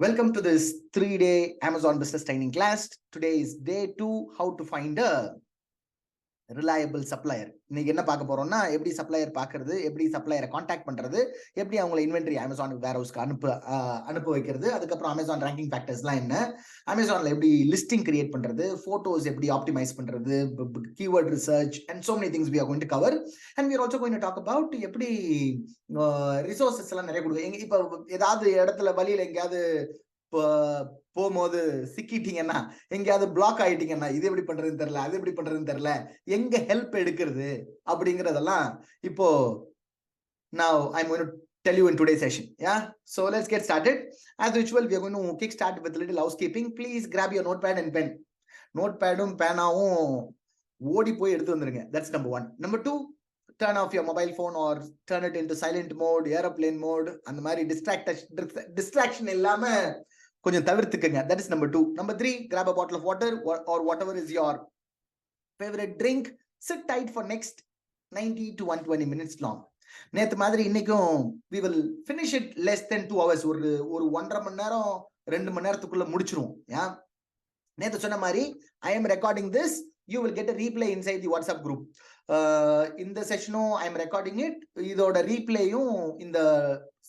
Welcome to this 3-day Amazon business training class. Today is day 2, how to find a reliable supplier. இன்னைக்கு என்ன பார்க்க போறோம்னா, எப்படி supplier பார்க்கறது, எப்படி சப்ளையரை காண்டாக்ட் பண்றது, எப்படி அவங்களை இன்வென்ட்ரி அமேசான் வேர் ஹவுஸ்க்கு அனுப்ப வைக்கிறது, அதுக்கப்புறம் அமேசான் ரேங்கிங் ஃபேக்டர்ஸ்லாம் என்ன, அமேசான்ல எப்படி லிஸ்டிங் கிரியேட் பண்றது, போட்டோஸ் எப்படி ஆப்டிமைஸ் பண்றது, keyword research and so many things we are going to cover. And we are also going to talk about எப்படி ரிசோர்சஸ் எல்லாம் நிறைய கொடுக்குது. இப்போ ஏதாவது இடத்துல வழியில எங்கேயாவது போகும்போது சிக்கிட்டீங்கன்னா, எங்கேயாவது பிளாக் ஆயிட்டீங்கன்னா, இது எப்படி பண்றதுன்னு தெரியல, அது எப்படி பண்றதுன்னு தெரியல, எங்க ஹெல்ப் எடுக்கிறது அப்படிங்கறதெல்லாம் இப்போ now I'm going to tell you in today's session. Yeah, so let's get started. As usual, we are going to kick start with a little housekeeping. Please grab your notepad and pen. நோட்பேடும் பேனாவும் ஓடி போய் எடுத்து வந்துருங்க. That's number 1. Number 2, turn off your mobile phone or turn it into silent mode, airplane mode. அந்த மாதிரி distraction இல்லாம கொஞ்சம் தவிர்த்துக்கங்க. That is number 2. Number 3, grab a bottle of water or whatever is your favorite drink. Sit tight for next 90 to 120 minutes long. நேத்து மாதிரி இன்னைக்கும் we will finish it less than 2 hours. ஒரு 1.5 மணி நேரம் 2 மணி நேரத்துக்குள்ள முடிச்சிருவோம். நேத்து சொன்ன மாதிரி I am recording this. You will get a replay inside the WhatsApp group. இந்த செஷனும் I am recording it. இதோட ரீப்ளேயும் இந்த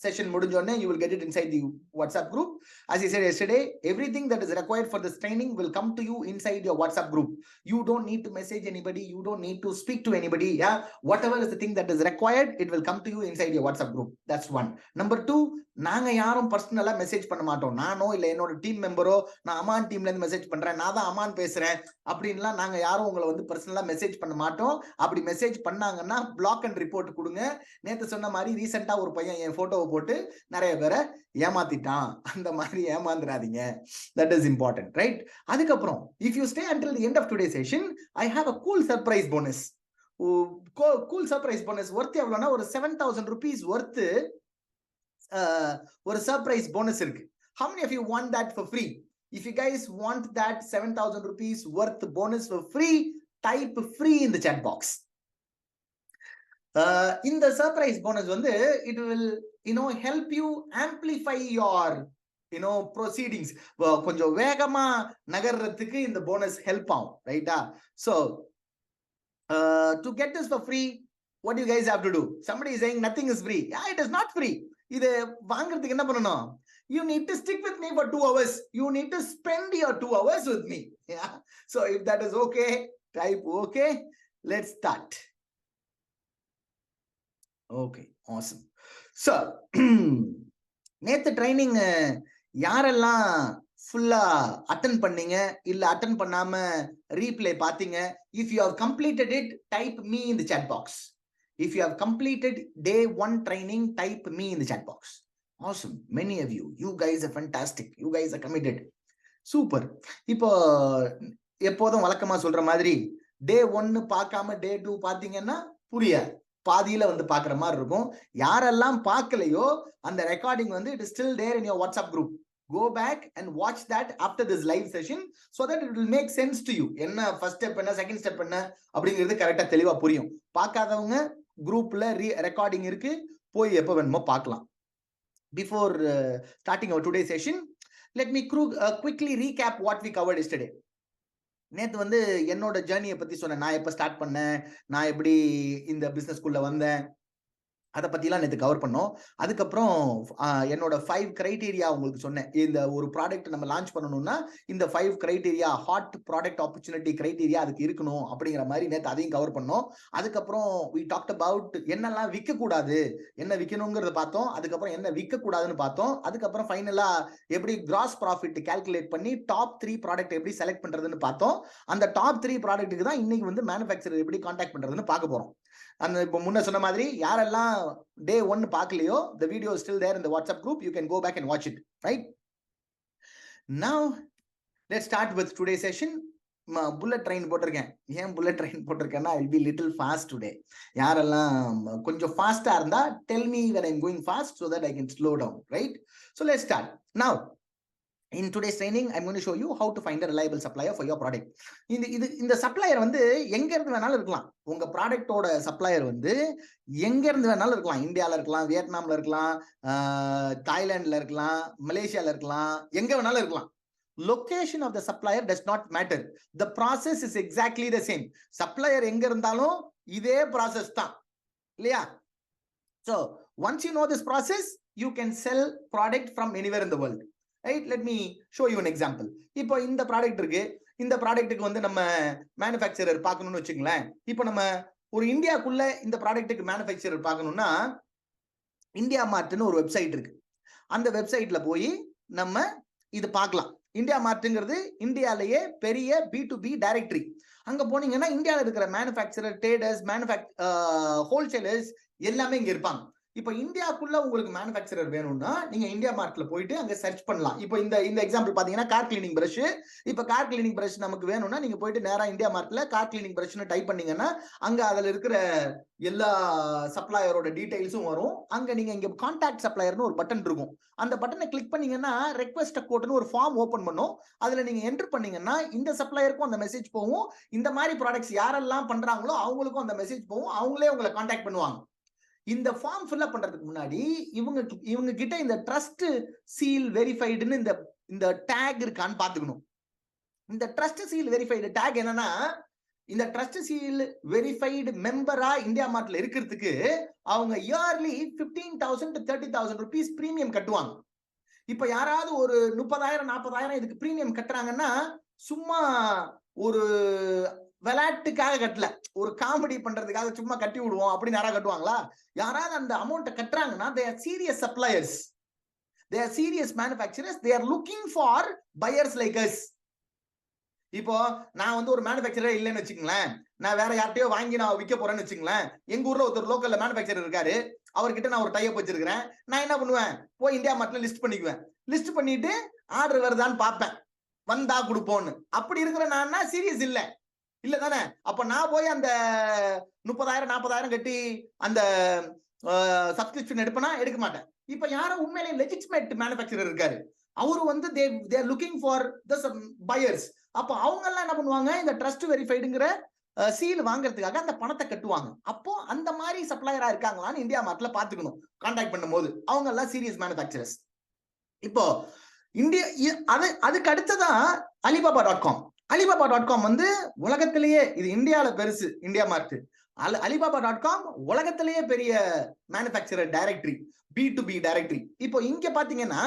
session முடிஞ்சோடனே you will get it inside the WhatsApp group. As I said yesterday, everything that is required for this training will come to you inside your WhatsApp group. You don't need to message anybody. You don't need to speak to anybody. Whatever is the thing that is required, it will come to you inside your WhatsApp group. That's 1. Number 2, நாங்க யாரும் பர்சனலா message பண்ண மாட்டோம். நானோ இல்ல என்னோட team மெம்பரோ, நான் அமான் டீம்ல இருந்து மெசேஜ் பண்றேன், நான் தான் அமான் பேசுறேன் அப்படின்லாம் நாங்க யாரும் உங்களை வந்து பர்சனலா மெசேஜ் பண்ண மாட்டோம். அப்படி மெசேஜ் பண்ணாங்கன்னா பிளாக் அண்ட் ரிப்போர்ட் கொடுங்க. நேத்து சொன்ன மாதிரி ரீசெண்டா ஒரு பையன் என் போட்டோவை போட்டு நிறைய பேரை ஏமாத்திட்டான். அந்த மாதிரி ஏமாந்துடாதீங்க. That is important, right? அதுக்கப்புறம் if you stay until the end of today's session, I have a cool surprise bonus. cool surprise bonus worth எவ்வளவுனா ஒரு 7,000 rupees worth ஒரு surprise bonus இருக்கு. How many of you want that for free? If you guys want that 7,000 rupees worth bonus for free, type free in the chat box. இந்த surprise bonus வந்து it will help you amplify your proceedings. கொஞ்சம் வேகமா நகர்றதுக்கு இந்த bonus help ஆகும், ரைட்டா? So to get this for free, what do you guys have to do? Somebody is saying nothing is free. Yeah, it is not free. இது வாங்குறதுக்கு என்ன பண்ணணும்? You need to stick with me for 2 hours. You need to spend your 2 hours with me. Yeah. So if that is okay, type okay. Let's start. Okay, awesome. So நேத்து training யாரெல்லாம் ஃபுல்லா attend பண்ணீங்க இல்ல attend பண்ணாம replay பாத்தீங்க? If you have completed it, type me in the chat box. If you have completed day 1 training, type me in the chat box. Awesome. Many of you guys are fantastic. You guys are committed. Super. இப்போ எப்போதும் வழக்கமா சொல்ற மாதிரி டே 1 பார்க்காம டே 2 பாத்தீங்கன்னா புரியாது, பாதியில வந்து பாக்குற மாதிரி இருக்கும். யாரெல்லாம் பார்க்கலையோ அந்த ரெக்கார்டிங் வந்து it is still there in your WhatsApp group. Go back and watch that after this live session so that it will make sense to you. என்ன ஃபர்ஸ்ட் ஸ்டெப் என்ன, செகண்ட் ஸ்டெப் என்ன அப்படிங்கிறது கரெக்டா தெளிவா புரியும். பார்க்காதவங்க குரூப்ல ரெக்கார்டிங் இருக்கு, போய் எப்ப வேணுமோ பார்க்கலாம். Before starting our today's session, let me quickly recap what we covered yesterday. நேத்து வந்து என்னோட ஜர்னியை பத்தி சொன்னேன். நான் எப்ப ஸ்டார்ட் பண்ணேன், நான் எப்படி இந்த பிசினஸ்குள்ள வந்தேன், அதை பத்திலாம் நேற்று கவர் பண்ணோம். அதுக்கப்புறம் என்னோட 5 கிரைட்டீரியா உங்களுக்கு சொன்னேன். இந்த ஒரு ப்ராடக்ட் நம்ம லான்ச் பண்ணணும்னா இந்த 5 criteria, hot product opportunity criteria அதுக்கு இருக்கணும் அப்படிங்கிற மாதிரி நேற்று அதையும் கவர் பண்ணோம். அதுக்கப்புறம் we talked about என்னெல்லாம் விற்க கூடாது, என்ன விற்கணுங்கிறத பார்த்தோம். அதுக்கப்புறம் என்ன விற்க கூடாதுன்னு பார்த்தோம். அதுக்கப்புறம் ஃபைனலா எப்படி கிராஸ் ப்ராஃபிட் கால்குலேட் பண்ணி டாப் 3 ப்ராடக்ட் எப்படி செலக்ட் பண்றதுன்னு பார்த்தோம். அந்த டாப் 3 ப்ராடக்ட்டுக்கு தான் இன்னைக்கு வந்து மேனுஃபேக்சரர் எப்படி கான்டாக்ட் பண்றதுன்னு பார்க்க போறோம். அந்த இப்போ முன்ன சொன்ன மாதிரி யாரெல்லாம் டே 1 பார்க்கலையோ, the video is still there in the WhatsApp group. You can go back and watch it, right? Now let's start with today's session. Bullet train போட்டிருக்கேன். ஏன் புல்லட் ட்ரெயின் போட்டிருக்கேன்னா I'll be little fast today. யாரெல்லாம் கொஞ்சம் ஃபாஸ்டா இருந்தா tell me when I'm going fast so that I can slow down, right? So let's start. Now In today's training, I'm going to show you how to find a reliable supplier for your product. இந்த supplier வந்து எங்க இருந்து வேணாலும் இருக்கலாம். உங்க ப்ராடக்டோட supplier வந்து எங்க இருந்து வேணாலும் இருக்கலாம். இந்தியால இருக்கலாம், வியட்நாம்ல இருக்கலாம், தாய்லாந்துல இருக்கலாம், மலேசியால இருக்கலாம், எங்க வேணாலும் இருக்கலாம். Location of the supplier does not matter. The process is exactly the same. Supplier எங்க இருந்தாலும் இதே process தான், இல்லையா? So once you know this process, you can sell product from anywhere in the world. Right? Let me show you an example. இப்போ இந்த product இருக்கு. இந்த ப்ராடக்ட்டுக்கு வந்து நம்ம மேனுஃபேக்சரர் பார்க்கணும்னு வச்சுங்களேன். இப்போ நம்ம ஒரு இந்தியாக்குள்ள இந்த ப்ராடக்ட்டுக்கு மேனுஃபேக்சரர் பார்க்கணும்னா இந்தியா மார்ட்னு ஒரு வெப்சைட் இருக்கு. அந்த வெப்சைட்ல போய் நம்ம இது பார்க்கலாம். இந்தியா மார்ட்ங்கிறது இந்தியாலேயே பெரிய B2B டைரக்டரி. அங்க போனீங்கன்னா இந்தியாவில் இருக்கிற மேனுஃபேக்சரர், ட்ரேடர்ஸ், ஹோல்சேலர்ஸ் எல்லாமே இங்க இருப்பாங்க. இப்போ இந்தியாக்குள்ள உங்களுக்கு மேனுஃபேக்சரர் வேணும்னா நீங்க இந்தியா மார்ட்ல போயிட்டு அங்க சர்ச் பண்ணலாம். இப்போ இந்த எக்ஸாம்பிள் பாத்தீங்கன்னா கார் கிளீனிங் பிரஷ். இப்போ கார் கிளீனிங் பிரஷ் நமக்கு வேணும்னா நீங்க போயிட்டு நேரா இந்தியா மார்ட்ல கார் கிளீனிங் பிரஷ்னு டைப் பண்ணீங்கன்னா அங்க அதுல இருக்கிற எல்லா சப்ளையரோட டீடைல்ஸும் வரும். அங்க நீங்க இங்க கான்டாக்ட் சப்ளையர்னு ஒரு பட்டன் இருக்கும். அந்த பட்டனை கிளிக் பண்ணீங்கன்னா ரெக்வெஸ்ட் கோட்னு ஒரு ஃபார்ம் ஓபன் பண்ணும். அதுல நீங்க என்டர் பண்ணீங்கன்னா இந்த சப்ளையருக்கும் அந்த மெசேஜ் போகும். இந்த மாதிரி ப்ராடக்ட்ஸ் யாரெல்லாம் பண்றாங்களோ அவங்களுக்கும் அந்த மெசேஜ் போகும். அவங்களே உங்களை கான்டாக்ட் பண்ணுவாங்க. இந்த ஃபார்ம் ஃபில் அப் பண்றதுக்கு முன்னாடி இவங்க கிட்ட இந்த ட்ரஸ்ட் சீல் வெரிஃபைடுன்னு இந்த டேக் இருக்கான்னு பாத்துக்கணும். இந்த ட்ரஸ்ட் சீல் வெரிஃபைடு டேக் என்னன்னா, இந்த ட்ரஸ்ட் சீல் வெரிஃபைடு மெம்பரா இந்தியா மார்ட்ல இருக்கிறதுக்கு அவங்க இயர்லி 15,000 to 30,000 rupees பிரீமியம் கட்டுவாங்க. இப்ப யாராவது ஒரு 30,000 40,000 இதுக்கு பிரீமியம் கட்டுறாங்கன்னா சும்மா ஒரு விளையாட்டுக்காக கட்டல, ஒரு காமெடி பண்றதுக்காக சும்மா கட்டி விடுவோம் அப்படின்னு யாராவது கட்டுவாங்களா? யாராவது அந்த அமௌண்ட்டை கட்டுறாங்கன்னா they are serious suppliers, they are serious manufacturers, they are looking for buyers like us. இப்போ நான் வந்து ஒரு மேனுஃபேக்சரர் இல்லைன்னு வச்சுக்கங்களேன், நான் வேற யார்ட்டையோ வாங்கி நான் விற்க போறேன்னு வச்சுங்களேன். எங்க ஊர்ல ஒருத்தர் லோக்கல்ல மேனுஃபேக்சரர் இருக்காரு, அவர்கிட்ட நான் ஒரு டைப் வச்சிருக்கிறேன். நான் என்ன பண்ணுவேன், போய் இந்தியா மார்ட்ல லிஸ்ட் பண்ணிக்குவேன். லிஸ்ட் பண்ணிட்டு ஆர்டர் வருதான்னு பார்ப்பேன், வந்தா கொடுப்போன்னு. அப்படி இருக்கிற நான் சீரியஸ் இல்லை இல்ல தானே? அப்ப நான் போய் அந்த 30,000 40,000 கட்டி அந்த சப்ஸ்கிரிப்ஷன் எடுப்பேனா? எடுக்க மாட்டேன். இப்ப யாரோ உண்மையிலேயே லெஜிட்டிமேட் மேனுஃபேக்சரர் இருக்காரு, அவரு வந்து they are looking for the buyers. அப்ப அவங்க எல்லாம் என்ன பண்ணுவாங்க, இந்த ட்ரஸ்ட் வெரிஃபைடுங்கிற சீல் வாங்குறதுக்காக அந்த பணத்தை கட்டுவாங்க. அப்போ அந்த மாதிரி சப்ளையரா இருக்காங்களான்னு இந்தியா மார்ட்ல பாத்துக்கணும். கான்டாக்ட் பண்ணும்போது அவங்க எல்லாம் சீரியஸ் மேனுஃபேக்சரர்ஸ். இப்போ இந்தியா அதுக்கு அடுத்ததான் Alibaba.com. Alibaba.com வந்து உலகத்திலேயே, இது இந்தியால பெருசு இந்தியா மார்ட். Alibaba.com உலகத்திலேயே பெரிய மேனுஃபேக்சரர் டைரக்டரி, B2B டைரக்டரி. இப்போ இங்க பாத்தீங்கன்னா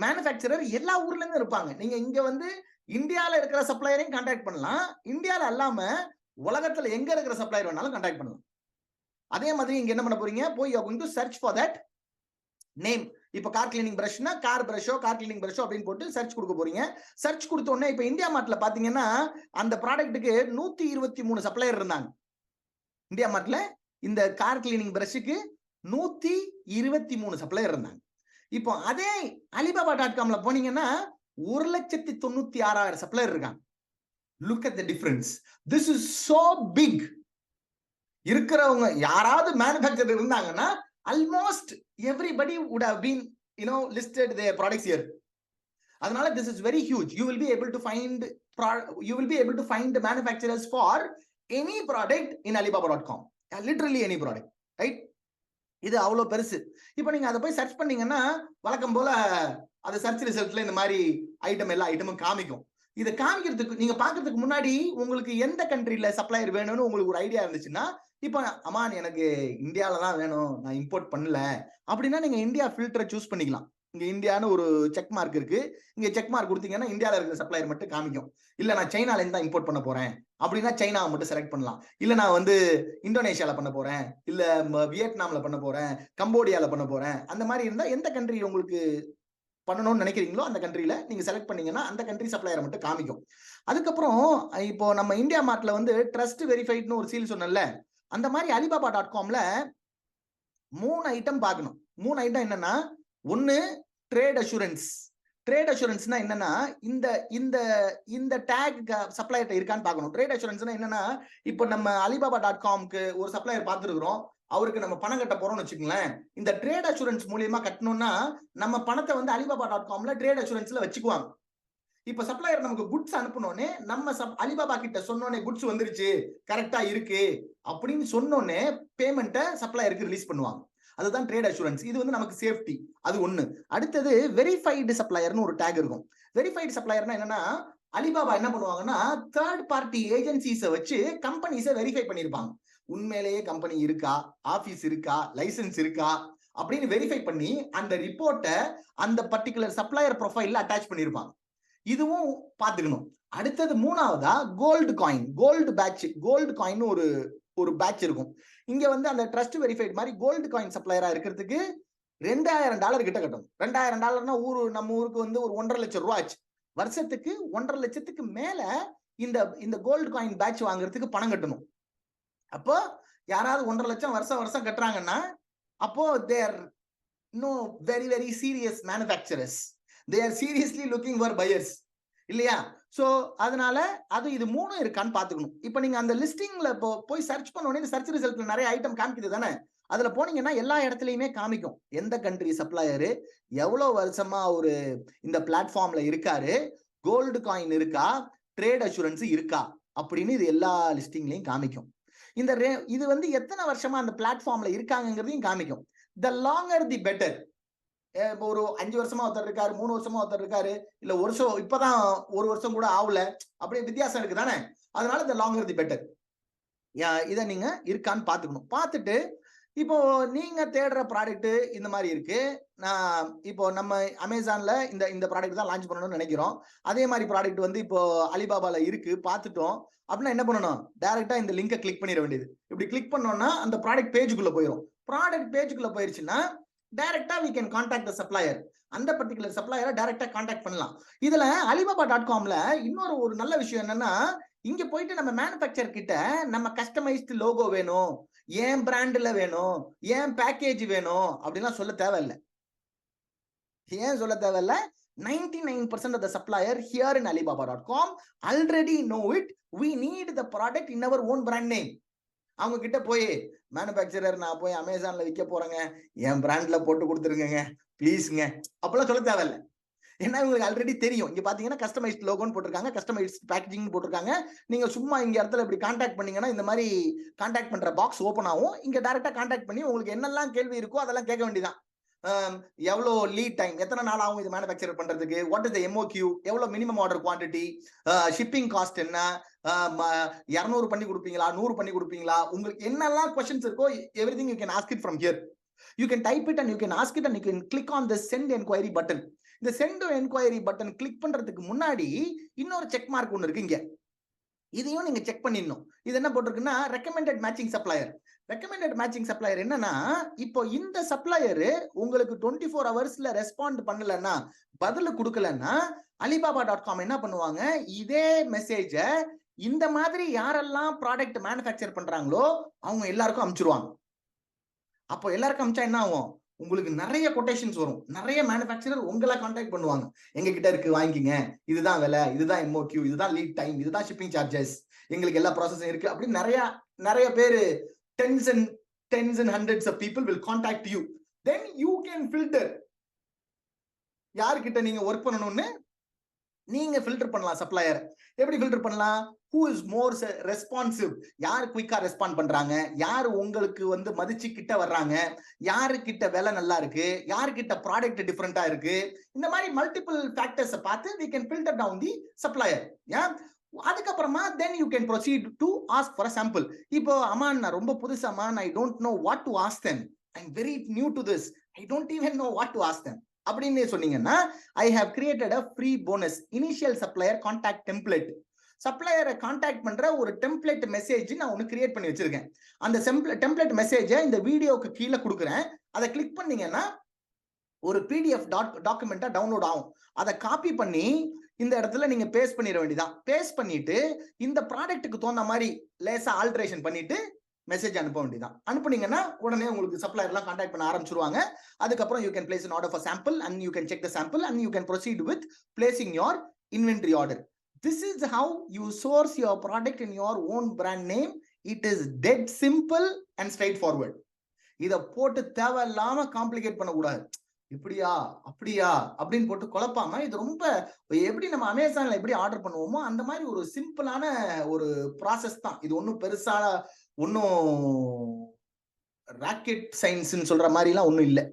மேனுஃபேக்சரர் எல்லா ஊர்ல இருந்து இருப்பாங்க. நீங்க இங்க வந்து இந்தியால இருக்கிற சப்ளையரையும் கான்டாக்ட் பண்ணலாம், இந்தியால அல்லாம உலகத்துல எங்க இருக்கிற சப்ளையர் வேணாலும் கான்டாக்ட் பண்ணலாம். அதே மாதிரி இங்க என்ன பண்ண போறீங்க, போய் going to search for that name. இப்ப கார் கிளீனிங் பிரஷ்னா கார் பிரஷோ, கார் கிளீனிங் பிரஷோ அப்படின்னு போட்டு சர்ச் கொடுக்க போறீங்க. சர்ச் கொடுத்த உடனே இப்ப இந்தியா மார்ட்ல பாத்தீங்கன்னா அந்த ப்ராடக்ட்டுக்கு 123 சப்ளையர் இருந்தாங்க. இந்தியா மார்ட்ல இந்த கார் கிளீனிங் பிரஷுக்கு 123 சப்ளையர் இருந்தாங்க. இப்போ அதே Alibaba.comல போனீங்கன்னா 1,96,000 சப்ளையர் இருக்காங்க. Look at the difference. This is so big. இருக்கிறவங்க யாராவது மேனுஃபேக்சரர் இருந்தாங்கன்னா almost everybody would have been listed their products here. அதனால this is very huge. You will be able to find the manufacturers for any product in Alibaba.com. Literally any product, right? இது அவ்வளவு பெருசு. இப்போ நீங்க அதை போய் search பண்ணீங்கன்னா வழக்கம் போல அது சர்ச் ரிசல்ட்ல இந்த மாதிரி எல்லா ஐட்டமும் காமிக்கும். இதை காமிக்கிறதுக்கு நீங்க பாக்குறதுக்கு முன்னாடி உங்களுக்கு எந்த கண்ட்ரில சப்ளையர் வேணும்னு உங்களுக்கு ஒரு ஐடியா இருந்துச்சுன்னா, இப்போ அம்மான் எனக்கு இந்தியால தான் வேணும், நான் இம்போர்ட் பண்ணல அப்படின்னா நீங்க இந்தியா ஃபில்டரை சூஸ் பண்ணிக்கலாம். இங்க இந்தியான்னு ஒரு செக் மார்க் இருக்கு, இங்க செக் மார்க் கொடுத்தீங்கன்னா இந்தியால இருக்கிற சப்ளையர் மட்டும் காமிக்கும். இல்ல நான் சைனால இருந்து தான் இம்போர்ட் பண்ண போறேன் அப்படின்னா சைனாவை மட்டும் செலக்ட் பண்ணலாம். இல்ல நான் வந்து இந்தோனேஷியால பண்ண போறேன், இல்ல வியட்நாம்ல பண்ண போறேன், கம்போடியால பண்ண போறேன், அந்த மாதிரி இருந்தா எந்த கண்ட்ரி உங்களுக்கு பண்ணணும்னு நினைக்கிறீங்களோ அந்த கண்ட்ரில நீங்க செலக்ட் பண்ணீங்கன்னா அந்த கண்ட்ரி சப்ளையரை மட்டும் காமிக்கும். அதுக்கப்புறம் இப்போ நம்ம இந்தியா மார்ட்ல வந்து ட்ரஸ்ட் வெரிஃபைட்னு ஒரு சீல் சொன்னல, அந்த மாதிரி Alibaba.comல 3 ஐட்டம் பார்க்கணும். 3 ஐட்டம் என்னன்னா, ஒன்னு ட்ரேட் அஷூரன்ஸ். ட்ரேட் அஷூரன்ஸ்னா என்னன்னா, இந்த டேக் சப்ளையர் இருக்கான்னு பார்க்கணும். ட்ரேட் அஷூரன்ஸ்னா என்னன்னா, இப்போ நம்ம Alibaba.comக்கு ஒரு சப்ளையர் பார்த்துருக்கிறோம், அவருக்கு நம்ம பணம் கட்ட போறோம்னு வச்சுக்கோங்களேன். இந்த ட்ரேட் அஷூரன்ஸ் மூலியமா கட்டணும்னா நம்ம பணத்தை வந்து Alibaba.comல ட்ரேட் அஷூரன்ஸ்ல வச்சுக்குவாங்க. இப்ப சப்ளையர் நமக்கு குட்ஸ் அனுப்பினோடனே நம்ம அலிபாபா கிட்ட சொன்னோடனே குட்ஸ் வந்துருச்சு, கரெக்டா இருக்கு அப்படின்னு சொன்னோடனே பேமெண்ட்டை சப்ளையருக்கு ரிலீஸ் பண்ணுவாங்க. அதுதான் ட்ரேட் அஷூரன்ஸ். இது வந்து நமக்கு சேஃப்டி. அது ஒண்ணு. அடுத்தது வெரிஃபைடு சப்ளையர்னு ஒரு டேக் இருக்கும். வெரிஃபைடு சப்ளையர்னா என்னன்னா, அலிபாபா என்ன பண்ணுவாங்கன்னா, தேர்ட் பார்ட்டி ஏஜென்சிஸை வச்சு கம்பெனிஸை வெரிஃபை பண்ணியிருப்பாங்க. உண்மையிலேயே கம்பெனி இருக்கா, ஆபீஸ் இருக்கா, லைசன்ஸ் இருக்கா அப்படின்னு வெரிஃபை பண்ணி அந்த ரிப்போர்ட்டை அந்த பர்டிகுலர் சப்ளையர் ப்ரொஃபைல்ல அட்டாச் பண்ணியிருப்பாங்க. இதுவும் பார்த்துக்கணும். அடுத்தது மூணாவதா gold coin, gold badge, gold coin ஒரு பேட்ச் இருக்கும். இங்க வந்து அந்த ட்ரஸ்ட் வெரிஃபைட் மாதிரி கோல்டு காயின் சப்ளையரா இருக்கிறதுக்கு $2000 கிட்ட கட்டணும். $2000 நம்ம ஊருக்கு வந்து ஒரு 1.5 லட்சம் ரூபாய் ஆச்சு. வருஷத்துக்கு 1.5 லட்சத்துக்கு மேல இந்த கோல்டு காயின் பேட்ச் வாங்குறதுக்கு பணம் கட்டணும். அப்போ யாராவது 1.5 லட்சம் வருஷம் கட்டுறாங்கன்னா, அப்போ they are very very serious manufacturers. They are seriously looking for buyers. இல்லையா? சோ அதனால அது இது மூணும் இருக்கான்னு பாத்துக்கணும். இப்ப நீங்க அந்த லிஸ்டிங்ல போய் சர்ச் பண்ண உடனே சர்ச் ரிசல்ட்ல நிறைய ஐட்டம் காமிக்குது தானே? அதுல போனீங்கன்னா எல்லா இடத்துலயுமே காமிக்கும். எந்த கண்ட்ரி சப்ளையரு, எவ்வளவு வருஷமா ஒரு இந்த பிளாட்ஃபார்ம்ல இருக்காரு, கோல்டு காயின் இருக்கா, ட்ரேட் அஷூரன்ஸ் இருக்கா அப்படின்னு இது எல்லா லிஸ்டிங்லயும் காமிக்கும். இது வந்து எத்தனை வருஷமா அந்த பிளாட்ஃபார்ம்ல இருக்காங்கிறதையும் காமிக்கும். த லாங்கர் தி பெட்டர். இப்போ ஒரு 5 வருஷமா ஒருத்தர் இருக்காரு, 3 வருஷமா ஒருத்தர் இருக்காரு, இல்ல வருஷம் இப்பதான் 1 வருஷம் கூட ஆகல, அப்படியே வித்தியாசம் இருக்கு தானே? அதனால த லாங்கர் தி பெட்டர். இதை நீங்க இருக்கான்னு பாத்துக்கணும். பார்த்துட்டு இப்போ நீங்க தேடுற ப்ராடக்ட் இந்த மாதிரி இருக்கு. நான் இப்போ நம்ம அமேசான்ல இந்த ப்ராடக்ட் தான் லான்ச் பண்ணணும்னு நினைக்கிறோம். அதே மாதிரி ப்ராடக்ட் வந்து இப்போ அலிபாபால இருக்கு, பார்த்துட்டோம் அப்படின்னா என்ன பண்ணணும்? டைரக்டா இந்த லிங்கை கிளிக் பண்ணிட வேண்டியது. இப்படி கிளிக் பண்ணோம்னா அந்த ப்ராடக்ட் பேஜுக்குள்ள போயிடும். ப்ராடக்ட் பேஜுக்குள்ள போயிருச்சுன்னா டைரக்டா we can contact the supplier. அந்த பர்டிகுலர் சப்ளையரை டைரக்டா கான்டாக்ட் பண்ணலாம். இதுல alibaba.comல இன்னொரு ஒரு நல்ல விஷயம் என்னன்னா, இங்க போயிட்டு நம்ம மேனுஃபேக்சர் கிட்ட நம்ம கஸ்டமைஸ்டு லோகோ வேணும், ஏன் பிராண்ட்ல வேணும், ஏன் பேக்கேஜ் வேணும் அப்படிலாம் சொல்ல தேவையில்லை. ஏன் சொல்ல தேவையில்லை? 99% of the supplier here in alibaba.com already know it. We need the product in our own brand name. அவங்க கிட்ட போய் மேனுஃபேக்சரர் நான் போய் அமேசான்ல விற்க போறேங்க, என் பிராண்ட்ல போட்டு கொடுத்துருங்க ப்ளீஸ்ங்க அப்பெல்லாம் சொல்ல தேவையில்லை. ஏன்னா உங்களுக்கு ஆல்ரெடி தெரியும். இங்க பாத்தீங்கன்னா கஸ்டமைஸ்ட் லோகோன்னு போட்டிருக்காங்க, கஸ்டமைஸ்ட் பேக்கேஜிங் போட்டிருக்காங்க. நீங்க சும்மா இங்க இடத்துல இப்படி கான்டாக்ட் பண்ணீங்கன்னா இந்த மாதிரி கான்டாக்ட் பண்ற பாக்ஸ் ஓப்பன் ஆகும். இங்க டைரக்டா கான்டாக்ட் பண்ணி உங்களுக்கு என்னெல்லாம் கேள்வி இருக்கோ அதெல்லாம் கேட்க வேண்டியதான். எவ்வளோ லீட் டைம், எத்தனை நாள் ஆகும் இது மேனுஃபேக்சர் பண்றதுக்கு, வாட் இஸ் த MOQ, எவ்வளோ minimum order quantity, shipping cost என்ன, 200 பண்ணி கொடுப்பீங்களா, 100 பண்ணி கொடுப்பீங்களா, உங்களுக்கு என்னெல்லாம் கொஸ்டின்ஸ் இருக்கோ everything you can ask it from here. You can type it and you can ask it and you can click on the send enquiry button. இந்த send enquiry button click பண்றதுக்கு முன்னாடி இன்னொரு செக் மார்க் ஒன்று இருக்கு இங்க. இதையும் நீங்க check பண்ணிடணும். இது என்ன போட்டிருக்குன்னா recommended matching supplier. Recommended matching supplier என்னன்னா, இப்போ இந்த சப்ளையர் உங்களுக்கு 24 ஹவர்ஸ்ல ரெஸ்பாண்ட் பண்ணலன்னா, பதில் கொடுக்கலன்னா alibaba.com என்ன பண்ணுவாங்க, இதே மெசேஜ இந்த மாதிரி யாரெல்லாம் ப்ராடக்ட் மேனுஃபேக்சர் பண்றாங்களோ அவங்க எல்லாருக்கும் அனுப்பிச்சிருவாங்க. அப்போ எல்லாருக்கும் அனுப்பிச்சா என்ன ஆகும்? உங்களுக்கு நிறைய கொட்டேஷன்ஸ் வரும். நிறைய மேனுஃபேக்சரர் உங்களை கான்டாக்ட் பண்ணுவாங்க. எங்க கிட்ட இருக்கு வாங்கிக்கிங்க, இதுதான் விலை, இதுதான் MOQ, இதுதான் லீட் டைம், இதுதான் ஷிப்பிங் சார்ஜஸ், எங்களுக்கு எல்லா ப்ராசஸும் இருக்கு அப்படின்னு நிறைய பேரு tens and hundreds of people will contact you. Then you can filter யார்கிட்ட நீங்க ஒர்க் பண்ணணும்னு நீங்க ஃபில்டர் பண்ணலாம். சப்ளையர் எப்படி ஃபில்டர் பண்ணலாம்? who is more responsive, யார் குயிக்கா ரெஸ்பாண்ட் பண்றாங்க, யார் உங்களுக்கு வந்து மதிச்சு கிட்ட வர்றாங்க, யாரு கிட்ட விலை நல்லா இருக்கு, யாரு கிட்ட ப்ராடக்ட் டிஃபரெண்டா இருக்கு, இந்த மாதிரி மல்டிபிள் ஃபேக்டர்ஸ் பார்த்து we can filter down the supplier. அதுக்கப்புறமா then you can proceed to ask for a sample. இப்போ அம்மான் நான் ரொம்ப புதுசு அம்மான், I don't know what to ask them, I'm very new to this, I don't even know what to ask them அப்படின்னு சொன்னீங்கன்னா, I have created a free bonus initial supplier contact template. சப்ளையரை contact பண்ற ஒரு template message நான் ஒன்னு create பண்ணி வச்சிருக்கேன். அந்த டெம்ப்ளேட் மெசேஜை இந்த வீடியோக்கு கீழே கொடுக்குறேன். அதை கிளிக் பண்ணீங்கன்னா ஒரு PDF டாக்குமெண்டா டவுன்லோட் ஆகும். அதை காப்பி பண்ணி இந்த இடத்துல நீங்க பேஸ்ட் பண்ணிட வேண்டியதான். பேஸ்ட் பண்ணிட்டு இந்த ப்ராடக்ட்டுக்கு தோன்ற மாதிரி லேசா ஆல்ட்ரேஷன் பண்ணிட்டு மெசேஜ் அனுப்ப வேண்டியதான். அனுப்புனீங்கன்னா உடனே உங்களுக்கு சப்ளையர்லாம் கான்டாக்ட் பண்ண ஆரம்பிச்சிருவாங்க. அதுக்கப்புறம் you can place an order for sample and you can check the sample and you can proceed with placing your inventory order. This is how you source your product in your own brand name. It is dead simple and straightforward. இத போட்டு தேவையில்லாம complicate பண்ணக்கூடாது. இப்படியா அப்படியா அப்படின்னு போட்டு குழப்பாம, இது ரொம்ப எப்படி நம்ம அமேசான்ல எப்படி ஆர்டர் பண்ணுவோமோ அந்த மாதிரி ஒரு சிம்பிளான ஒரு ப்ராசஸ் தான் இது. ஒன்றும் பெருசா ஒன்றும் ராக்கெட் சயின்ஸ்ன்னு சொல்ற மாதிரி எல்லாம் ஒன்றும் இல்லை.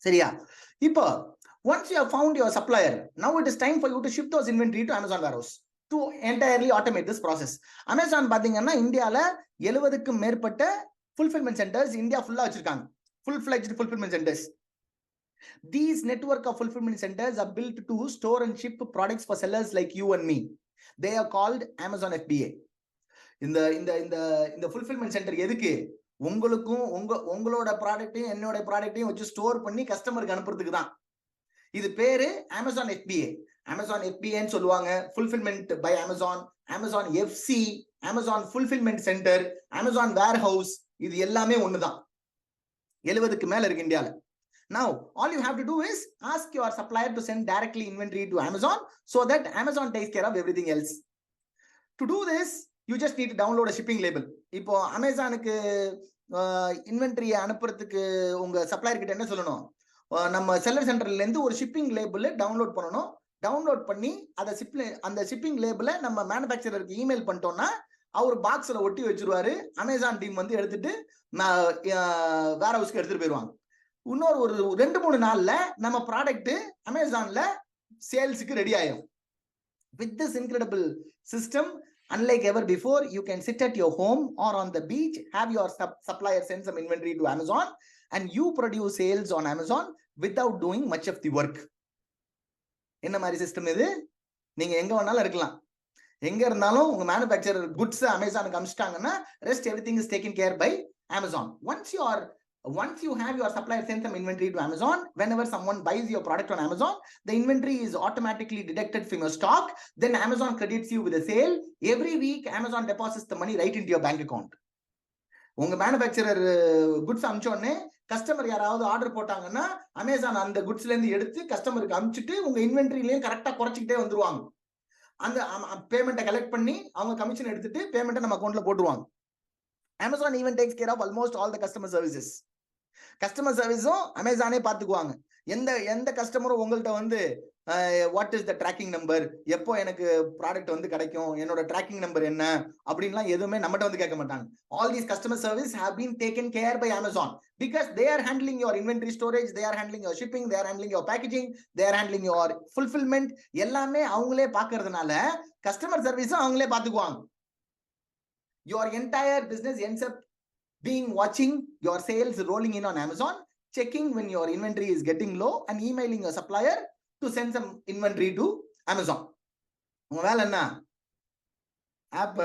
சரியா? இப்போ once you have found your supplier, now it is time for you to ship those inventory to Amazon warehouse to entirely automate this process. Amazon பாத்தீங்கன்னா இந்தியால 70க்கும் மேற்பட்ட fulfillment centers இந்தியா ஃபுல்லா வச்சிருக்காங்க. full-fledged fulfillment centers. These network of fulfillment centers are built to store and ship products for sellers like you and me. They are called Amazon FBA. இந்த இந்த இந்த இந்த fulfillment center எதுக்கு? உங்களுக்கும் உங்களோட ப்ராடக்ட்டையும் என்னோட ப்ராடக்ட்டையும் வச்சு ஸ்டோர் பண்ணி கஸ்டமருக்கு அனுப்புறதுக்கு தான். இது பேரு Amazon FBA. Amazon FBA ன்னு சொல்லுவாங்க, fulfillment by Amazon, Amazon FC, Amazon fulfillment center, Amazon warehouse. இது எல்லாமே ஒண்ணுதான். 70க்கு மேல இருக்கு இந்தியால. Now all you have to do is ask your supplier to send directly inventory to Amazon so that Amazon takes care of everything else. To do this, you just need to download a shipping label. இப்போ அமேசானுக்கு inventory அனுப்புறதுக்கு உங்க supplier கிட்ட என்ன சொல்லணும்? நம்ம seller சென்டர்ல இருந்து ஒரு ஷிப்பிங் லேபிள் டவுன்லோட் பண்ணணும். டவுன்லோட் பண்ணி அந்த ஷிப்பிங் லேபிளை நம்ம மேனுஃபேக்சரருக்கு இமெயில் பண்ணிட்டோம்னா அவர் பாக்ஸ்ல ஒட்டி வச்சிருவாரு. அமேசான் டீம் வந்து எடுத்துட்டு வேர் ஹவுஸ்க்கு எடுத்துட்டு போயிருவாங்க. இன்னொரு ஒரு 2-3 நாள்ல நம்ம ப்ராடக்ட் அமேசான்ல சேல்ஸுக்கு ரெடி ஆயிடும். With this incredible system, unlike ever before, you can sit at your home or on the beach, have your supplier send some inventory to Amazon, and you produce sales on Amazon without doing much of the work. என்ன மாதிரி system இது? நீங்க எங்க வேணாலும் இருக்கலாம். எங்க இருந்தாலும் உங்க மேனுஃபேக்சரர் குட்ஸ் அமேசானுக்கு அனுப்பிச்சிட்டாங்கன்னா rest everything is taken care by Amazon. Once you have your supplier send some inventory to Amazon, whenever someone buys your product on Amazon, the inventory is automatically deducted from your stock. Then Amazon credits you with a sale. Every week, Amazon deposits the money right into your bank account. உங்க manufacturer goods அனுப்பிச்சோடனே customer யாராவது order போட்டாங்கன்னா Amazon அந்த குட்ஸ்ல இருந்து எடுத்து கஸ்டமருக்கு அனுப்பிச்சிட்டு உங்க இன்வென்ட்ரிலையும் கரெக்டா குறைச்சிக்கிட்டே வந்துருவாங்க. அந்த பேமெண்ட்டை கலெக்ட் பண்ணி அவங்க கமிஷன் எடுத்துட்டு பேமெண்ட்டை நம்ம அக்கௌண்ட்ல போட்டுருவாங்க. Amazon even takes care of almost all the customer services. Customer சர்வீஸும் அமேசானே பார்த்துக்குவாங்க. எந்த கஸ்டமரும் உங்கள்கிட்ட வந்து what is the tracking number, எப்போ எனக்கு ப்ராடக்ட் வந்து கிடைக்கும், என்னோட ட்ராக்கிங் நம்பர் என்ன அப்படின்லாம் எதுவுமே நம்மகிட்ட வந்து கேட்க மாட்டாங்க. All these customer service have been taken care by Amazon because they are handling your inventory storage, they are handling your shipping, they are handling your packaging, they are handling your fulfillment. எல்லாமே அவங்களே பார்க்கறதுனால customer சர்வீஸும் அவங்களே பார்த்துக்குவாங்க. Your entire business ends up being watching your sales rolling in on Amazon, checking when your inventory is getting low and emailing your supplier to send some inventory to Amazon. உங்க வேலை என்ன? App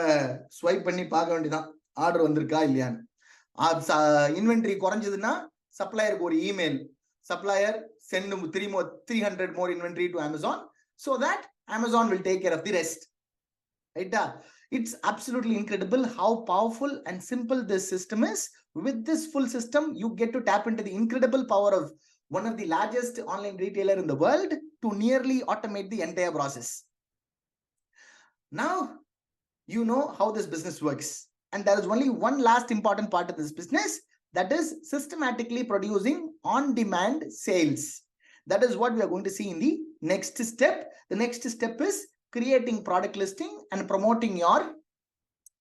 swipe பண்ணி பார்க்க வேண்டியதான் order வந்திருக்கா இல்லையான்னு. Inventory குறைஞ்சதுன்னா சப்ளையருக்கு ஒரு email, supplier send 300 more inventory to Amazon so that Amazon will take care of the rest. Right? It's absolutely incredible how powerful and simple this system is. With this full system, you get to tap into the incredible power of one of the largest online retailer in the world to nearly automate the entire process. Now, you know how this business works. And there is only one last important part of this business, that is systematically producing on-demand sales. That is what we are going to see in the next step. The next step is creating product listing and promoting your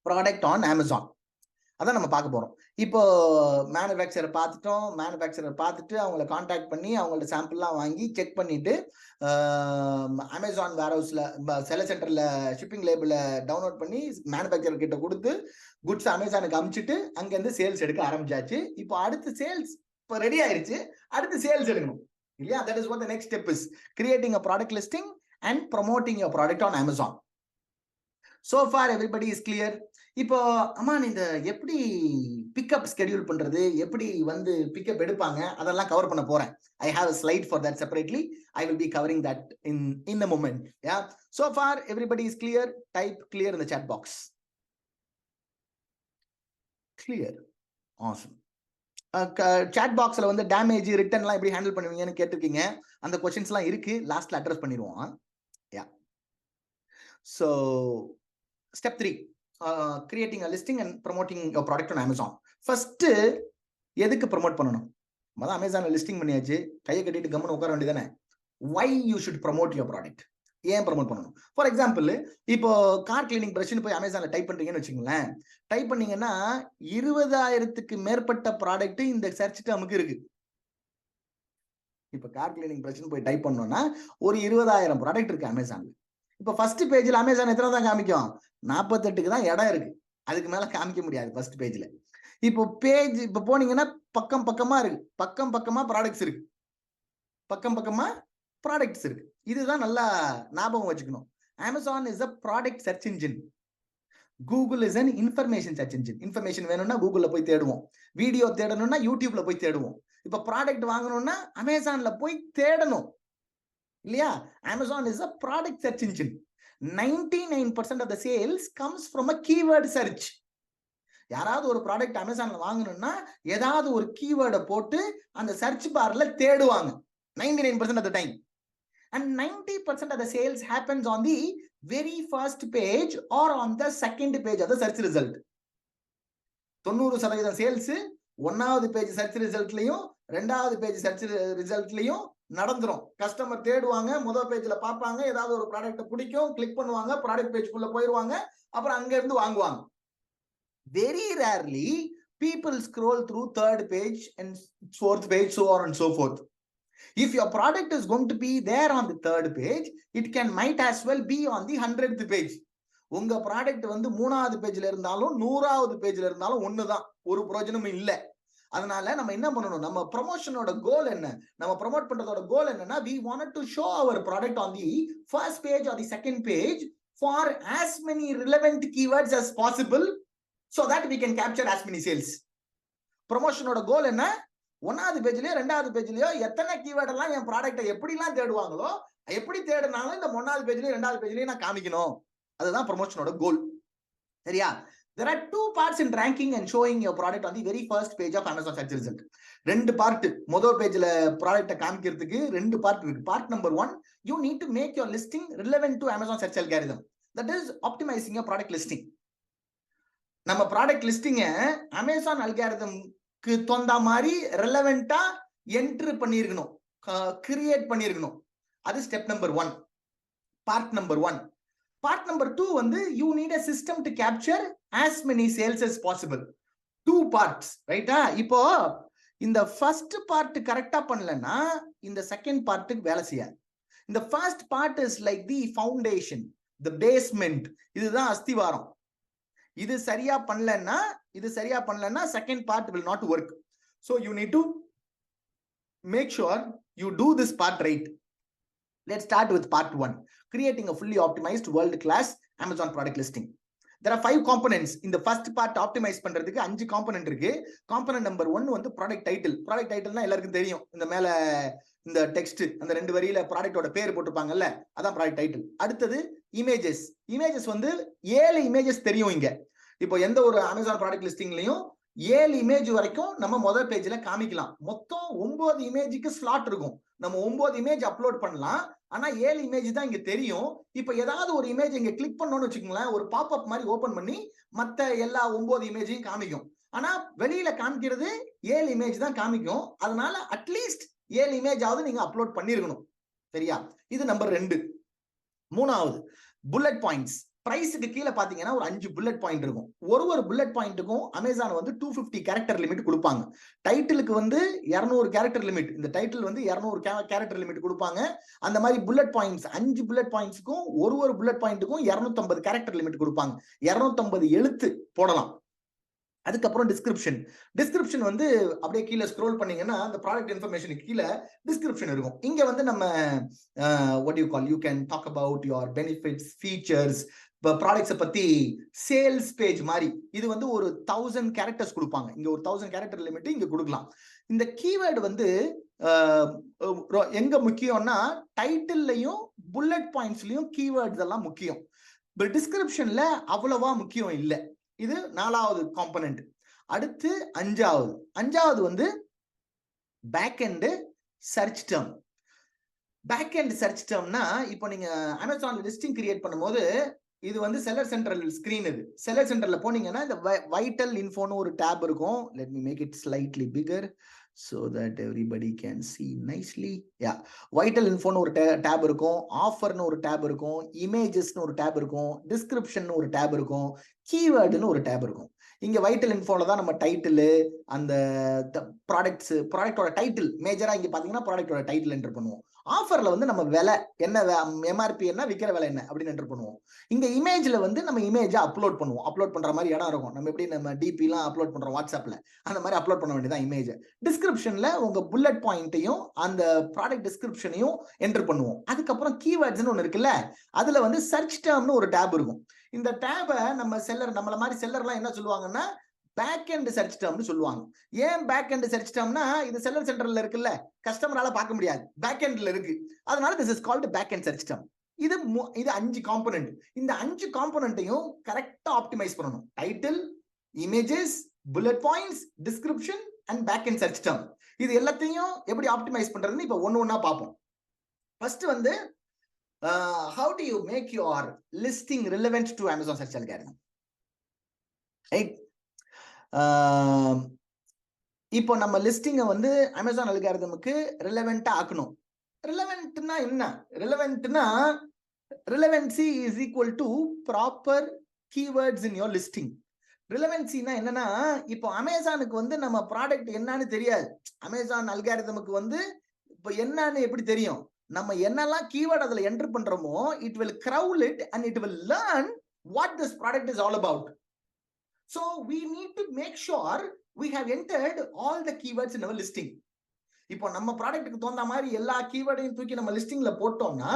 product on Amazon. அதான் நம்ம பார்க்க போறோம். இப்போ manufacturer பார்த்துட்டு அவங்கள contact பண்ணி அவங்களோட சாம்பிள்லாம் வாங்கி செக் பண்ணிட்டு அமேசான் வேர் ஹவுஸ்ல செல்லர் சென்டர்ல ஷிப்பிங் லேபிள டவுன்லோட் பண்ணி மேனுஃபேக்சரர் கிட்ட கொடுத்து குட்ஸ் அமேசானுக்கு அனுப்பிச்சிட்டு அங்கிருந்து சேல்ஸ் எடுக்க ஆரம்பிச்சாச்சு. இப்போ அடுத்து சேல்ஸ் இப்போ ரெடி ஆயிருச்சு, அடுத்து சேல்ஸ் எடுக்கணும் இல்லையா? That is what the next step is, creating a product listing and promoting your product on Amazon. So far everybody is clear. இப்போ அம்மான் இந்த எப்படி பிக்கப் ஸ்கெடியூல் பண்றது, எப்படி வந்து பிக்கப் எடுப்பாங்க, அதெல்லாம் கவர் பண்ண போறேன். I have a slide for that separately. I will be covering that in a moment. Yeah. So far everybody is clear. Type clear in the chat box. Clear. Awesome. Chat பாக்ஸ்ல வந்து damage ரிட்டர்ன்லாம் எப்படி handle பண்ணுவீங்கன்னு கேட்டிருக்கீங்க. அந்த கொஸ்டின்ஸ்லாம் இருக்கு, லாஸ்ட்ல address பண்ணிடுவோம். Yeah. So step 3, creating a listing and promoting your product on Amazon. First எதுக்கு ப்ரொமோட் பண்ணணும்? மொதல் அமேசான்ல லிஸ்டிங் பண்ணியாச்சு, கையை கட்டிட்டு கம்முன்னு உட்கார வேண்டியதானே. why you should promote your product, ஏன் ப்ரமோட் பண்ணணும்? ஃபார் எக்ஸாம்பிள், இப்போ கார் கிளீனிங் பிரஷ்னு போய் அமேசான்ல டைப் பண்றீங்கன்னு வச்சுங்களேன். டைப் பண்ணீங்கன்னா 20,000க்கு மேற்பட்ட ப்ராடக்ட் இந்த சர்ச் டேர்முக்கு இருக்கு. இப்ப கார் கிளீனிங் பிரஷ்னு போய் டைப் பண்ணோம்னா ஒரு 20,000 ப்ராடக்ட் இருக்கு அமேசான்ல. இப்ப ஃபர்ஸ்ட் பேஜ்ல அமேசான் எத்தனை தான் காமிக்கும்? 48க்கு தான் இடம் இருக்கு, அதுக்கு மேல காமிக்க முடியாது ஃபர்ஸ்ட் பேஜ்ல. இப்போ பேஜ் இப்ப போனீங்கன்னா பக்கம் பக்கமா இருக்கு, பக்கம் பக்கமா ப்ராடக்ட்ஸ் இருக்கு, பக்கம் பக்கமா ப்ராடக்ட்ஸ் இருக்கு. இதுதான் நல்லா ஞாபகம் வச்சுக்கணும். Amazon is a product search engine. Google is an information search engine. Information வேணும்னா கூகுள்ல போய் தேடுவோம், வீடியோ தேடணும்னா யூடியூப்ல போய் தேடுவோம். இப்ப ப்ராடக்ட் வாங்கணும்னா அமேசான்ல போய் தேடணும் இல்லையா? Amazon is a product search engine. 99% of the sales comes from a keyword search. யாராவது ஒரு ப்ராடக்ட் அமேசான்ல வாங்கணும்னா ஏதாவது ஒரு கீவேர்டை போட்டு அந்த சர்ச் பார்ல தேடுவாங்க 99% of the time. And 90% of the sales happens on the very first page or on the second page of the search result. 90% sales ஒன்னாவது பேஜ் சர்ச் ரிசல்ட்லயும் ரெண்டாவது பேஜ் சர்ச் ரிசல்ட்லயும் நடந்துரும். கஸ்டமர் தேடுவாங்க, முதல் பேஜ்ல பார்ப்பாங்க, ஏதாவது ஒரு ப்ராடக்ட் பிடிக்கும், கிளிக் பண்ணுவாங்க, ப்ராடக்ட் பேஜ்க்குள்ள போயிருவாங்க, அப்புறம் அங்க இருந்து வாங்குவாங்க. Very rarely people scroll through third page and fourth page, so on and so forth. If your product is going to be there on the third page, it might as well be on the 100th page. உங்க product வந்து 3வது பேஜ்ல இருந்தாலும் 100வது பேஜ்ல இருந்தாலும் ஒண்ணுதான், ஒரு பிரயோஜனமும் இல்ல. அதனால நம்ம என்ன பண்ணணும்? நம்ம ப்ரமோஷனோட கோல் என்ன? நம்ம ப்ரமோட் பண்றதோட கோல் என்னன்னா, we wanted to show our product on the first page or the second page for as many relevant keywords as possible so that we can capture as many sales. ப்ரமோஷனோட கோல் என்ன? 1வது பேஜ்லயோ 2வது பேஜ்லயோ எத்தனை கீவேர்ட் எல்லாம் என் ப்ராடக்ட்டை எப்படி எல்லாம் தேடுவாங்களோ, எப்படி தேடினாலும் இந்த 1வது பேஜ்லயும் 2வது பேஜ்லயும் நான் காமிக்கணும். அதுதான் ப்ரமோஷனோட கோல். சரியா? There are two parts in ranking and showing your product on the very first page of Amazon search result. ரெண்டு பார்ட். முதல் பேஜ்ல ப்ராடக்ட்டை காமிக்கிறதுக்கு ரெண்டு பார்ட் இருக்கு. Part number 1, you need to make your listing relevant to Amazon search algorithm. That is optimizing your product listing. நம்ம product லிஸ்டிங்க Amazon அல்காரிதம்க்கு தகுந்த மாதிரி ரெலவெண்டா என்ட்ரி பண்ணியிருக்கணும், கிரியேட் பண்ணியிருக்கணும். அது step number 1, part number 1. Part number 2 வந்து you need a system to capture as many sales as possible. 2 parts, ரைட்டா? இப்போ இந்த ஃபர்ஸ்ட் பார்ட் கரெக்டா பண்ணலன்னா இந்த செகண்ட் பார்ட்டுக்கு வேலை செய்யாது. இந்த first part is like the foundation, the basement. இதுதான் அஸ்திவாரம். இது சரியா பண்ணலன்னா second part will not work. So you need to make sure you do this part right. Let's start with part 1, creating a fully optimized world class Amazon product listing. There are 5 components. In the first part optimize பண்றதுக்கு 5 component இருக்கு. Component number 1 வந்து product title. Product titleனா எல்லாருக்கும் தெரியும். இந்த மேல இந்த text, அந்த 2 வரியில ப்ராடக்ட்டோட பேர் போட்டுப்பாங்கல்ல, அதான் ப்ராடக்ட் டைட்டில். அடுத்தது இமேஜஸ். இமேஜஸ் வந்து 7 இமேஜஸ் தெரியும் இங்க. இப்போ எந்த ஒரு அமேசான் ப்ராடக்ட் லிஸ்டிங்லயும் 7 இமேஜ் வரைக்கும் நம்ம முதல் பேஜ்ல காமிக்கலாம். மொத்தம் 9 இமேஜுக்கு ஸ்லாட் இருக்கும். நம்ம 9 இமேஜ் அப்லோட் பண்ணலாம். ஆனா 7 இமேஜ் தான் இங்க தெரியும். இப்ப ஏதாவது ஒரு இமேஜ் இங்க கிளிக் பண்ணோம்னு வச்சுக்கோங்களேன், ஒரு பாப்அப் மாதிரி ஓபன் பண்ணி மத்த எல்லா 9 இமேஜையும் காமிக்கும். ஆனா வெளியில காமிக்கிறது 7 இமேஜ் தான் காமிக்கும். அதனால அட்லீஸ்ட் 7 இமேஜ் ஆவது நீங்க அப்லோட் பண்ணிருக்கணும். சரியா? இது நம்பர் 2. 3வது புல்லட் பாயிண்ட்ஸ். பிரைஸுக்கு கீழே பாத்தீங்கன்னா ஒரு 5 புல்லட் பாயிண்ட் இருக்கும். ஒரு புல்லட் பாயிண்ட்டுக்கும் அமேசான் வந்து 250 கேரக்டர் லிமிட் கொடுப்பாங்க. டைட்டிலுக்கு வந்து 200 கேரக்டர் லிமிட். இந்த டைட்டில் வந்து 200 கேரக்டர் லிமிட் கொடுப்பாங்க. அந்த மாதிரி புல்லட் பாயிண்ட்ஸ் 5 புல்லட் பாயிண்ட்ஸ்க்கும் ஒரு புல்லட் பாயிண்ட்டுக்கும் 250 கேரக்டர் லிமிட் கொடுப்பாங்க. 250 எழுத்து போடலாம். அதுக்கப்புறம் டிஸ்கிரிப்ஷன் வந்து அப்படியே கீழே ஸ்க்ரோல் பண்ணீங்கன்னா அந்த ப்ராடக்ட் இன்ஃபர்மேஷனுக்கு கீழே டிஸ்கிரிப்ஷன் இருக்கும். இங்க வந்து நம்ம you can talk about your benefits, features, ப்ராடக்ட்ஸை பத்தி சேல்ஸ் பேஜ் மாதிரி. இது வந்து ஒரு 1000 கேரக்டர்ஸ் கொடுப்பாங்க. இங்க ஒரு 1000 கேரக்டர் லிமிட் இங்க கொடுக்கலாம். இந்த கீவேர்டு வந்து எங்க முக்கியம்னா டைட்டில்லையும் புல்லட் பாயிண்ட்ஸ்லயும் கீவேர்ட்ஸ் எல்லாம் முக்கியம். டிஸ்கிரிப்ஷன்ல அவ்வளவா முக்கியம் இல்லை. இது 4வது காம்பனன்ட். அடுத்து 5வது வந்து back end search term. Back end search டேர்ம்னா இப்போ நீங்க அமேசான் லிஸ்டிங் கிரியேட் பண்ணும்போது இது வந்து செல்லர் சென்ட்ரல் ஸ்கிரீன். இது செல்லர் சென்டர்ல போனீங்கன்னா இந்த வைட்டல் இன்ஃபோன்னு ஒரு டேப் இருக்கும். Let me make it slightly bigger. so that everybody can see nicely. Yeah, vital info னு ஒரு tab இருக்கும், offer னு ஒரு tab இருக்கும், images னு ஒரு tab இருக்கும், description னு ஒரு tab இருக்கும், keyword னு ஒரு tab இருக்கும். இங்க வைட்டல் இன்ஃபோல தான் நம்ம டைட்டில், அந்த ப்ராடக்டோட டைட்டில் மேஜரா இங்க பாத்தீங்கன்னா ப்ராடக்டோட டைட்டில் என்டர் பண்ணுவோம். ஆஃபர்ல வந்து நம்ம விலை என்ன, எம்ஆர்பி என்ன, விற்கிற விலை என்ன அப்படின்னு என்டர் பண்ணுவோம். இங்க இமேஜ்ல வந்து நம்ம இமேஜை அப்லோட் பண்ணுவோம். அப்லோட் பண்ற மாதிரி இடம் இருக்கும். நம்ம எப்படி நம்ம டிபி எல்லாம் அப்லோட் பண்றோம் வாட்ஸ்அப்ல, அந்த மாதிரி அப்லோட் பண்ண வேண்டியதான் இமேஜ். டிஸ்கிரிப்ஷன்ல உங்க புல்லட் பாயிண்ட்டையும் அந்த ப்ராடக்ட் டிஸ்கிரிப்ஷனையும் என்டர் பண்ணுவோம். அதுக்கப்புறம் கீவேர்ட்ஸ்னு ஒன்று இருக்குல்ல, அதுல வந்து சர்ச் டேர்ம்னு ஒரு டேப் இருக்கும். இந்த டேபை நம்ம செல்லர், நம்மள மாதிரி செல்லர்லாம் என்ன சொல்லுவாங்கன்னா பேக் எண்ட் சர்ச் டேர்ம்னு சொல்லுவாங்க. ஏன் பேக் எண்ட் சர்ச் டேர்ம்னா, இது செல்லர் சென்டர்ல இருக்குல்ல, கஸ்டமரால பார்க்க முடியாது, பேக் எண்ட்ல இருக்கு. அதனால this is called back end search term. இது 5 காம்போனன்ட். இந்த 5 காம்போனன்ட்டையும் கரெக்டா ஆப்டிமைஸ் பண்ணணும். Title, images, bullet points, description and back end search term. இது எல்லாத்தையும் எப்படி ஆப்டிமைஸ் பண்றதுன்னு இப்ப ஒண்ணா பார்ப்போம். ஃபர்ஸ்ட் வந்து how do you make your listing relevant to Amazon search algorithm, right? இப்போ நம்ம லிஸ்டிங்கை வந்து அமேசான் அல்காரிதமுக்கு ரிலவெண்டா ஆக்கணும். ரிலவெண்ட்னா என்ன? ரிலவெண்ட்னா relevancy is equal to proper keywords in your listing. ரிலவென்சினா என்னன்னா, இப்போ அமேசானுக்கு வந்து நம்ம ப்ராடக்ட் என்னன்னு தெரியாது. அமேசான் அல்காரிதமுக்கு வந்து இப்போ என்னன்னு எப்படி தெரியும்? நம்ம என்னெல்லாம் கீவேர்ட் அதுல என்டர் பண்றோமோ, it will crawl it and it will learn what this product is all about. So we need to make sure we have entered all the keywords in our listing. இப்போ நம்ம ப்ராடக்ட்டுக்கு தகுந்த மாதிரி எல்லா கீவேர்டையும் தூக்கி நம்ம லிஸ்டிங்ல போட்டோம்னா,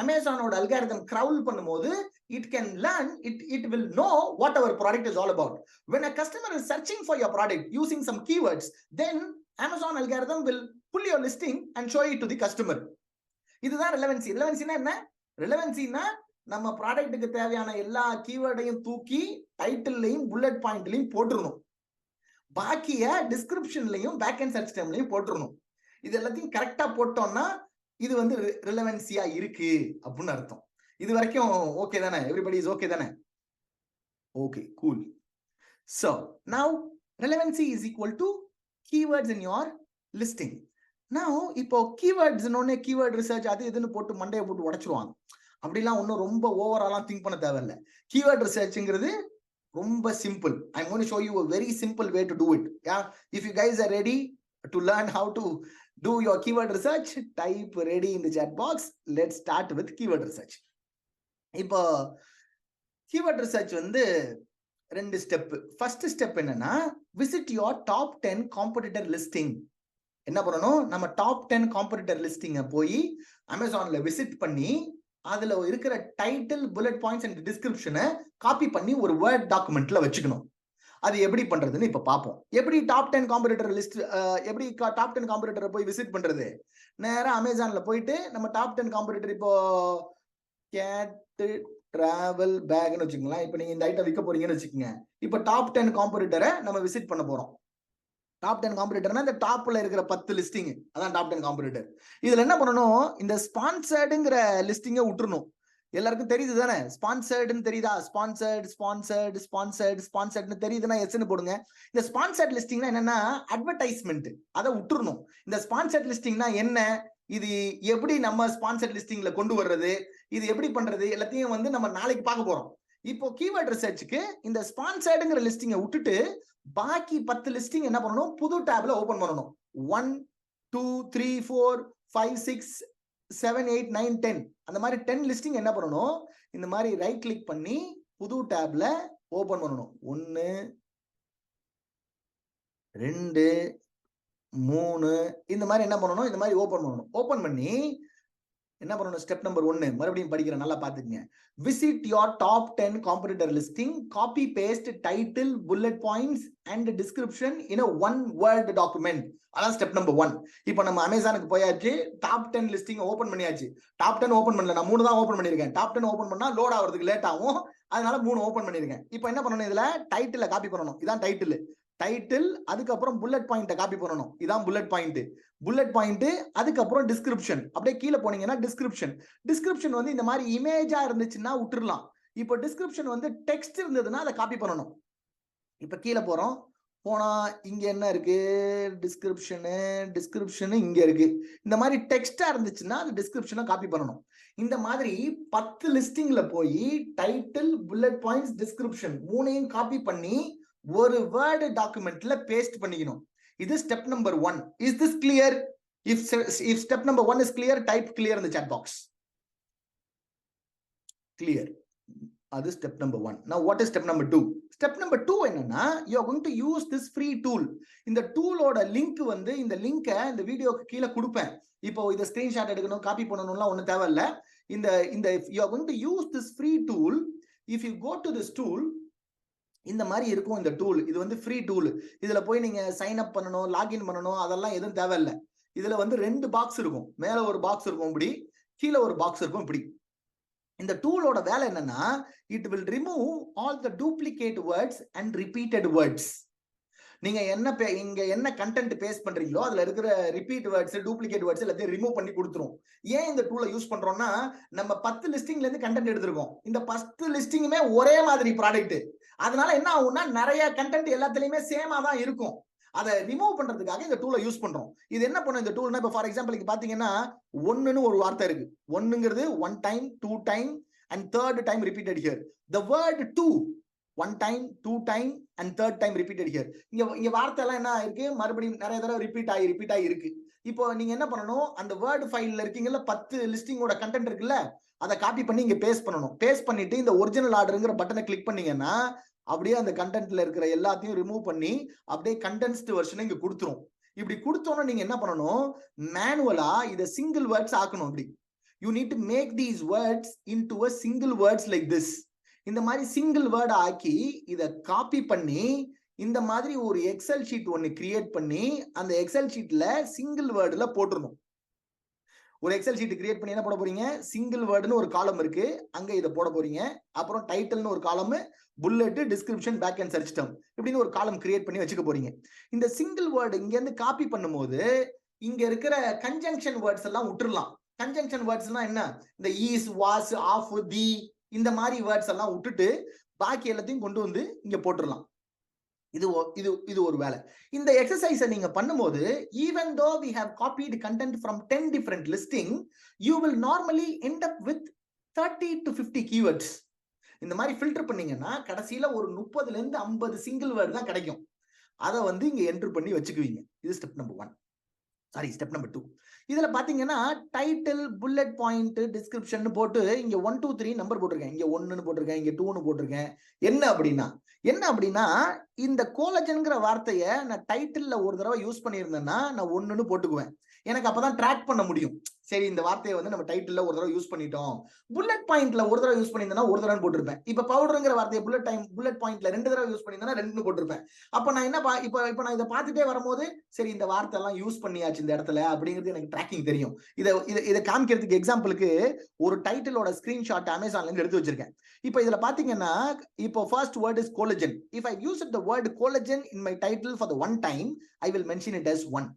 அமேசானோட அல்காரிதம் கிரவுல் பண்ணும்போது it can learn, it will know what our product is all about. When a customer is searching for your product using some keywords, then Amazon algorithm will pull your listing and show it to the customer. இதுதான் ரிலவென்சி. ரிலவென்சினா என்ன? ரிலவென்சினா நம்ம ப்ராடக்ட்டுக்கு தேவையான எல்லா கீவேர்டையும் தூக்கி டைட்டில்லையும் bullet பாயிண்ட்லையும் போட்டுறணும். பாக்கிய டிஸ்கிரிப்ஷன்லையும் back and search டேர்ம்லையும் போட்டுறணும். இது எல்லாத்தையும் கரெக்டா போட்டோம்னா இது வந்து ரிலவென்சியா இருக்கு அப்படின்னு அர்த்தம். இது வரைக்கும் ஓகே தானே? எவ்ரிபடி இஸ் ஓகே தானே? Okay, cool. So now relevancy is equal to keywords in your listing. Now இப்போ கீவேர்ட்ஸ் இன்னொன்னு கீவேர்ட் ரிசர்ச் அது இதுன்னு போட்டு மண்டையை போட்டு உடைச்சிருவாங்க. அப்படிலாம் ஒன்றும் ரொம்ப ஓவராலாம் திங்க் பண்ண தேவையில்லை. கீவேர்ட் ரிசர்ச்ங்கிறது ரொம்ப simple. I'm going to show you a very simple way to do it. Yeah, if you guys are ready to learn how to do your keyword research, type ready in the chat box. Let's start with keyword research. இப்போ keyword research வந்து 2 step. First step என்னன்னா, visit your top 10 competitor listing. என்ன பண்ணணும்? நம்ம top 10 competitor லிஸ்டிங்கை போய் அமேசான்ல visit பண்ணி அதுல இருக்கிற டைட்டில், புல்லட் பாயிண்ட்ஸ் அண்ட் டிஸ்கிரிப்ஷனை காப்பி பண்ணி ஒரு வேர்ட் டாக்குமெண்ட்ல வச்சுக்கணும். அது எப்படி பண்றதுன்னு இப்ப பார்ப்போம். எப்படி டாப் 10 காம்படிட்டர் லிஸ்ட், எப்படி டாப் 10 காம்படிட்டரை போய் விசிட் பண்றது? நேரா அமேசான்ல போயிட்டு நம்ம டாப் 10 காம்படிட்டர், இப்போ கேட் டிராவல் பேக்னு வச்சுக்கோங்களேன். இப்போ நீங்க இந்த ஐட்டம் விற்க போறீங்கன்னு வச்சுக்கோங்க. இப்போ டாப் 10 காம்படிட்டரை நம்ம விசிட் பண்ண போறோம். டாப் 10 காம்படிட்டர்னா இந்த டாப்ல இருக்கிற 10 லிஸ்டிங், அதான் டாப் 10 காம்படிட்டர். இதுல என்ன பண்ணணும்? இந்த ஸ்பான்சர்டுங்கிற லிஸ்டிங்கை விட்டுறணும். எல்லாருக்கும் தெரியுது தானே? ஸ்பான்சர்டுன்னு தெரியுதா? ஸ்பான்சர்ட்னு தெரியுதுன்னா எஸ்ன்னு போடுங்க. இந்த ஸ்பான்சர்ட் லிஸ்டிங்னா என்னன்னா அட்வர்டைஸ்மெண்ட், அதை விட்டுறணும். இந்த ஸ்பான்சர்ட் லிஸ்டிங்னா என்ன, இது எப்படி நம்ம ஸ்பான்சர்ட் லிஸ்டிங்ல கொண்டு வர்றது, இது எப்படி பண்றது, எல்லாத்தையும் வந்து நம்ம நாளைக்கு பார்க்க போறோம். இப்போ கீவேர்ட் ரிசர்ச்சுக்கு இந்த ஸ்பான்சர்டுங்கிற லிஸ்டிங்கை விட்டுட்டு பாக்கி 10 லிஸ்டிங் என்ன பண்ணணும்? புது டேப்ல ஓபன் பண்ணணும். 1 2 3 4 5 6 7 8 9 10 அந்த மாதிரி 10 லிஸ்டிங் என்ன பண்ணணும்? இந்த மாதிரி ரைட் கிளிக் பண்ணி புது டேப்ல ஓபன் பண்ணணும். 1 2 3 இந்த மாதிரி என்ன பண்ணணும்? இந்த மாதிரி ஓபன் பண்ணணும். ஓபன் பண்ணி என்ன பண்ணணும்? ஸ்டெப் நம்பர் 1 மறுபடியும் படிக்கிறேன், நல்லா பாத்துக்கங்க. Visit your top 10 competitor listing, copy paste title, bullet points and description in a one word document. அதான் ஸ்டெப் நம்பர் 1. இப்போ நம்ம அமேசானுக்கு போயாச்சு, டாப் 10 லிஸ்டிங் ஓபன் பண்ணியாச்சு. டாப் 10 ஓபன் பண்ணல, நான் 3 தான் ஓபன் பண்ணிருக்கேன். டாப் 10 ஓபன் பண்ணா லோட் ஆகிறதுக்கு லேட் ஆகும், அதனால 3 ஓபன் பண்ணிருக்கேன். இப்போ என்ன பண்ணணும்? இதுல டைட்டில காப்பி பண்ணணும். இதான் டைட்டில். டைட்டில், அதுக்கப்புறம் புல்லட் பாயிண்ட காப்பி பண்ணணும். இதான் புல்லட் பாயிண்ட். புல்லட் பாயிண்ட், அதுக்கப்புறம் டிஸ்கிரிப்ஷன். அப்படியே கீழே போனீங்கன்னா டிஸ்கிரிப்ஷன் வந்து இந்த மாதிரி இமேஜா இருந்துச்சுன்னா விட்டுறலாம். இப்போ டிஸ்கிரிப்ஷன் வந்து டெக்ஸ்ட் இருந்ததுன்னா அதை காப்பி பண்ணணும். இப்ப கீழே போறோம். போனா இங்க என்ன இருக்கு, டிஸ்கிரிப்ஷனு இங்க இருக்கு. இந்த மாதிரி டெக்ஸ்டா இருந்துச்சுன்னா அது டிஸ்கிரிப்ஷனை காப்பி பண்ணணும். இந்த மாதிரி 10 லிஸ்டிங்ல போய் டைட்டில், புல்லட் பாயிண்ட்ஸ், டிஸ்கிரிப்ஷன் மூணையும் காப்பி பண்ணி ஒரு வேர்டு டாக்குமெண்ட்ல பேஸ்ட் பண்ணிக்கணும். இது step number 1. Is this clear? if step number 1 is clear, type clear in the chat box. Clear. That is step number 1. Now what is step number 2? Step number 2 என்னன்னா, you are going to use this free tool. இந்த டூலோட link வந்து இந்த லிங்கை இந்த வீடியோக்கு கீழே கொடுப்பேன். இப்போ இதை ஸ்கிரீன்ஷாட் எடுக்கணும், காப்பி பண்ணணும்லாம் ஒன்றும் தேவையில்லை. இந்த you are going to use this free tool. If you go to this tool, இந்த மாதிரி இருக்கும் இந்த டூல். இது வந்து ஃப்ரீ டூல். இதுல போய் நீங்க சைன் அப் பண்ணணும், லாகின் பண்ணணும், அதெல்லாம் எதுவும் தேவையில்லை. இதுல வந்து 2 பாக்ஸ் இருக்கும். மேல ஒரு பாக்ஸ் இருக்கும் இப்படி, கீழே ஒரு பாக்ஸ் இருக்கும் இப்படி. இந்த டூலோட வேலை என்னன்னா, it will remove all the duplicate words and repeated words. நீங்க இங்க என்ன கண்டென்ட் பேஸ்ட் பண்றீங்களோ அதுல இருக்கிற ரிப்பீட் வேர்ட்ஸ், டூப்ளிகேட் வேர்ட்ஸ் எல்லாத்தையும் ரிமூவ் பண்ணி கொடுத்துரும். ஏன் இந்த டூலை யூஸ் பண்றோம்னா, நம்ம 10 லிஸ்டிங்ல இருந்து கண்டென்ட் எடுத்திருக்கோம். இந்த 10 லிஸ்டிங்குமே ஒரே மாதிரி ப்ராடக்ட். அதனால என்ன ஆகும்னா, நிறைய கண்டென்ட் எல்லாத்துலயுமே சேமா தான் இருக்கும். அதை ரிமூவ் பண்றதுக்காக இந்த டூலை யூஸ் பண்றோம். இது என்ன பண்ணும் இந்த டூல்னா, இப்போ ஃபார் எக்ஸாம்பிள் பாத்தீங்கன்னா, ஒன்னுன்னு ஒரு வார்த்தை இருக்கு. ஒன்னுங்கிறது 1 time, 2 time and 3rd time repeated here. The word 2 1 time, 2 time and 3rd time repeated here. இங்க வார்த்தை எல்லாம் என்ன இருக்கு, மறுபடியும் நிறைய தடவை ரிப்பீட் ஆகி இருக்கு. இப்போ நீங்க என்ன பண்ணணும், அந்த வேர்டு ஃபைல்ல இருக்கீங்கல்ல, 10 லிஸ்டிங்கோட கண்டென்ட் இருக்குல்ல, அதை காப்பி பண்ணி இங்க பேஸ்ட் பண்ணணும். பேஸ்ட் பண்ணிட்டு இந்த ஒரிஜினல் ஆர்டர்ங்கிற பட்டனை கிளிக் பண்ணீங்கன்னா அப்படியே அந்த கண்டென்ட்ல இருக்கிற எல்லாத்தையும் ரிமூவ் பண்ணி அப்படியே கண்டென்ஸ்டு வெர்ஷனை இங்க கொடுத்துரும். இப்படி கொடுத்தோன்னா நீங்க என்ன பண்ணணும், மேனுவலா இதை சிங்கிள் வேர்ட்ஸ் ஆக்கணும். அப்படி you need to make these words into a single words like this. இந்த மாதிரி சிங்கிள் வேர்ட் ஆக்கி இதை காப்பி பண்ணி இந்த மாதிரி ஒரு எக்ஸல் ஷீட் ஒன்னு கிரியேட் பண்ணி அந்த எக்ஸல் ஷீட்ல சிங்கிள் வேர்டுல போட்டுறணும். ஒரு எக்ஸல் ஷீட் கிரியேட் பண்ணி என்ன போட போறீங்க, சிங்கிள் வேர்டுன்னு ஒரு காலம் இருக்கு, அங்க இதை போட போறீங்க. அப்புறம் டைட்டில்னு ஒரு column, bullet, description, back and search term, இப்படின்னு ஒரு காலம் கிரியேட் பண்ணி வச்சுக்க போறீங்க. இந்த சிங்கிள் வேர்டு இங்க இருந்து காப்பி பண்ணும்போது இங்க இருக்கிற கன்ஜங்ஷன் வேர்ட்ஸ் எல்லாம் விட்டுறலாம். கன்ஜங்ஷன் வேர்ட்ஸ்னா என்ன, இந்த ஈஸ், வாஸ், ஆஃப், தி, இந்த மாதிரி வேர்ட்ஸ் எல்லாம் விட்டுட்டு பாக்கி எல்லாத்தையும் கொண்டு வந்து இங்க போட்டுடலாம். இது ஒரு வேலை. இந்த எக்ஸசைஸை நீங்க பண்ணும்போது, even though we have copied content from 10 different listing, you will normally end up with 30 to 50 keywords. இந்த மாதிரி ஃபில்டர் பண்ணீங்கன்னா கடைசியில ஒரு 30ல இருந்து 50 சிங்கிள் வேர்ட் தான் கிடைக்கும். அதை வந்து இங்க என்டர் பண்ணி வச்சுக்குவீங்க. இது step number 1. Sorry, step number 2. இதுல பாத்தீங்கன்னா டைட்டில், புல்லட் பாயிண்ட், டிஸ்கிரிப்ஷன் போட்டு இங்க 1 2 3 நம்பர் போட்டிருக்கேன். இங்க 1ன்னு போட்டிருக்கேன், இங்க 2ன்னு போட்டிருக்கேன். என்ன அப்படின்னா இந்த கோலஜன்ங்கிற வார்த்தையை நான் டைட்டில்ல ஒரு தடவை யூஸ் பண்ணியிருந்தேன்னா நான் 1ன்னு போட்டுக்குவேன். எனக்கு அப்பதான் ட்ராக் பண்ண முடியும். சரி, இந்த வார்த்தையை வந்து நம்ம டைட்டில்ல ஒரு தடவை யூஸ் பண்ணிட்டோம். புல்லட் பாயிண்ட்ல ஒரு தடவை யூஸ் பண்ணியிருந்தேன்னா ஒரு தடவை போட்டிருப்பேன். இப்ப பவுடர்ங்கிற வார்த்தையை புல்லட் பாயிண்ட்ல 2 தடவை யூஸ் பண்ணியிருந்தேன்னா 2ன்னு போட்டிருப்பேன். அப்ப நான் என்ன இப்ப நான் இதை பார்த்துட்டே வரும்போது, சரி இந்த வார்த்தை எல்லாம் யூஸ் பண்ணியாச்சு இந்த இடத்துல அப்படிங்கிறது எனக்கு ட்ராக்கிங் தெரியும். இதை காமிக்கிறதுக்கு எக்ஸாம்பிளுக்கு ஒரு டைட்டிலோட ஸ்கிரீன்ஷாட் அமேசான்ல இருந்து எடுத்து வச்சிருக்கேன். இப்ப இதுல பாத்தீங்கன்னா, இப்போ first word is collagen. If I use the word collagen in my title for the 1 time, I will mention it as 1.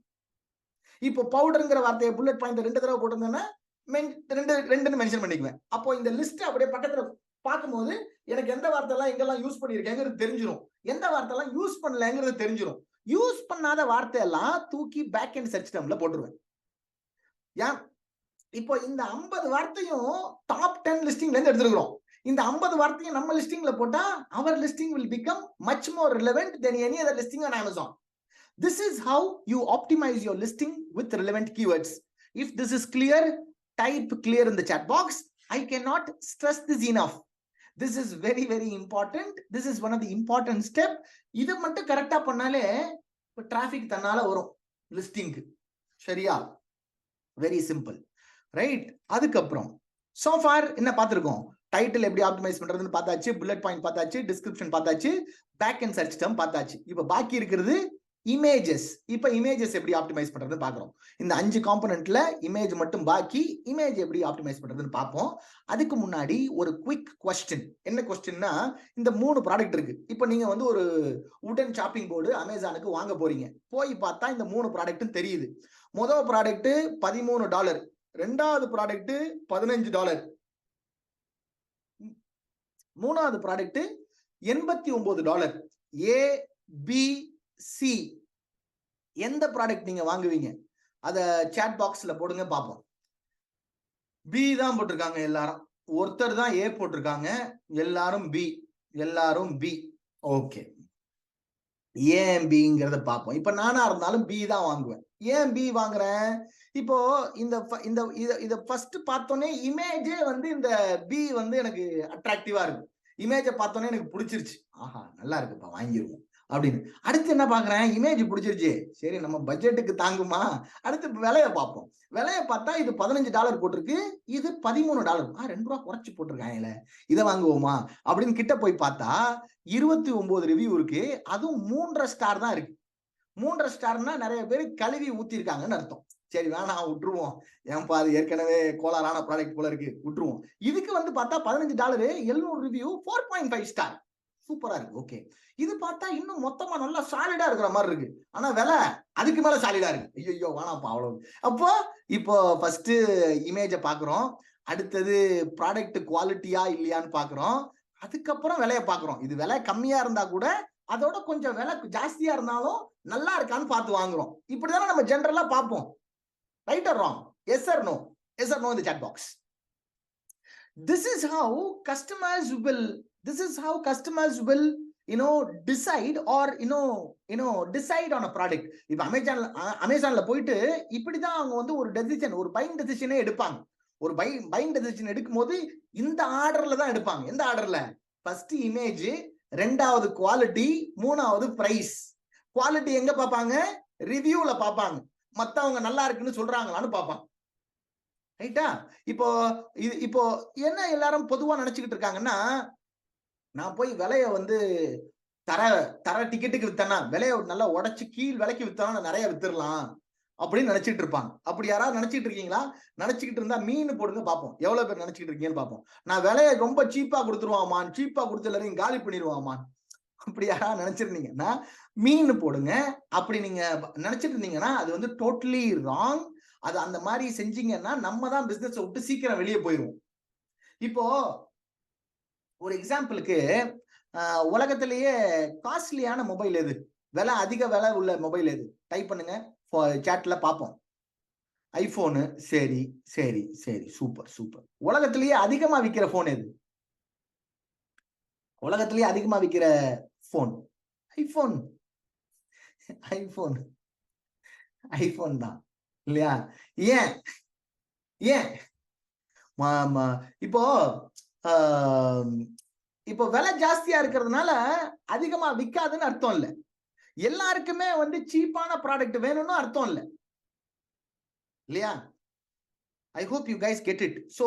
இப்போ பவுடர்ங்கிற வார்த்தையை புல்லட் பாயிண்ட் 2 தடவை போட்டிருந்தேன்னா 2ன்னு மென்ஷன் பண்ணிக்குவேன். அப்போ இந்த லிஸ்ட் அப்படியே பக்கத்துல பார்க்கும்போது எனக்கு எந்த வார்த்தை எல்லாம் எங்கெல்லாம் யூஸ் பண்ணிருக்கேங்கிறது தெரிஞ்சிடும், எந்த வார்த்தை எல்லாம் யூஸ் பண்ணலங்கிறது தெரிஞ்சிடும். யூஸ் பண்ணாத வார்த்தை எல்லாம் தூக்கி பேக் அண்ட் சர்ச் டேர்ம்ல போட்டுருவேன். ஏன், இப்போ இந்த 50 வார்த்தையும் டாப் 10 லிஸ்டிங்ல இருந்து எடுத்துக்கிறோம். இந்த 50 வார்த்தையும் நம்ம லிஸ்டிங்ல போட்டா our listing will become much more relevant than any other listing on Amazon. This is how you optimize your listing with relevant keywords. If this is clear, type clear in the chat box. I cannot stress this enough. This is very very important. This is one of the important step. இது மட்டும் கரெக்டா பண்ணாலே traffic தன்னால வரும் லிஸ்டிங்க்கு. சரியா? Very simple, right? அதுக்கப்புறம் so far என்ன பார்த்திருக்கோம், டைட்டில் எப்படி ஆப்டிமைஸ் பண்றதுன்னு பார்த்தாச்சு, புல்லட் பாயிண்ட் பார்த்தாச்சு, டிஸ்கிரிப்ஷன் பார்த்தாச்சு, பேக் அண்ட் சர்ச் டேர்ம் பார்த்தாச்சு. இப்ப பாக்கி இருக்கிறது இமேஜஸ். இப்ப இமேஜஸ் எப்படி ஆப்டிமைஸ் பண்றதுன்னு பாக்குறோம். இந்த 5 காம்பனன்ட்ல இமேஜ் மட்டும் பாக்கி. இமேஜ் எப்படி ஆப்டிமைஸ் பண்றதுன்னு பார்ப்போம். அதுக்கு முன்னாடி ஒரு குவிக் கொஸ்டின். என்ன கொஸ்டின்னா, இந்த 3 ப்ராடக்ட் இருக்கு. இப்ப நீங்க வந்து ஒரு வுடன் சாப்பிங் போர்டு அமேசானுக்கு வாங்க போறீங்க. போய் பார்த்தா இந்த 3 ப்ராடக்ட்டும் தெரியுது. முதல் ப்ராடக்ட் $13, ரெண்டாவது ப்ராடக்ட் $15, மூணாவது ப்ராடக்ட் $89. ஏ, பி, சி. எந்த ப்ராடக்ட் நீங்க வாங்குவீங்க அத சாட் பாக்ஸ்ல போடுங்க பார்ப்போம். பி தான் போட்டிருக்காங்க எல்லாரும். ஒருத்தர் தான் ஏ போட்டிருக்காங்க. எல்லாரும் பி. எல்லாரும் பி. ஓகே. ஏன் பிங்கிறத பார்ப்போம். இப்ப நானா இருந்தாலும் பி தான் வாங்குவேன். ஏன் பி வாங்குறேன்? இப்போ இந்த இந்த இத ஃபர்ஸ்ட் பார்த்தோனே இமேஜே வந்து இந்த பி வந்து எனக்கு அட்ராக்டிவா இருக்கு. இமேஜை பார்த்தோன்னே எனக்கு பிடிச்சிருச்சு. ஆஹா நல்லா இருக்குப்பா வாங்கிடுவோம் அப்படின்னு. அடுத்து என்ன பாக்குறேன்? இமேஜ் பிடிச்சிருச்சு. சரி நம்ம பட்ஜெட்டுக்கு தாங்குமா? அடுத்து விலையை பார்ப்போம். விலையை பார்த்தா இது $15 போட்டிருக்கு, இது $13. $2 குறைச்சு போட்டிருக்காங்கல்ல, இதை வாங்குவோமா அப்படின்னு கிட்ட போய் பார்த்தா 29 ரிவ்யூ இருக்கு. அதுவும் 3.5 ஸ்டார் தான் இருக்கு. 3.5 ஸ்டார்னா நிறைய பேர் கழுவி ஊத்திருக்காங்கன்னு அர்த்தம். சரி வேணாம் விட்டுருவோம். ஏன்பா அது ஏற்கனவே கோளாறான ப்ராடக்ட் போல இருக்கு, விட்டுருவோம். இதுக்கு வந்து பார்த்தா $15, 700 ரிவ்யூ, 4.5 ஸ்டார். சூப்பரா இருக்கு. ஓகே. இது பார்த்தா இன்னும் மொத்தமா நல்லா சாலிடா இருக்கிற மாதிரி இருக்கு. ஆனா விலை அதுக்கு மேல சாலிடா இருக்கு. ஐயோ வேணாம்ப்பா அவ்வளவு. அப்போ இப்போ ஃபர்ஸ்ட் இமேஜை பாக்குறோம். அடுத்தது ப்ராடக்ட் குவாலிட்டியா இல்லையான்னு பாக்குறோம். அதுக்கப்புறம் விலையை பாக்குறோம். இது விலை கம்மியா இருந்தா கூட அதோட கொஞ்சம் விலை ஜாஸ்தியா இருந்தாலும் நல்லா இருக்கான்னு பார்த்து வாங்குறோம். இப்படிதானே நம்ம ஜெனரலா பார்ப்போம். Right or wrong? Yes or no? Yes or no in the chat box. This is how customers will decide or decide on a product. இப்ப அமேசான்ல போயிட்டு இப்படிதான் அவங்க வந்து ஒரு டெசிஷன், ஒரு பையிங் டெசிஷனே எடுப்பாங்க. ஒரு பையிங் டெசிஷன் எடுக்கும்போது இந்த ஆர்டர்ல தான் எடுப்பாங்க. எந்த ஆர்டர்ல? ஃபர்ஸ்ட் இமேஜ், ரெண்டாவது குவாலிட்டி, மூணாவது பிரைஸ். குவாலிட்டி எங்க பார்ப்பாங்க? ரிவ்யூல பார்ப்பாங்க. மத்தவங்க நல்லா இருக்குன்னு சொல்றாங்களான்னு பார்ப்பாங்க. ரைட்டா? இப்போ என்ன எல்லாரும் பொதுவா நினைச்சுக்கிட்டு இருக்காங்கன்னா, நான் போய் விலைய வந்து தர டிக்கெட்டுக்கு வித்தனா, விலைய நல்லா உடைச்சு கீழ் விலைக்கு வித்தனா நிறைய வித்துடலாம் அப்படின்னு நினைச்சிட்டு இருப்பாங்க. அப்படி யாராவது நினைச்சிட்டு இருக்கீங்களா? நினைச்சுக்கிட்டு இருந்தா மீன் போடுங்க பார்ப்போம். எவ்வளவு பேர் நினைச்சுக்கிட்டு இருக்கீங்கன்னு பார்ப்போம். நான் விலையை ரொம்ப சீப்பா கொடுத்துருவாமா, சீப்பா கொடுத்து எல்லாரையும் காலி பண்ணிடுவாமா, அப்படி யாராவது நினைச்சிருந்தீங்கன்னா மீன் போடுங்க. அப்படி நீங்க நினைச்சிட்டு இருந்தீங்கன்னா அது வந்து டோட்டலி ராங். அது அந்த மாதிரி செஞ்சீங்கன்னா நம்ம தான் பிசினஸ் விட்டு சீக்கிரம் வெளியே போயிடுவோம். இப்போ ஒரு எக்ஸாம்பிளுக்கு உலகத்திலேயே காஸ்ட்லியான மொபைல் எது? அதிக விலை உள்ள மொபைல் எது? டைப் பண்ணுங்க, சாட்ல பார்ப்போம். ஐபோனு. சரி சரி சரி, சூப்பர் சூப்பர். உலகத்திலேயே அதிகமா விற்கிற போன் எது? உலகத்திலேயே அதிகமா விற்கிற போன் ஐபோன். ஐபோன் ஐபோன் தான் இல்லையா? ஏன் ஏன் இப்போ இப்போ விலை ஜாஸ்தியா இருக்கிறதுனால அதிகமா விற்காதுன்னு அர்த்தம் இல்ல. எல்லாருக்குமே வந்து சீப்பான ப்ராடக்ட் வேணும்னு அர்த்தம் இல்ல இல்லையா? I hope you guys get it. So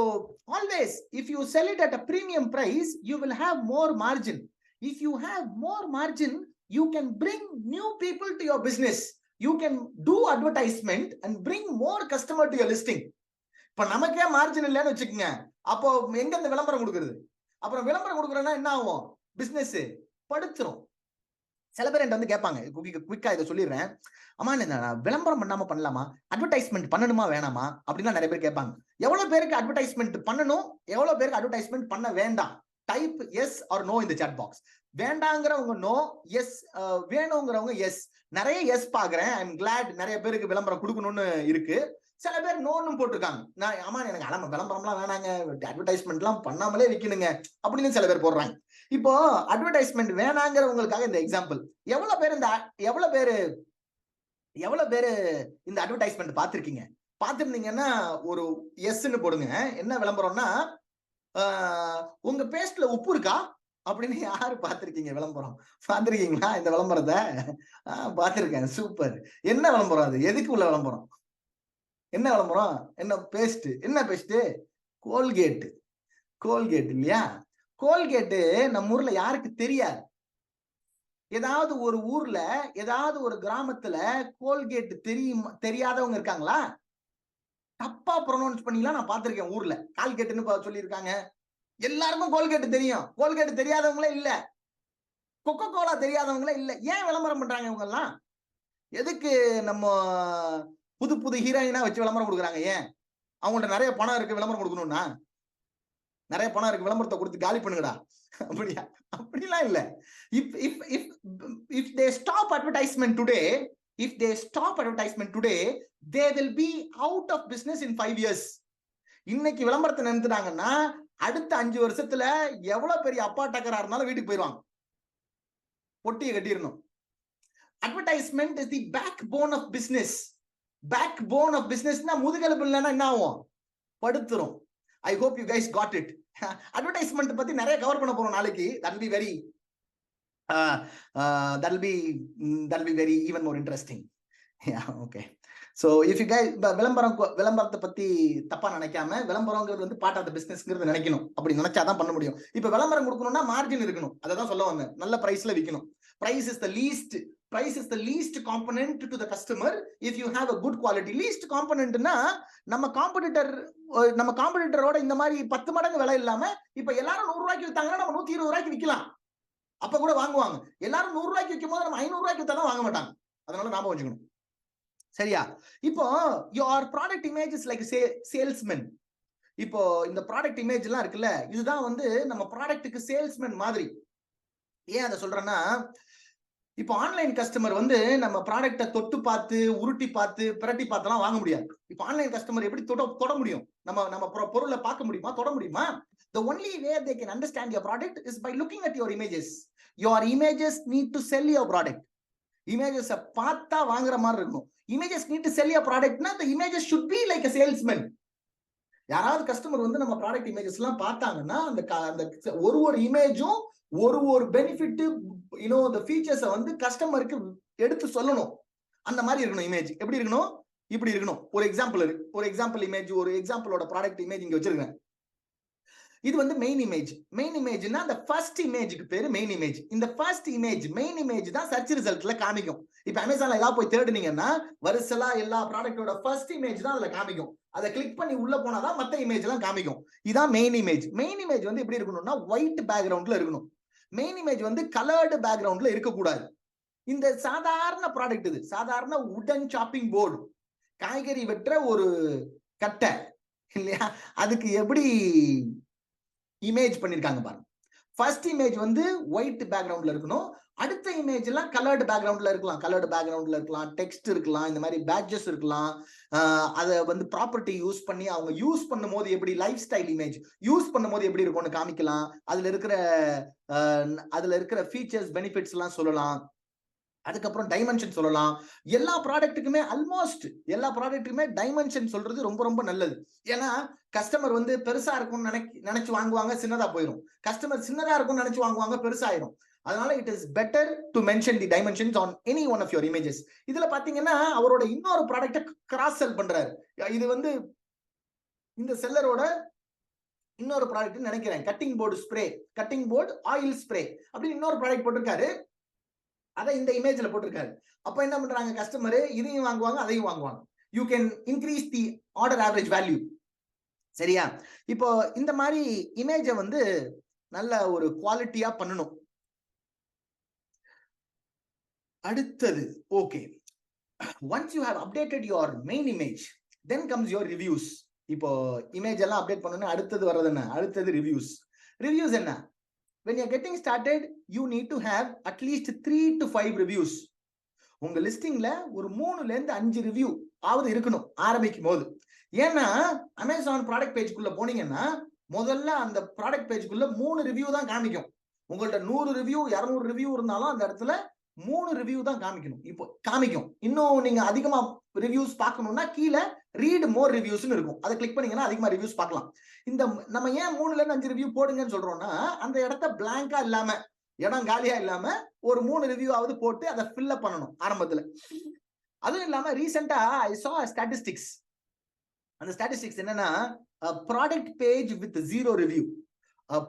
always, if you sell it at a premium price, you will have more margin. If you have more margin, you can bring new people to your business. You can do advertisement and bring more customer to your listing. இப்ப நமக்கே margin இல்லைன்னு வச்சுக்கோங்க, அப்போ எங்க இந்த விளம்பரம் கொடுக்குறது? அப்புறம் விளம்பரம் கொடுக்குறேன்னா என்ன ஆகும்? பிசினஸ் படுத்துரும். சில பேர் என்கிட்ட வந்து கேட்பாங்க, குவிக்கா இதை சொல்லிடுறேன், அம்மா நான் விளம்பரம் பண்ணாம பண்ணலாமா, அட்வர்டைஸ்மெண்ட் பண்ணணுமா வேணாமா அப்படின்னு நிறைய பேர் கேட்பாங்க. எவ்வளவு பேருக்கு அட்வர்டைஸ்மெண்ட் பண்ணணும், எவ்வளவு பேருக்கு அட்வர்டைஸ்மெண்ட் பண்ண வேண்டாம்? டைப் எஸ் ஆர் நோ இந்த சாட் பாக்ஸ். வேண்டாங்கிறவங்க நோ, எஸ் வேணுங்கிறவங்க எஸ். நிறைய எஸ் பாக்குறேன். ஐ எம் கிளாட் நிறைய பேருக்கு விளம்பரம் கொடுக்கணும்னு இருக்கு. சில பேர் நோன்னு போட்டிருக்காங்க. நான் ஆமா எனக்கு விளம்பரம்லாம் வேணாங்க, அட்வர்டைஸ்மெண்ட் எல்லாம் பண்ணாமலே விற்கணுங்க அப்படின்னு சில பேர் போடுறாங்க. இப்போ அட்வர்டைஸ்மெண்ட் வேணாங்கிறவங்களுக்காக இந்த எக்ஸாம்பிள். எவ்வளவு பேரு இந்த அட்வர்டைஸ்மெண்ட் பார்த்திருக்கீங்க? பார்த்திருந்தீங்கன்னா ஒரு எஸ்ன்னு போடுங்க. என்ன விளம்பரம்னா, உங்க பேஸ்ட்ல உப்பு இருக்கா அப்படின்னு யாரு பார்த்திருக்கீங்க? விளம்பரம் பார்த்திருக்கீங்களா? இந்த விளம்பரத்தை பார்த்திருக்கேன். சூப்பர். என்ன விளம்பரம் அது? எதுக்கு உள்ள விளம்பரம்? என்ன விளம்பரம்? என்ன பேஸ்ட்? என்ன பேஸ்ட்? கோல்கேட். கோல்கேட் இல்லையா? கோல்கேட்டு நம்ம ஊர்ல யாருக்கு தெரியாது? ஏதாவது ஒரு ஊர்ல, ஏதாவது ஒரு கிராமத்துல கோல்கேட் தெரியாதவங்க இருக்காங்களா? தப்பா ப்ரொனவுன்ஸ் பண்ணிலாம் நான் பார்த்திருக்கேன். ஊர்ல கால்கேட்னு சொல்லியிருக்காங்க. எல்லாருக்கும் கோல்கேட் தெரியும். கோல்கேட் தெரியாதவங்களே இல்ல. கொக்கோ கோலா தெரியாதவங்களே இல்ல. ஏன் விளம்பரம் பண்றாங்க இவங்க எல்லாம்? எதுக்கு நம்ம புது ஹீரோயினா வச்சு விளம்பரம் கொடுக்குறாங்க? ஏன்? அவங்கள்ட்ட நிறைய பணம் இருக்கு, விளம்பரம் கொடுக்கணும்னா? நிறைய பணம் இருக்கு, விளம்பரத்தை கொடுத்து காலி பண்ணுங்கடா அப்படியா? அப்படிலாம் இல்ல. if they stop advertisement today, they will be out of business in 5 years. இன்னைக்கு விளம்பரத்தை நிறுத்தினாங்கன்னா அடுத்த 5 வருஷத்துல எவ்வளவு பெரிய அப்பா டக்கரா இருந்தாலும் வீட்டுக்கு போயிடுவாங்க, பொட்டியை கட்டிடணும். Advertisement is the backbone of business. Backbone of பிசினஸ்னா முதுகெலும்பு இல்லைன்னா என்ன ஆகும்? படுத்துரும். I hope you guys got it. Advertisement பத்தி நிறைய கவர் பண்ண போறோம் நாளைக்கு. That will be very even more interesting. Yeah, okay. So if you guys விளம்பரத்தை பத்தி தப்பா நினைக்காம, விளம்பரங்கிறது வந்து பார்ட் ஆஃப் தி பிசினஸ்ங்கிறது நினைக்கணும். அப்படி நினைச்சாதான் பண்ண முடியும். இப்ப விளம்பரம் கொடுக்கணும்னா மார்ஜின் இருக்கணும், அதான் சொல்ல வந்தேன். நல்ல பிரைஸ்ல விற்கணும். Price is the least component to the customer if you have a good quality. Least component னா நம்ம காம்படிட்டரோட இந்த மாதிரி 10 மடங்கு விலை இல்லாம, இப்ப எல்லாரும் 100 ரூபாய்க்கு வித்தாங்கன்னா நம்ம 120 ரூபாய்க்கு விற்கலாம். அப்ப கூட வாங்குவாங்க. எல்லாரும் 100 ரூபாய்க்கு விற்கும் போது நம்ம 500 ரூபாய்க்கு வித்தாலும் வாங்க மாட்டாங்க. அதனால நாம வச்சுக்கணும். சரியா? இப்போ your product image is like salesman. இப்போ இந்த ப்ராடக்ட் இமேஜ் எல்லாம் இருக்குல்ல, இதுதான் வந்து நம்ம ப்ராடக்ட்டுக்கு சேல்ஸ்மேன் மாதிரி. ஏன் அதை சொல்றேன்னா, இப்போ ஆன்லைன் கஸ்டமர் வந்து நம்ம ப்ராடக்ட்டை தொட்டு பார்த்து, உருட்டி பார்த்து, பிரட்டி பார்த்தெல்லாம் வாங்க முடியாது. இப்போ ஆன்லைன் கஸ்டமர் எப்படி தொட முடியும்? நம்ம பொருளை பார்க்க முடியுமா? தொட முடியுமா? The only way they can understand your product is by looking at your images. Your images need to sell your product. Images பார்த்தா வாங்குற மாதிரி இருக்கணும். Images need to sell your product. The images should be like a salesman. யாராவது customer வந்து நம்ம product images எல்லாம் பார்த்தாங்கன்னா அந்த ஒரு இமேஜும் ஒரு பெனிஃபிட், the features வந்து கஸ்டமருக்கு எடுத்து சொல்லணும். அந்த மாதிரி இருக்கணும் இமேஜ். எப்படி இருக்கணும்? இப்படி இருக்கணும். ஒரு எக்ஸாம்பிள் இமேஜ், ஒரு எக்ஸாம்பிளோட ப்ராடக்ட் இமேஜ் இங்க வச்சிருக்கேன். இது வந்து மெயின் இமேஜ். மெயின் இமேஜ்னா அந்த ஃபர்ஸ்ட் இமேஜுக்கு பேரு மெயின் இமேஜ். இந்த ஃபர்ஸ்ட் இமேஜ், மெயின் இமேஜ் தான் சர்ச் ரிசல்ட்ல காமிக்கும். இப்ப அமேசான்ல ஏதாவது போய் தேடுனீங்கன்னா வரிசலா எல்லா ப்ராடக்ட்டோட ஃபர்ஸ்ட் இமேஜ் தான் அதுல காமிக்கும். அதை கிளிக் பண்ணி உள்ள போனாதான் மத்த இமேஜ் எல்லாம் காமிக்கும். இதான் மெயின் இமேஜ். மெயின் இமேஜ் வந்து எப்படி இருக்கணும்னா ஒயிட் பேக்ரவுண்ட்ல இருக்கணும். மெயின் இமேஜ் வந்து கலர்டு பேக்ரவுண்ட்ல இருக்கக்கூடாது. இந்த சாதாரண ப்ராடக்ட், இது சாதாரண உடன் சாப்பிங் போர்டு, காய்கறி வெட்டுற ஒரு கட்டை இல்லையா, அதுக்கு எப்படி இமேஜ் பண்ணிருக்காங்க பாருங்க. ஃபர்ஸ்ட் இமேஜ் வந்து ஒயிட் பேக்ரவுண்ட்ல இருக்கணும். அடுத்த இமேஜ் எல்லாம் கலர்டு பேக்ரவுண்ட்ல இருக்கலாம், டெக்ஸ்ட் இருக்கலாம், இந்த மாதிரி பேட்ஜஸ் இருக்கலாம். அதை வந்து ப்ராப்பர்ட்டி யூஸ் பண்ணி அவங்க யூஸ் பண்ணும் போது எப்படி லைஃப் ஸ்டைல் இமேஜ் யூஸ் பண்ணும் போது எப்படி இருக்கும்னு காமிக்கலாம். அதுல இருக்கிற ஃபீச்சர்ஸ், பெனிஃபிட்ஸ் எல்லாம் சொல்லலாம். அதுக்கப்புறம் டைமென்ஷன் சொல்லலாம். எல்லா ப்ராடக்ட்டுக்குமே டைமென்ஷன் சொல்றது ரொம்ப ரொம்ப நல்லது. ஏன்னா கஸ்டமர் வந்து பெருசா இருக்கும்னு நினைச்சு வாங்குவாங்க, சின்னதா போயிடும். கஸ்டமர் சின்னதா இருக்கும்னு நினைச்சு வாங்குவாங்க, பெருசாயிரும். அதனால it is better to mention the dimensions on any one of your images. இதுல பாத்தீங்கன்னா அவரோட இன்னொரு ப்ராடக்ட்டை கிராஸ் செல் பண்றாரு. இது வந்து இந்த செல்லரோட இன்னொரு ப்ராடக்ட் நினைக்கிறேன், கட்டிங் போர்டு ஆயில் ஸ்ப்ரே அப்படின்னு இன்னொரு ப்ராடக்ட் போட்டிருக்காரு. அதை இந்த இமேஜ்ல போட்டிருக்காரு. அப்ப என்ன பண்றாங்க கஸ்டமர்? இதையும் வாங்குவாங்க, அதையும் வாங்குவாங்க. You can increase the order average value. சரியா? இப்போ இந்த மாதிரி இமேஜை வந்து நல்ல ஒரு குவாலிட்டியா பண்ணணும். அடுத்தது, okay, once you have updated your main image, then comes your reviews. இப்போ இமேஜ் எல்லாம் அப்டேட் பண்ணனும், அடுத்தது வர்றது என்ன? அடுத்தது ரிவ்யூஸ் என்ன? when you're getting started, you need to have at least 3 to 5 reviews. உங்க லிஸ்டிங்ல ஒரு 3ல இருந்து 5 ரிவ்யூ ஆவது இருக்கணும் ஆரம்பிக்கும் போது. ஏன்னா அமேசான் ப்ராடக்ட் பேஜ்க்குள்ள போனீங்கன்னா முதல்ல அந்த ப்ராடக்ட் பேஜ்க்குள்ள 3 ரிவ்யூ தான் காமிக்கும். உங்கள்ட்ட 100 ரிவ்யூ 200 ரிவ்யூ இருந்தாலும் அந்த இடத்துல 3 ரிவ்யூ தான் காமிக்கணும். இப்போ காமிக்கும். இன்னும் நீங்க அதிகமா ரிவ்யூஸ் பார்க்கணும்னா கீழே ரீட் மோர் ரிவ்யூஸ்னு இருக்கும். அதை கிளிக் பண்ணீங்கன்னா அதிகமா ரிவ்யூஸ் பார்க்கலாம். இந்த நம்ம ஏன் 3ல இருந்து 5 ரிவ்யூ போடுங்கன்னு சொல்றோம்னா, அந்த இடத்த பிளாங்கா இல்லாம, இடம் காலியா இல்லாம ஒரு 3 ரிவ்யூ ஆவது போட்டு அதை ஃபில் அப் பண்ணணும் ஆரம்பத்துல. அதுவும் இல்லாம ரீசெண்டா ஐ saw ஸ்டாட்டிஸ்டிக்ஸ். அந்த ஸ்டாட்டிஸ்டிக்ஸ் என்னன்னா, product page with 0 review,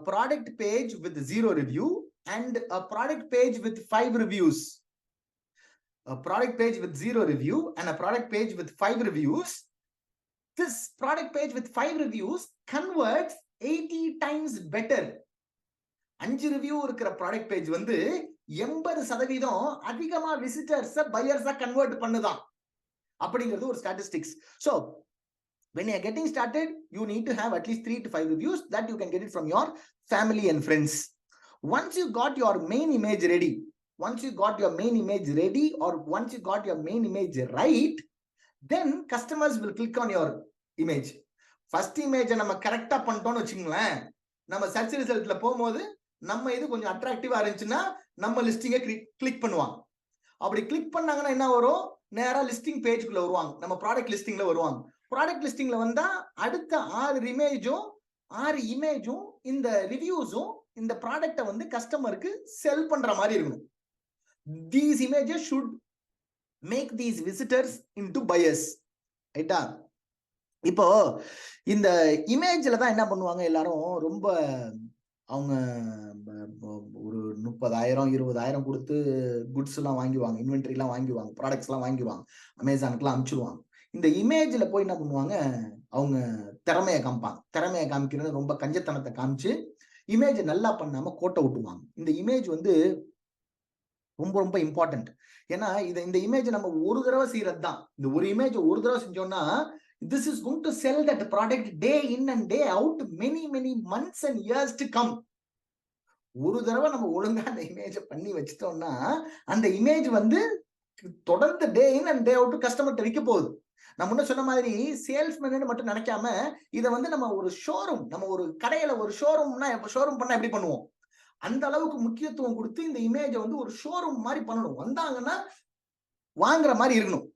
product page with 0 review and a product page with 5 reviews. A product page with 0 review and a product page with 5 reviews. This product page with 5 reviews converts 80 times better. 5 review இருக்கிற product page வந்து 80% அதிகமா visitors buyers convert பண்ணுதான் அப்படிங்கிறது ஒரு statistics. So When you're getting started, you need to have at least 3 to 5 reviews that you can get it from your family and friends. Once you got your main image ready, or once you got your main image right, then customers will click on your image. First image நம்ம கரெக்டா பண்ணிட்டோம்னு வச்சுங்களேன், நம்ம search ரிசல்ட்ல போகும்போது நம்ம இது கொஞ்சம் அட்ராக்டிவா இருந்துச்சுன்னா நம்ம லிஸ்டிங்கை கிளிக் பண்ணுவாங்க. அப்படி கிளிக் பண்ணாங்கன்னா என்ன வரும், நேரா லிஸ்டிங் பேஜ்க்குள்ள வருவாங்க, நம்ம ப்ராடக்ட் லிஸ்டிங்ல வருவாங்க. ப்ராடக்ட் லிஸ்டிங்ல வந்தா அடுத்த 6 இமேஜும் இந்த ரிவ்யூஸும் இந்த ப்ராடக்ட்டை வந்து கஸ்டமருக்கு செல் பண்ற மாதிரி இருக்கணும். These images should make these visitors into buyers. ரைட்டா? இப்போ இந்த இமேஜ்ல தான் என்ன பண்ணுவாங்க எல்லாரும், ரொம்ப அவங்க ஒரு 30,000 20,000 கொடுத்து குட்ஸ் எல்லாம் வாங்கிடுவாங்க, இன்வென்ட்ரி எல்லாம் வாங்கிடுவாங்க, ப்ராடக்ட்ஸ் எல்லாம் வாங்கிடுவாங்க, அமேசானுக்குலாம் அனுப்பிச்சிடுவாங்க. இந்த இமேஜ்ல போய் என்ன பண்ணுவாங்க, அவங்க திறமையை காமிக்கிறது ரொம்ப கஞ்சத்தனத்தை காமிச்சு இமேஜ் நல்லா பண்ணாம கோட்டை விட்டுவாங்க. இந்த இமேஜ் வந்து ரொம்ப ரொம்ப இம்பார்ட்டன்ட். ஏன்னா இந்த இமேஜ் நம்ம ஒரு தடவை செய்யறது தான். இந்த ஒரு இமேஜ் ஒரு தடவை செஞ்சோம்னா this is going to sell that product day in and day out many months and years to come. ஒரு தடவை நம்ம ஒழுங்கா அந்த இமேஜ் பண்ணி வச்சிட்டோம்னா அந்த இமேஜ் வந்து தொடர்ந்து டே இன் அண்ட் டே அவுட் கஸ்டமர்கிட்ட விற்க போகுது. நான் முன்ன சொன்ன மாதிரி சேல்ஸ்மேன் மட்டும் நினைக்காம இதை வந்து நம்ம ஒரு ஷோரூம், நம்ம ஒரு கடையில ஒரு ஷோரூம்னா ஷோரூம் பண்ணா எப்படி பண்ணுவோம், அந்த அளவுக்கு முக்கியத்துவம் கொடுத்து இந்த இமேஜை வந்து ஒரு ஷோரூம் மாதிரி பண்ணணும். வந்தாங்கன்னா வாங்குற மாதிரி இருக்கணும்.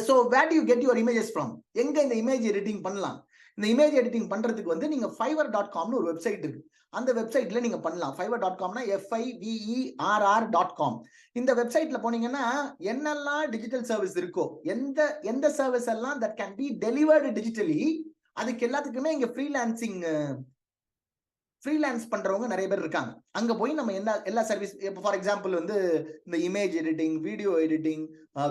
So where do you get your images from? எங்க இந்த இமேஜ் எடிட்டிங் பண்ணலாம்? இந்த இமேஜ் எடிட்டிங் பண்றதுக்கு வந்து நீங்க fiverr.comனு ஒரு வெப்சைட் இருக்கு. அந்த வெப்சைட்ல நீங்க பண்ணலாம். fiverr.comனா fiverr.com. இந்த வெப்சைட்ல போனீங்கன்னா என்னெல்லாம் டிஜிட்டல் சர்வீஸ் இருக்கோ, எந்த சர்வீஸ் எல்லாம் that can be delivered digitally, அதுக்கு எல்லாத்துக்குமே இங்க ஃப்ரீலான்ஸ் பண்றவங்க நிறைய பேர் இருக்காங்க. அங்க போய் நம்ம எல்லா சர்வீஸ், ஃபார் எக்ஸாம்பிள் வந்து இந்த image editing, video editing,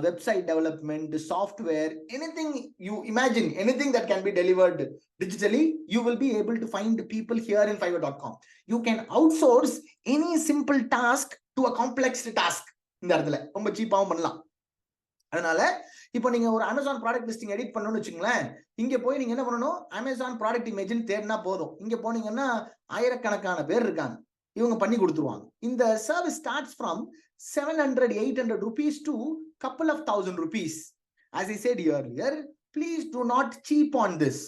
website development, software, anything you imagine, anything that can be delivered digitally, you will be able to find people here in fiverr.com. You can outsource any simple task to a complex task. இந்த இடத்துல ரொம்ப சீப்பாவும் பண்ணலாம். அதனால இப்போ நீங்க ஒரு Amazon product listing edit பண்ணணும்னு வச்சுங்களேன், இங்க போய் நீங்க என்ன பண்ணணும், அமேசான் ப்ராடக்ட் இமேஜ்னு தேடினா போதும். இங்க போனீங்கன்னா ஆயிரக்கணக்கான பேர் இருக்காங்க, இவங்க பண்ணி கொடுத்துருவாங்க. இந்த service starts from 700-800 rupees to couple of thousand rupees. As I said earlier, please do not cheap on this.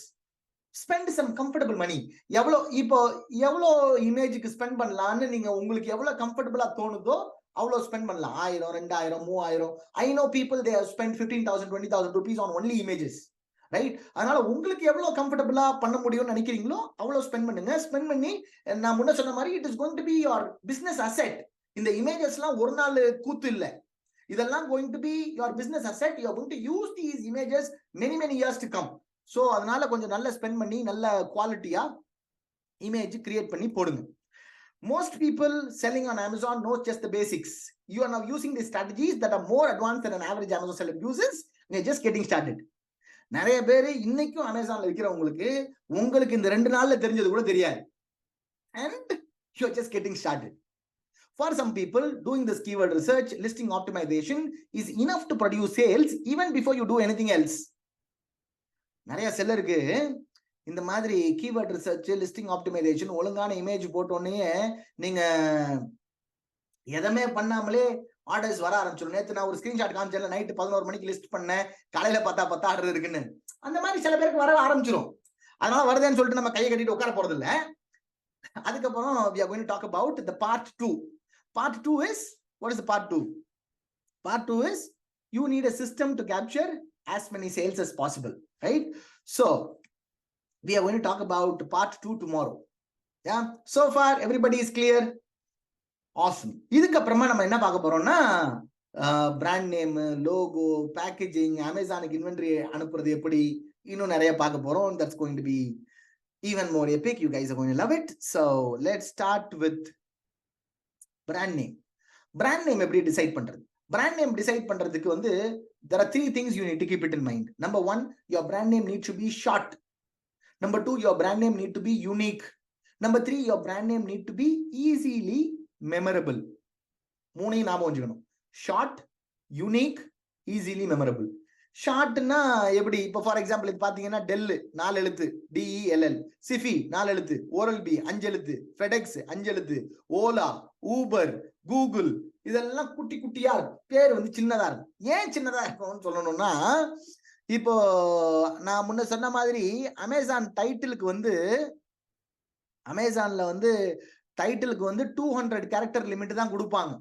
Spend some comfortable money. எவ்வளோ இமேஜுக்கு ஸ்பெண்ட் பண்ணலாம்னு நீங்க உங்களுக்கு எவ்வளவு கம்ஃபர்டபுளா தோணுதோ அவ்வளோ ஸ்பெண்ட் பண்ணலாம். 1000, 2000, 3000. I know people they have spent 15,000, 20,000 rupees on only images, right? அதனால உங்களுக்கு எவ்வளவு கம்ஃபர்டபுளா பண்ண முடியும்னு நினைக்கிறீங்களோ அவ்வளோ ஸ்பெண்ட் பண்ணுங்க. ஸ்பெண்ட் பண்ணி நான் முன்ன சொன்ன மாதிரி it is going to be your business asset. இந்த இமேஜஸ்லாம் ஒரு நாள் கூத்து இல்லை, இதெல்லாம் going to be your business asset. You are going to use these images many years to come. So அதனால கொஞ்சம் நல்ல ஸ்பெண்ட் பண்ணி நல்ல குவாலிட்டியா இமேஜ் கிரியேட் பண்ணி போடுங்க. Most people selling on Amazon know just the basics. You are now using the strategies that are more advanced than an average Amazon seller uses. You're just getting started. நிறைய பேர் இன்னைக்கும் அமேசான்ல விற்கிறவங்களுக்கு உங்களுக்கு இந்த 2 நாள்ல தெரிஞ்சது கூட தெரியாது. And you're just getting started. For some people, doing this keyword research, listing optimization is enough to produce sales even before you do anything else. நிறைய செல்லருக்கு இந்த மாதிரி கீவேர்ட் ரிசர்ச், லிஸ்டிங் ஆப்டிமைசேஷன், ஒழுங்கான இமேஜ் போட்டோன்னே நீங்க எதுவுமே பண்ணாமலே ஆர்டர்ஸ் வர ஆரம்பிச்சிடும். நேற்று நான் ஒரு ஸ்கிரீன்ஷாட் காமிச்சேன், நைட்டு 11 மணிக்கு லிஸ்ட் பண்ணேன், காலையில பார்த்தா 10 ஆர்டர் இருக்குன்னு. அந்த மாதிரி சில பேருக்கு வர ஆரம்பிச்சிடும். அதனால வருதுன்னு சொல்லிட்டு நம்ம கையை கட்டிட்டு உட்கார போறது இல்லை. அதுக்கப்புறம் we are going to talk about the part 2. Part 2 is, what is the part 2? Part 2 is you need a system to capture as many sales as possible, right? So we are going to talk about part 2 tomorrow. Yeah, so far everybody is clear? Awesome. இதுக்கு அப்புறமா நம்ம என்ன பார்க்க போறோம்னா brand name, logo, packaging, அமேசானுக்கு inventory அனுப்புறது எப்படி, இன்னும் நிறைய பார்க்க போறோம். That's going to be even more epic. You guys are going to love it. So let's start with brand name. Brand name எப்படி டிசைட் பண்றது? Brand name டிசைட் பண்றதுக்கு வந்து there are 3 things you need to keep it in mind. Number 1, your brand name needs to be short. Number 2, your brand name need to be unique. Number 3, your brand name need to be easily memorable. 3 ஞாபகம் வச்சுக்கணும். Short, unique, easily memorable. ஷார்ட்னா எப்படி? இப்போ for example இது பாத்தீங்கன்னா del 4 எழுத்து DELL, சிஃபி 4 எழுத்து, oral B 5 எழுத்து, FedEx 5 எழுத்து, ஓலா, ஊபர், கூகுள் இதெல்லாம் குட்டி குட்டியா இருக்கும். பேர் வந்து சின்னதா இருக்கும். ஏன் சின்னதா இருக்கும்னு சொல்லணும்னா, இப்போ நான் முன்ன சொன்ன மாதிரி அமேசான் டைட்டிலுக்கு வந்து அமேசான்ல வந்து டைட்டிலுக்கு வந்து 200 கேரக்டர் லிமிட் தான் கொடுப்பாங்க.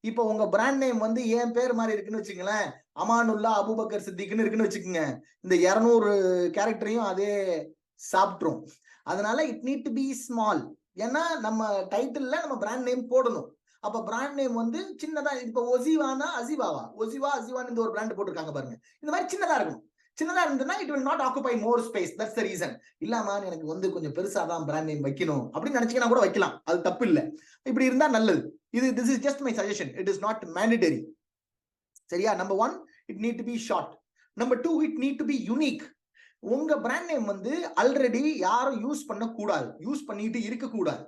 இப்போ உங்க பிராண்ட் நேம் வந்து என் பேர் மாதிரி இருக்குன்னு வச்சுங்களேன், அமானுல்லா அபூபக்கர் சித்திக்னு இருக்குன்னு வச்சுக்கோங்க, இந்த 200 கேரக்டரையும் அதே சாப்பிட்டுரும். அதனால it need to be small. ஏன்னா நம்ம டைட்டில்ல நம்ம பிராண்ட் நேம் போடணும். அப்ப பிராண்ட் நேம் வந்து சின்னதா, இப்ப ஒசிவானா அசிவாவா, ஒசிவா அசிவான்னு இந்த ஒரு பிராண்ட் போட்டிருக்காங்க பாருங்க, இந்த மாதிரி சின்னதா இருக்கணும். சின்னதா இருந்ததுன்னா it will not occupy more space. That's the reason. இல்லாம எனக்கு வந்து கொஞ்சம் பெருசா தான் பிராண்ட் நேம் வைக்கணும் அப்படின்னு நினைச்சீங்கன்னா கூட வைக்கலாம், அது தப்பு இல்லை. இப்படி இருந்தா நல்லது. This is just my suggestion. It is not mandatory. சரியா? Number 1, it need to be short. Number 2, it need to be unique. உங்க பிராண்ட் நேம் வந்து ஆல்ரெடி யாரும் யூஸ் பண்ண கூடாது, யூஸ் பண்ணிட்டு இருக்க கூடாது.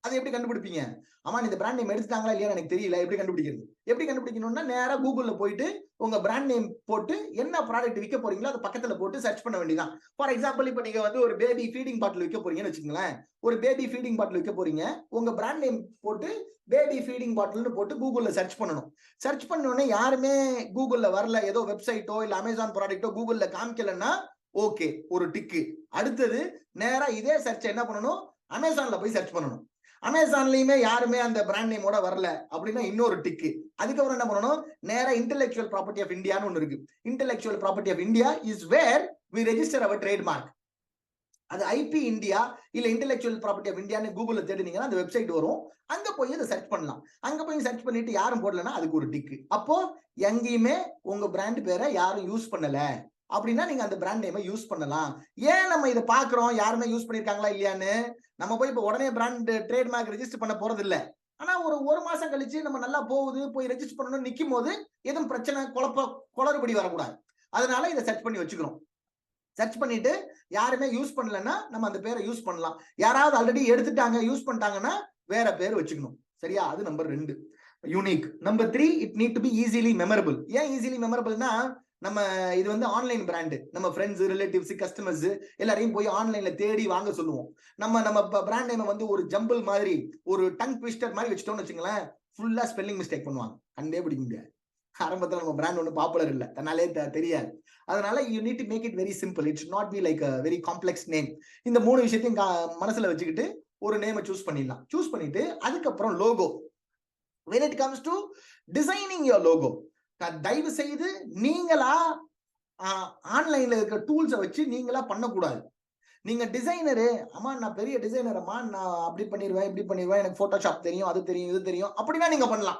அதை எப்படி கண்டுபிடிப்பீங்க? ஆமா, இந்த பிராண்ட் நேம் எடுத்துட்டாங்களா இல்லையா எனக்கு தெரியல, எப்படி கண்டுபிடிக்கிறது? எப்படி கண்டுபிடிக்கணும்னா நேரா கூகுள்ல போயிட்டு உங்க பிராண்ட் நேம் போட்டு என்ன ப்ராடக்ட் விற்க போறீங்களோ அதை பக்கத்துல போட்டு சர்ச் பண்ண வேண்டியதான். ஃபார் எக்ஸாம்பிள், இப்போ நீங்க வந்து ஒரு பேபி ஃபீடிங் பாட்டில் விற்க போறீங்கன்னு வச்சுக்கோங்களேன். ஒரு பேபி ஃபீடிங் பாட்டில் விற்க போறீங்க, உங்க பிராண்ட் நேம் போட்டு பேபி ஃபீடிங் பாட்டில்னு போட்டு கூகுள்ல சர்ச் பண்ணணும். சர்ச் பண்ண உடனே யாருமே கூகுள்ல வரல, ஏதோ வெப்சைட்டோ இல்ல அமேசான் ப்ராடக்ட்டோ கூகுள்ல காமிக்கலன்னா ஓகே, ஒரு டிக்கு. அடுத்தது நேரா இதே சர்ச் என்ன பண்ணணும், அமேசான்ல போய் சர்ச் பண்ணணும். அமேசான்லயுமே யாருமே அந்த பிராண்ட் நேமோட வரல அப்படின்னா இன்னொரு டிக்கு. அதுக்கப்புறம் என்ன பண்ணணும், நேரா இன்டெலெக்சுவல் ப்ராப்பர்ட்டி ஆஃப் இந்தியான்னு ஒன்று இருக்கு. Intellectual property of India is where we register our trademark. அது IP இந்தியா இல்ல இன்டெலெக்சுவல் ப்ராப்பர்ட்டி ஆஃப் இந்தியான்னு கூகுள்ல தேடினீங்கன்னா அந்த வெப்சைட் வரும். அங்க போய் அதை சர்ச் பண்ணலாம். அங்க போய் சர்ச் பண்ணிட்டு யாரும் போடலன்னா அதுக்கு ஒரு டிக்கு. அப்போ எங்கேயுமே உங்க பிராண்ட் பேரை யாரும் யூஸ் பண்ணல அப்படின்னா நீங்க அந்த பிராண்ட் நேமை யூஸ் பண்ணலாம். ஏன் நம்ம இதை பாக்குறோம், யாருமே யூஸ் பண்ணிருக்காங்களா இல்லையான்னு? நம்ம போய் இப்போ உடனே பிராண்ட் ட்ரேட்மார்க் ரெஜிஸ்டர் பண்ண போறது இல்ல. ஆனா ஒரு மாசம் கழிச்சு நம்ம நல்லா போகுது, போய் ரெஜிஸ்டர் பண்ணணும்னு நிக்கும் போது எதுவும் பிரச்சனை குளறுபடி வரக்கூடாது. அதனால இதை சர்ச் பண்ணி வச்சுக்கிறோம். சர்ச் பண்ணிட்டு யாருமே யூஸ் பண்ணலன்னா நம்ம அந்த பேரை யூஸ் பண்ணலாம். யாராவது ஆல்ரெடி எடுத்துட்டாங்க யூஸ் பண்ணிட்டாங்கன்னா வேற பேர் வச்சுக்கணும். சரியா? அது number 2, unique. Number 3, it need to be easily memorable. ஏன் ஈஸிலி மெமரபிள்னா, நம்ம இது வந்து ஆன்லைன் பிராண்டு, நம்ம ஃப்ரெண்ட்ஸ், ரிலேட்டிவ்ஸ், கஸ்டமர்ஸ் எல்லாரையும் போய் ஆன்லைன்ல தேடி வாங்க சொல்லுவோம். நம்ம பிராண்ட் நேம் வந்து ஒரு ஜம்பிள் மாதிரி, ஒரு டங் ட்விஸ்டர் மாதிரி வச்சுட்டோம்னு வச்சுங்களேன், ஃபுல்லா ஸ்பெல்லிங் மிஸ்டேக் பண்ணுவாங்க, கண்டே பிடிக்க முடியாது. ஆரம்பத்தில் நம்ம பிராண்ட் ஒன்று பாப்புலர் இல்லை, தன்னாலே தெரியாது. அதனால you need to make it very simple. It should not be like a very complex name. இந்த 3 விஷயத்தையும் மனசுல வச்சுக்கிட்டு ஒரு நேமை சூஸ் பண்ணிடலாம். சூஸ் பண்ணிட்டு அதுக்கப்புறம் logo. when it comes to designing your logo, தயவு செய்து நீங்களா ஆன்லைன்ல இருக்க டூல்ஸை வச்சு நீங்களா பண்ணக்கூடாது. நீங்க டிசைனரு, அம்மா நான் பெரிய டிசைனர் அம்மா, நான் அப்படி பண்ணிடுவேன் இப்படி பண்ணிடுவேன், எனக்கு போட்டோஷாப் தெரியும், அது தெரியும், இது தெரியும் அப்படின்னா நீங்க பண்ணலாம்,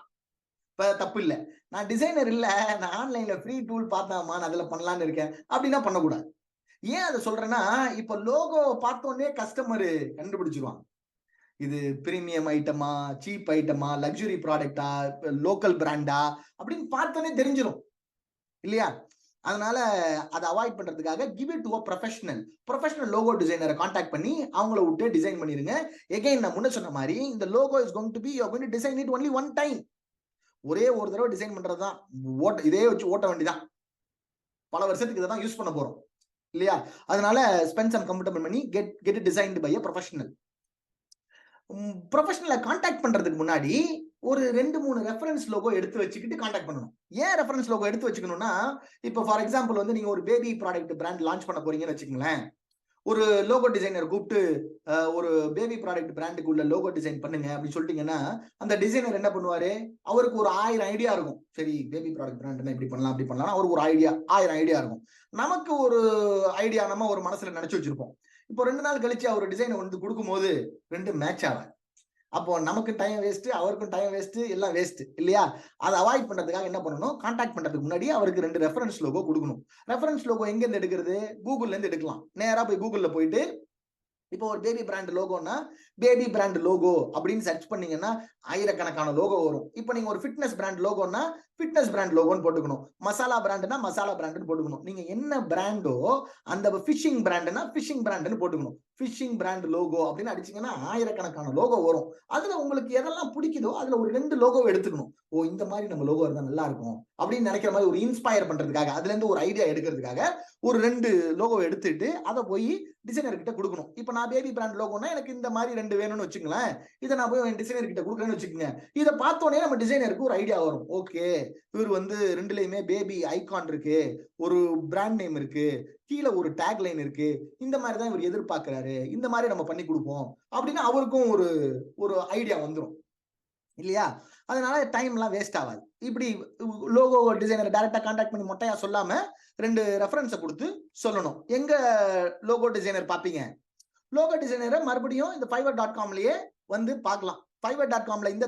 தப்பு இல்லை. நான் டிசைனர் இல்ல, நான் ஆன்லைன்ல ஃப்ரீ டூல் பார்த்தாமா, நான் அதுல பண்ணலான்னு இருக்கேன் அப்படின்னா பண்ணக்கூடாது. ஏன் அதை சொல்றேன்னா, இப்ப லோகோ பார்த்தோன்னே கஸ்டமர் கண்டுபிடிச்சிருவாங்க. இது பிரீமியம் ஐட்டமா, சீப் ஐட்டமா, லக்ஸுரி ப்ராடக்டா, லோக்கல் பிராண்டா அப்படின்னு பார்த்தோன்னே தெரிஞ்சிடும் இல்லையா? அதனால அதை அவாய்ட் பண்றதுக்காக give it to a professional logo டிசைனரை கான்டாக்ட் பண்ணி அவங்கள விட்டு டிசைன் பண்ணிருங்க. எகைன் நான் முன்ன சொன்ன மாதிரி இந்த logo is going to be you are going to design it only one time. ஒரே ஒரு தடவை டிசைன் பண்றதுதான், இதே வச்சு ஓட்ட வேண்டியதான். பல வருஷத்துக்கு இதை தான் யூஸ் பண்ண போறோம் இல்லையா? அதனால ஸ்பெண்ட் சம் கம்ஃபர்டபிள் பண்ணி get it designed by a professional. ப்ரொஃபஷனலை கான்டாக்ட் பண்றதுக்கு முன்னாடி ஒரு 2-3 ரெஃபரன்ஸ் லோகோ எடுத்து வச்சுக்கிட்டு கான்டாக்ட் பண்ணணும். ஏன் ரெஃபரன்ஸ் லோகோ எடுத்து வச்சுக்கணும்னா, இப்போ ஃபார் எக்ஸாம்பிள் வந்து நீங்க ஒரு பேபி ப்ராடக்ட் பிராண்ட் லான்ச் பண்ண போறீங்கன்னு வச்சுக்கோங்களேன், ஒரு லோகோ டிசைனர் கூப்பிட்டு ஒரு பேபி ப்ராடக்ட் பிராண்டுக்கு உள்ள லோகோ டிசைன் பண்ணுங்க அப்படின்னு சொல்லிட்டீங்கன்னா, அந்த டிசைனர் என்ன பண்ணுவாரு, அவருக்கு ஒரு 1000 ஐடியா இருக்கும். சரி, பேபி ப்ராடக்ட் பிராண்ட்னா இப்படி பண்ணலாம் அப்படி பண்ணலாம், அவருக்கு ஒரு 1000 ஐடியா இருக்கும். நமக்கு ஒரு ஐடியா நம்ம ஒரு மனசுல நினைச்சு வச்சிருப்போம். இப்போ 2 நாள் கழிச்சு அவர் டிசைனை வந்து கொடுக்கும்போது 2 மேட்ச் ஆகாது. அப்போ நமக்கு டைம் வேஸ்ட், அவருக்கும் டைம் வேஸ்ட், எல்லாம் வேஸ்ட் இல்லையா? அதை அவாய்ட் பண்றதுக்காக என்ன பண்ணணும், கான்டாக்ட் பண்றதுக்கு முன்னாடி அவருக்கு 2 ரெஃபரன்ஸ் லோகோ கொடுக்கணும். ரெஃபரன்ஸ் லோகோ எங்க இருந்து எடுக்கிறது? கூகுள்ல இருந்து எடுக்கலாம். நேரா போய் கூகுள்ல போயிட்டு இப்போ ஒரு பேபி பிராண்ட் லோகோன்னா பேபி பிராண்ட் லோகோ அப்படின்னு சர்ச் பண்ணீங்கன்னா ஆயிரக்கணக்கான லோகோ வரும். இப்போ நீங்க ஒரு ஃபிட்னஸ் பிராண்ட் லோகோன்னா ஃபிட்னஸ் பிராண்ட் லோகோன்னு போட்டுக்கணும். மசாலா பிராண்ட்னா மசாலா பிராண்ட்னு போட்டுக்கணும். நீங்க என்ன பிராண்டோ அந்த ஃபிஷிங் பிராண்ட்னா ஃபிஷிங் பிராண்ட்னு போட்டுக்கணும். ஃபிஷிங் பிராண்ட் லோகோ அப்படின்னு அடிச்சீங்கன்னா ஆயிரக்கணக்கான லோகோ வரும். அதுல உங்களுக்கு எதெல்லாம் பிடிக்குதோ அதுல ஒரு 2 லோகோவை எடுத்துக்கணும். ஓ இந்த மாதிரி நம்ம லோகோ இருந்தா நல்லா இருக்கும் அப்படின்னு நினைக்கிற மாதிரி ஒரு இன்ஸ்பயர் பண்றதுக்காக, அதுல இருந்து ஒரு ஐடியா எடுக்கிறதுக்காக ஒரு 2 லோகோவை எடுத்துட்டு அதை போய் டிசைனர் கிட்ட கொடுக்கணும். இப்ப நான் பேபி பிராண்ட் லோகோனா எனக்கு இந்த மாதிரி 2 வேணும்னு வச்சுங்களேன். இதை நான் போய் டிசைனர் கிட்ட கொடுக்குறேன்னு வச்சுக்கோங்க. இதை பார்த்தோன்னே நம்ம டிசைனருக்கு ஒரு ஐடியா வரும். ஓகே இவர் வந்து 2லயுமே பேபி ஐகான் இருக்கு, ஒரு பிராண்ட் நேம் இருக்கு, கீழே ஒரு டேக் லைன் இருக்கு, இந்த மாதிரி தான் இவர் எதிர்பார்க்கிறாரு, இந்த மாதிரி நம்ம பண்ணி கொடுப்போம் அப்படின்னு அவருக்கும் ஒரு ஐடியா வந்துடும் இல்லையா? அதனால டைம் எல்லாம் வேஸ்ட் ஆகாது. இப்படி லோகோ டிசைனர் டைரக்டா கான்டாக்ட் பண்ணி மொட்டையா சொல்லாம 2 ரெஃபரன்ஸை கொடுத்து சொல்லணும். எங்க லோகோ டிசைனர் பாப்பீங்க? லோகோ டிசைனரை மறுபடியும் இந்த fiverr.comலயே வந்து பார்க்கலாம். fiverr.comல இந்த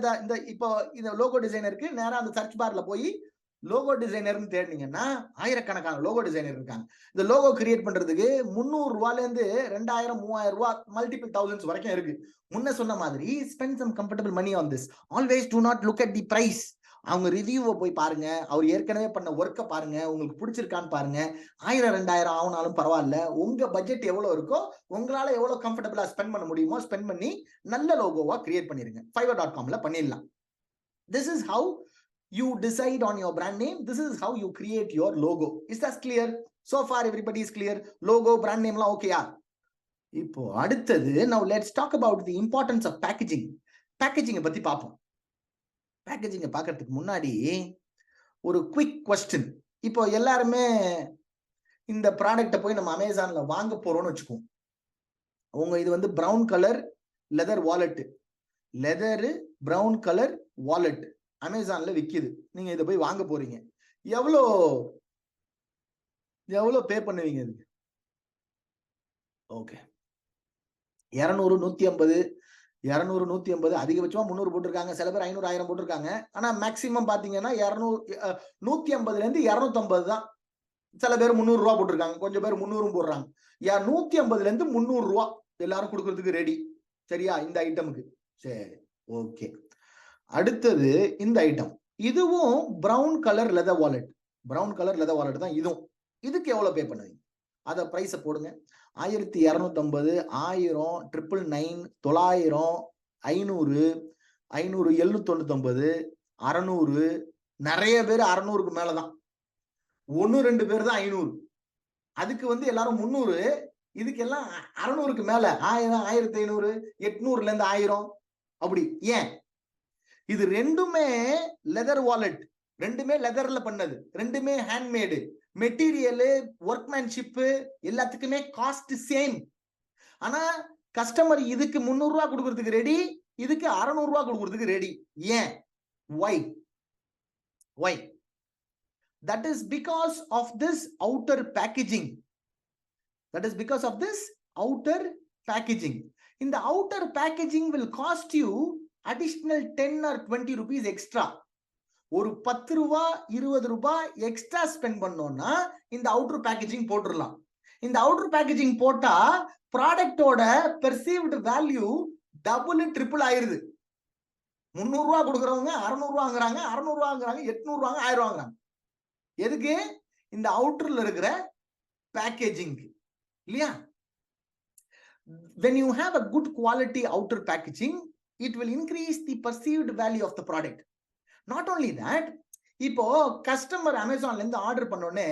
இப்போ இந்த லோகோ டிசைனருக்கு நேரா அந்த சர்ச் பார்ல போய் லோகோ டிசைனர்னு தேடினீங்கன்னா ஆயிரக்கணக்கான லோகோ டிசைனர் இருக்காங்க. இந்த லோகோ கிரியேட் பண்றதுக்கு 300 ரூபாயில இருந்து 2000 3000 ரூபாய் மல்டிபிள் தௌசண்ட்ஸ் வரைக்கும் இருக்கு. முன்ன சொன்ன மாதிரி spend some comfortable money on this. Always to not look at the price. அவங்க ரிவ்யூவை போய் பாருங்க, அவர் ஏற்கனவே பண்ண ஒர்க்கை பாருங்க, உங்களுக்கு பிடிச்சிருக்கான்னு பாருங்க. 1000 2000 ஆகுனாலும் பரவாயில்ல, உங்க பட்ஜெட் எவ்வளவு இருக்கோ உங்களால எவ்வளவு கம்ஃபர்டபுளா ஸ்பெண்ட் பண்ண முடியுமோ ஸ்பெண்ட் பண்ணி நல்ல லோகோவா கிரியேட் பண்ணிருங்க. fiverr.comல பண்ணிடலாம். This is how you decide on your brand name. This is how you create your logo. Is that clear? So far everybody is clear. Logo, brand name la okay ya? இப்போ அடுத்தது now let's talk about the importance of packaging. Packaging பத்தி பாப்போம். Packaging பார்க்கிறதுக்கு முன்னாடி ஒரு quick question. இப்போ எல்லாருமே இந்த ப்ராடக்ட்டை போய் நம்ம அமேசான்ல வாங்க போறோம்னு வச்சுக்கோம். உங்க இது வந்து brown colour leather wallet, leather brown colour wallet அமேசான்ல விக்குது. நீங்க இதை போய் வாங்க போறீங்க. எவ்வளோ பே பண்ணுவீங்க இதுக்கு? ஓகே 200 150 200 150 அதிகபட்சமா 300 போட்டிருக்காங்க. சில பேர் 500 1000 போட்டிருக்காங்க. ஆனா மேக்சிமம் பாத்தீங்கன்னா 150ல இருந்து 250 தான். சில பேர் 300 ரூபாய் போட்டிருக்காங்க, கொஞ்சம் பேர் 300 போடுறாங்க. 150ல இருந்து 300 ரூபாய் எல்லாரும் கொடுக்கறதுக்கு ரெடி. சரியா? இந்த ஐட்டமுக்கு. சரி ஓகே. அடுத்தது இந்த ஐட்டம், இதுவும் brown colour leather wallet. Brown colour leather wallet தான் இதுவும். இதுக்கு எவ்வளவு பே பண்ணுவீங்க? அத பிரைஸ போடுங்க. 1250, 1000, 999, 900, 500, 500, 799, 600. நிறைய பேர் 600க்கு மேலதான். 1-2 பேர் தான் 500. அதுக்கு வந்து எல்லாரும் 300. இதுக்கு எல்லாம் 600க்கு மேல 1000, 1500, 800ல இருந்து 1000 அப்படி. ஏன்? இது ரெண்டுமே லெதர் வாலெட், ரெண்டுமே லெதர்ல பண்ணது, ரெண்டுமே ஹேண்ட்மேடு. மெட்டீரியல், ஒர்க்மேன்ஷிப் எல்லாத்துக்குமே காஸ்ட் சேம். ஆனா கஸ்டமர் இதுக்கு 300 ரூபாய் கொடுக்கறதுக்கு ரெடி, இதுக்கு 600 ரூபாய் கொடுக்கறதுக்கு ரெடி. ஏன்? why? That is because of this outer packaging. In the outer packaging will cost you additional 10 or 20 rupees extra. ஒரு 10 ரூபாய் 20 ரூபாய் எக்ஸ்ட்ரா ஸ்பெண்ட் பண்ணோம்னா இந்த அவுட்டர் பேக்கேஜிங் போட்டுடலாம். இந்த அவுட்டர் பேக்கேஜிங் போட்டா ப்ராடக்டோட பெர்சீவ்டு வேல்யூ டபுள் ட்ரிபிள் ஆயிருது. 300 ரூபாய் கொடுக்குறவங்க 600 ரூபாய் வாங்குறாங்க, 600 ரூபாய் வாங்குறாங்க, 800 வாங்க, 1000 வாங்குறாங்க. எதுக்கு? இந்த அவுட்டர்ல இருக்கிற பேக்கேஜிங் இல்லையா? When you have a good quality outer packaging, it will increase the perceived value of the product. Not only that, இப்போ கஸ்டமர் அமேசான்ல இருந்து ஆர்டர் பண்ணோடனே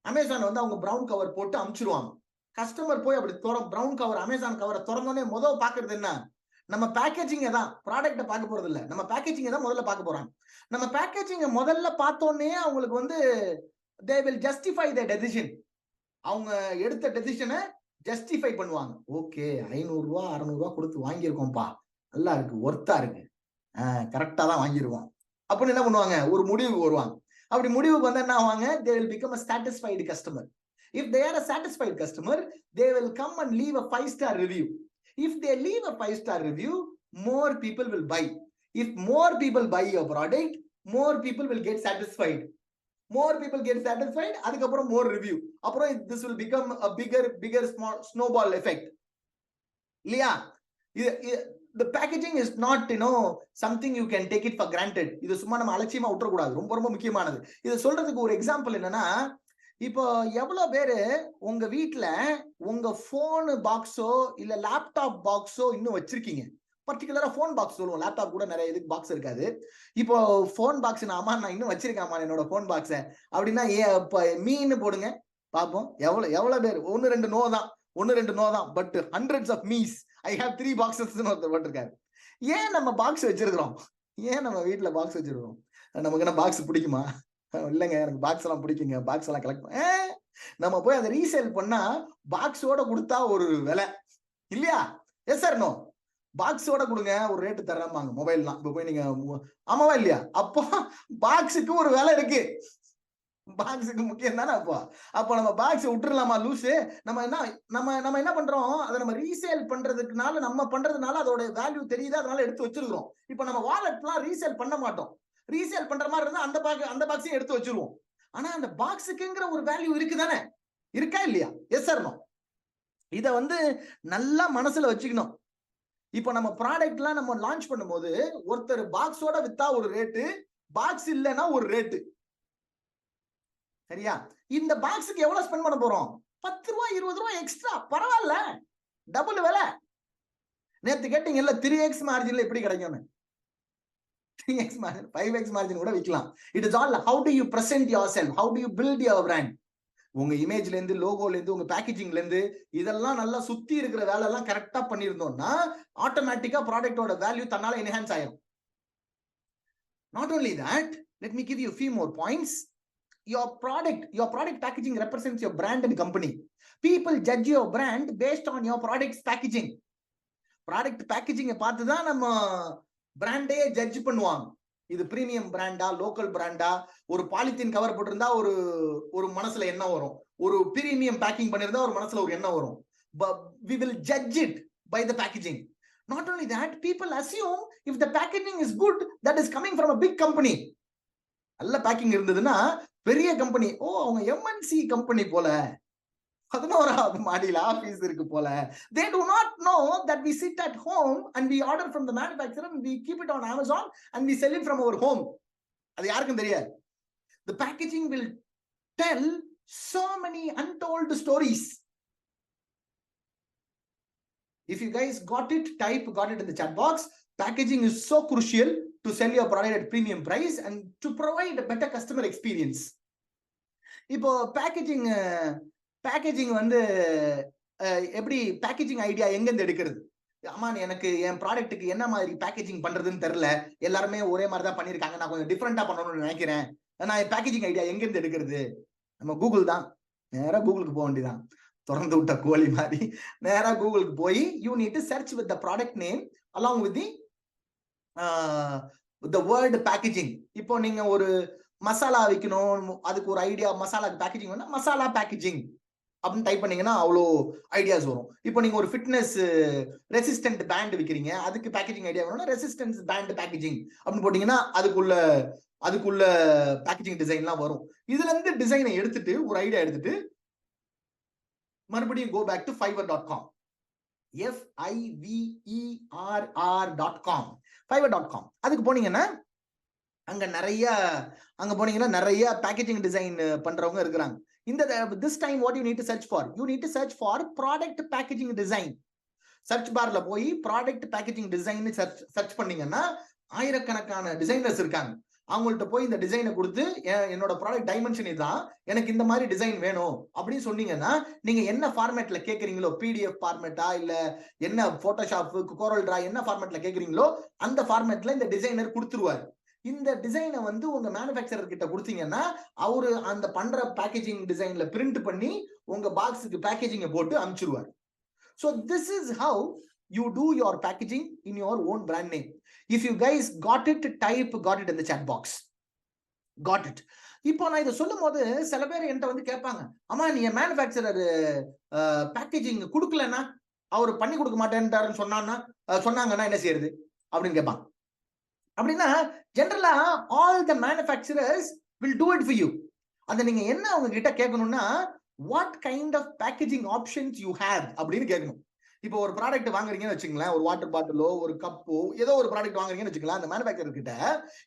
அமேசான் வந்து அவங்க பிரவுன் கவர் போட்டு அனுப்பிச்சிருவாங்க. கஸ்டமர் போய் அப்படி பிரவுன் கவர் அமேசான் கவரை திறந்தோடனே முதல் பாக்குறது என்ன? நம்ம பேக்கேஜிங்க தான். ப்ராடக்ட்டை பார்க்க போறது இல்ல, நம்ம பேக்கேஜிங்க தான் முதல்ல பார்க்க போறாங்க. நம்ம பேக்கேஜிங்க முதல்ல பார்த்தோன்னே அவங்களுக்கு வந்து they will justify their decision. அவங்க எடுத்த டெசிஷனை ஜஸ்டிஃபை பண்ணுவாங்க. ஓகே 500 ரூபாய் 600 ரூபாய் கொடுத்து வாங்கியிருக்கோம்ப்பா, நல்லா இருக்கு, ஒர்த்தா இருக்கு, கரெக்டா தான் வாங்கிருவோம் அப்படின்னு என்ன பண்ணுவாங்க? ஒரு முடிவுக்கு வருவாங்க. அப்படி முடிவுக்கு வந்தா என்ன ஆவாங்க? they will become a satisfied customer. If they are a satisfied customer, they will come and leave a 5-star review. If they leave a 5-star review, more people will buy. If more people buy your product, more people will get satisfied. More people get satisfied, அதுக்கப்புறம் more review. அப்புறம் this will become a bigger snowball effect. இல்லையா? the packaging is not, something you can take it for granted. இது சும்மா நம்ம அலட்சியமா விட்டுறக்கூடாது. ரொம்ப ரொம்ப முக்கியமானது. இது சொல்றதுக்கு ஒரு எக்ஸாம்பிள் என்னன்னா, இப்போ எவ்வளவு பேரு உங்க வீட்டுல உங்க போன் பாக்ஸோ இல்ல லேப்டாப் பாக்ஸோ இன்னும் வச்சிருக்கீங்க? பர்டிகுலரா போன் பாக்ஸ் சொல்லுவோம், லேப்டாப் கூட நிறைய இதுக்கு பாக்ஸ் இருக்காது. இப்போ போன் பாக்ஸ் நான் இன்னும் வச்சிருக்கேன் என்னோட போன் பாக்ஸ அப்படின்னா மீன்னு போடுங்க பாப்போம். எவ்வளவு பேர்? ஒன்னு ரெண்டு நோ தான், பட் ஹண்ட்ரட்ஸ் ஆஃப் மீஸ். ஐ ஹேவ் 3 boxes போட்டிருக்காரு. ஏன் நம்ம பாக்ஸ் வச்சிருக்கிறோம்? ஏன் நம்ம வீட்டுல பாக்ஸ் வச்சிருக்கிறோம்? நமக்கு என்ன பாக்ஸ் பிடிக்குமா? இல்லைங்க, எனக்கு பாக்ஸ் எல்லாம் பிடிக்குங்க, பாக்ஸ் எல்லாம் கலெக்ட். நம்ம போய் அதை ரீசேல் பண்ணா பாக்ஸோட கொடுத்தா ஒரு விலை இல்லையா? Yes sir no? பாக்ஸோட கொடுங்க ஒரு ரேட்டு தர்றாங்க மொபைல்லாம். இப்ப போய் நீங்க ஆமாவா இல்லையா? அப்போ பாக்ஸுக்கு ஒரு விலை இருக்கு. பாக்ஸுக்கு முக்கியம் தானே. அப்போ நம்ம பாக்ஸ் விட்டுறலாமா லூசு? நம்ம என்ன பண்றோம்? அதை நம்ம ரீசேல் பண்றதுக்குனால, நம்ம பண்றதுனால அதோட வேல்யூ தெரியுது, அதனால எடுத்து வச்சிருக்கிறோம். இப்போ நம்ம வாலெட்லாம் ரீசேல் பண்ண மாட்டோம். ரீசேல் பண்ற மாதிரி இருந்தா அந்த பாக்ஸையும் எடுத்து வச்சிருவோம். ஆனா அந்த பாக்ஸுக்குங்கிற ஒரு வேல்யூ இருக்குதானே? இருக்கா இல்லையா? Yes sir no? இத நல்லா மனசுல வச்சுக்கணும். இப்போ நம்ம ப்ராடக்ட்லாம் நம்ம லான்ச் பண்ணும்போது ஒருத்தர் பாக்ஸோட வித்தா ஒரு ரேட்டு, பாக்ஸ் இல்லைன்னா ஒரு ரேட்டு. சரியா? இந்த பாக்ஸுக்கு எவ்வளவு ஸ்பெண்ட் பண்ண போறோம்? 10 ரூபாய் 20 ரூபாய் எக்ஸ்ட்ரா, பரவாயில்ல, டபுள் விலை. நேத்து கேட்டீங்கல்ல 3x மார்ஜின்ல எப்படி கிடைக்கும்? 3x margin, 5x margin கூட விக்கலாம். It is all how do you present yourself, how do you build your brand. உங்க இமேஜ்ல இருந்து, லோகோல இருந்து, உங்க பேக்கேஜிங்ல இருந்து இதெல்லாம் நல்லா சுத்தி இருக்கிற வேலை எல்லாம் கரெக்டா பண்ணிருந்தோம்னா ஆட்டோமேட்டிக்கா ப்ராடக்ட்டோட வேல்யூ தன்னால என்ஹான்ஸ் ஆயிடும். Not only that, let me give you a few more points. Your product packaging represents your brand and company. People judge your brand based on your product's packaging. Product packaging பார்த்து தான் நம்ம பிராண்டே judge பண்ணுவாங்க. இது premium பிராண்டா, local பிராண்டா? ஒரு polythene cover போட்டிருந்தா ஒரு மனசுல என்ன வரும்? ஒரு பிரீமியம் பேக்கிங் பண்ணிருந்தா ஒரு மனசுல ஒரு எண்ணம் வரும். We will judge it by the packaging. Not only that, people assume if the packaging is good, that is coming from a big company. நல்ல பேக்கிங் இருந்ததுன்னா பெரிய கம்பெனி, அவங்க எம்என்சி கம்பெனி போல, 11வது மாடியில ஆபீஸ் இருக்கு போல. They do not know that we sit at home and we order from the manufacturer and we keep it on Amazon and we sell it from our home. அது யாருக்கும் தெரியாது. The packaging will tell so many untold stories. If you guys got it in the chat box. Packaging is so crucial to sell your product at premium price and to provide a better customer experience. இப்போ packaging எப்படி packaging idea எங்க இருந்து எடுக்கிறது? ஆமா, எனக்கு என் ப்ராடக்ட்டுக்கு என்ன மாதிரி packaging பண்றதுன்னு தெரியல, எல்லாருமே ஒரே மாதிரி தான் பண்ணிருக்காங்க, நான் கொஞ்சம் டிஃப்ரெண்டா பண்ணணும்னு நினைக்கிறேன், நான் பேக்கேஜிங் ஐடியா எங்க இருந்து எடுக்கிறது? நம்ம கூகுள் தான். நேரா கூகுளுக்கு போக வேண்டியதான், திறந்து விட்ட கோழி மாதிரி. நேரா கூகுளுக்கு போய் you need to search with the product name along with the word packaging. இப்போ நீங்க ஒரு மசாலா வைக்கணும், அதுக்கு ஒரு ஐடியா, மசாலாக்கு பேக்கேஜிங் வேணா மசாலா பேக்கேஜிங் அப்படின்னு டைப் பண்ணீங்கன்னா அவ்வளோ ஐடியாஸ் வரும். இப்போ நீங்க ஒரு ஃபிட்னஸ் ரெசிஸ்டன்ட் பேண்ட் விற்கிறீங்க, அதுக்கு பேக்கேஜிங் ஐடியா வேணும்னா ரெசிஸ்டன்ஸ் பேண்ட் பேக்கேஜிங் அப்படின்னு போட்டீங்கன்னா அதுக்குள்ள பேக்கேஜிங் டிசைன்லாம் வரும். இதுல இருந்து டிசைனை எடுத்துட்டு, ஒரு ஐடியா எடுத்துட்டு மறுபடியும் go back to fiverr.com. fiverr.com. fiverr.com அதுக்கு போனீங்கன்னா அங்க போனீங்கன்னா நிறைய பேக்கேஜிங் டிசைன் பண்றவங்க இருக்கிறாங்க. this time what you need to search for? You need to search for product packaging design. search barல போய் product packaging design search பண்ணீங்கன்னா ஆயிரக்கணக்கான டிசைனர்ஸ் இருக்காங்க. அவங்கள்ட்ட போய் இந்த டிசைனை கொடுத்து, என்னோட ப்ராடக்ட் டைமென்ஷன் இதுதான், எனக்கு இந்த மாதிரி டிசைன் வேணும் அப்படின்னு சொன்னீங்கன்னா, நீங்க என்ன ஃபார்மேட்ல கேட்கறீங்களோ, பிடிஎஃப் ஃபார்மேட்டா இல்ல என்ன போட்டோஷாப், கோரல் டிரா என்ன ஃபார்மேட்ல கேட்கறீங்களோ அந்த ஃபார்மேட்ல இந்த டிசைனர் கொடுத்துருவாரு. இந்த டிசைனை உங்க மேனுஃபேக்சரர் கிட்ட கொடுத்தீங்கன்னா அவரு அந்த பண்ற பேக்கேஜிங் டிசைன்ல பிரிண்ட் பண்ணி உங்க பாக்ஸுக்கு பேக்கேஜிங்க போட்டு அனுப்பிச்சிருவாரு. So this is how you do your packaging in your own brand name. If you guys got it in the chat box. Got it. இப்போ நான் இதை சொல்லும் போது சில பேர் என்கிட்ட கேட்பாங்க, அம்மா நீ மேனுஃபேக்சரர் பேக்கேஜிங் கொடுக்கலன்னா, அவர் பண்ணி கொடுக்க மாட்டேன்ட்டாருன்னு சொன்னாங்கன்னா என்ன செய்யறது அப்படின்னு கேட்பாங்க. அப்படின்னா ஜெனரலா all the manufacturers will do it for you. அதை நீங்க என்ன அவங்க கிட்ட கேட்கணும்னா, what kind of packaging options you have அப்படின்னு கேட்கணும். இப்போ ஒரு ப்ராடக்ட் வாங்குறீங்கன்னு வச்சுங்களேன், ஒரு வாட்டர் பாட்டிலோ ஒரு கப்போ ஏதோ ஒரு ப்ராடக்ட் வாங்குறீங்கன்னு வச்சுக்கலாம், அந்த மேனுஃபேக்சரர் கிட்ட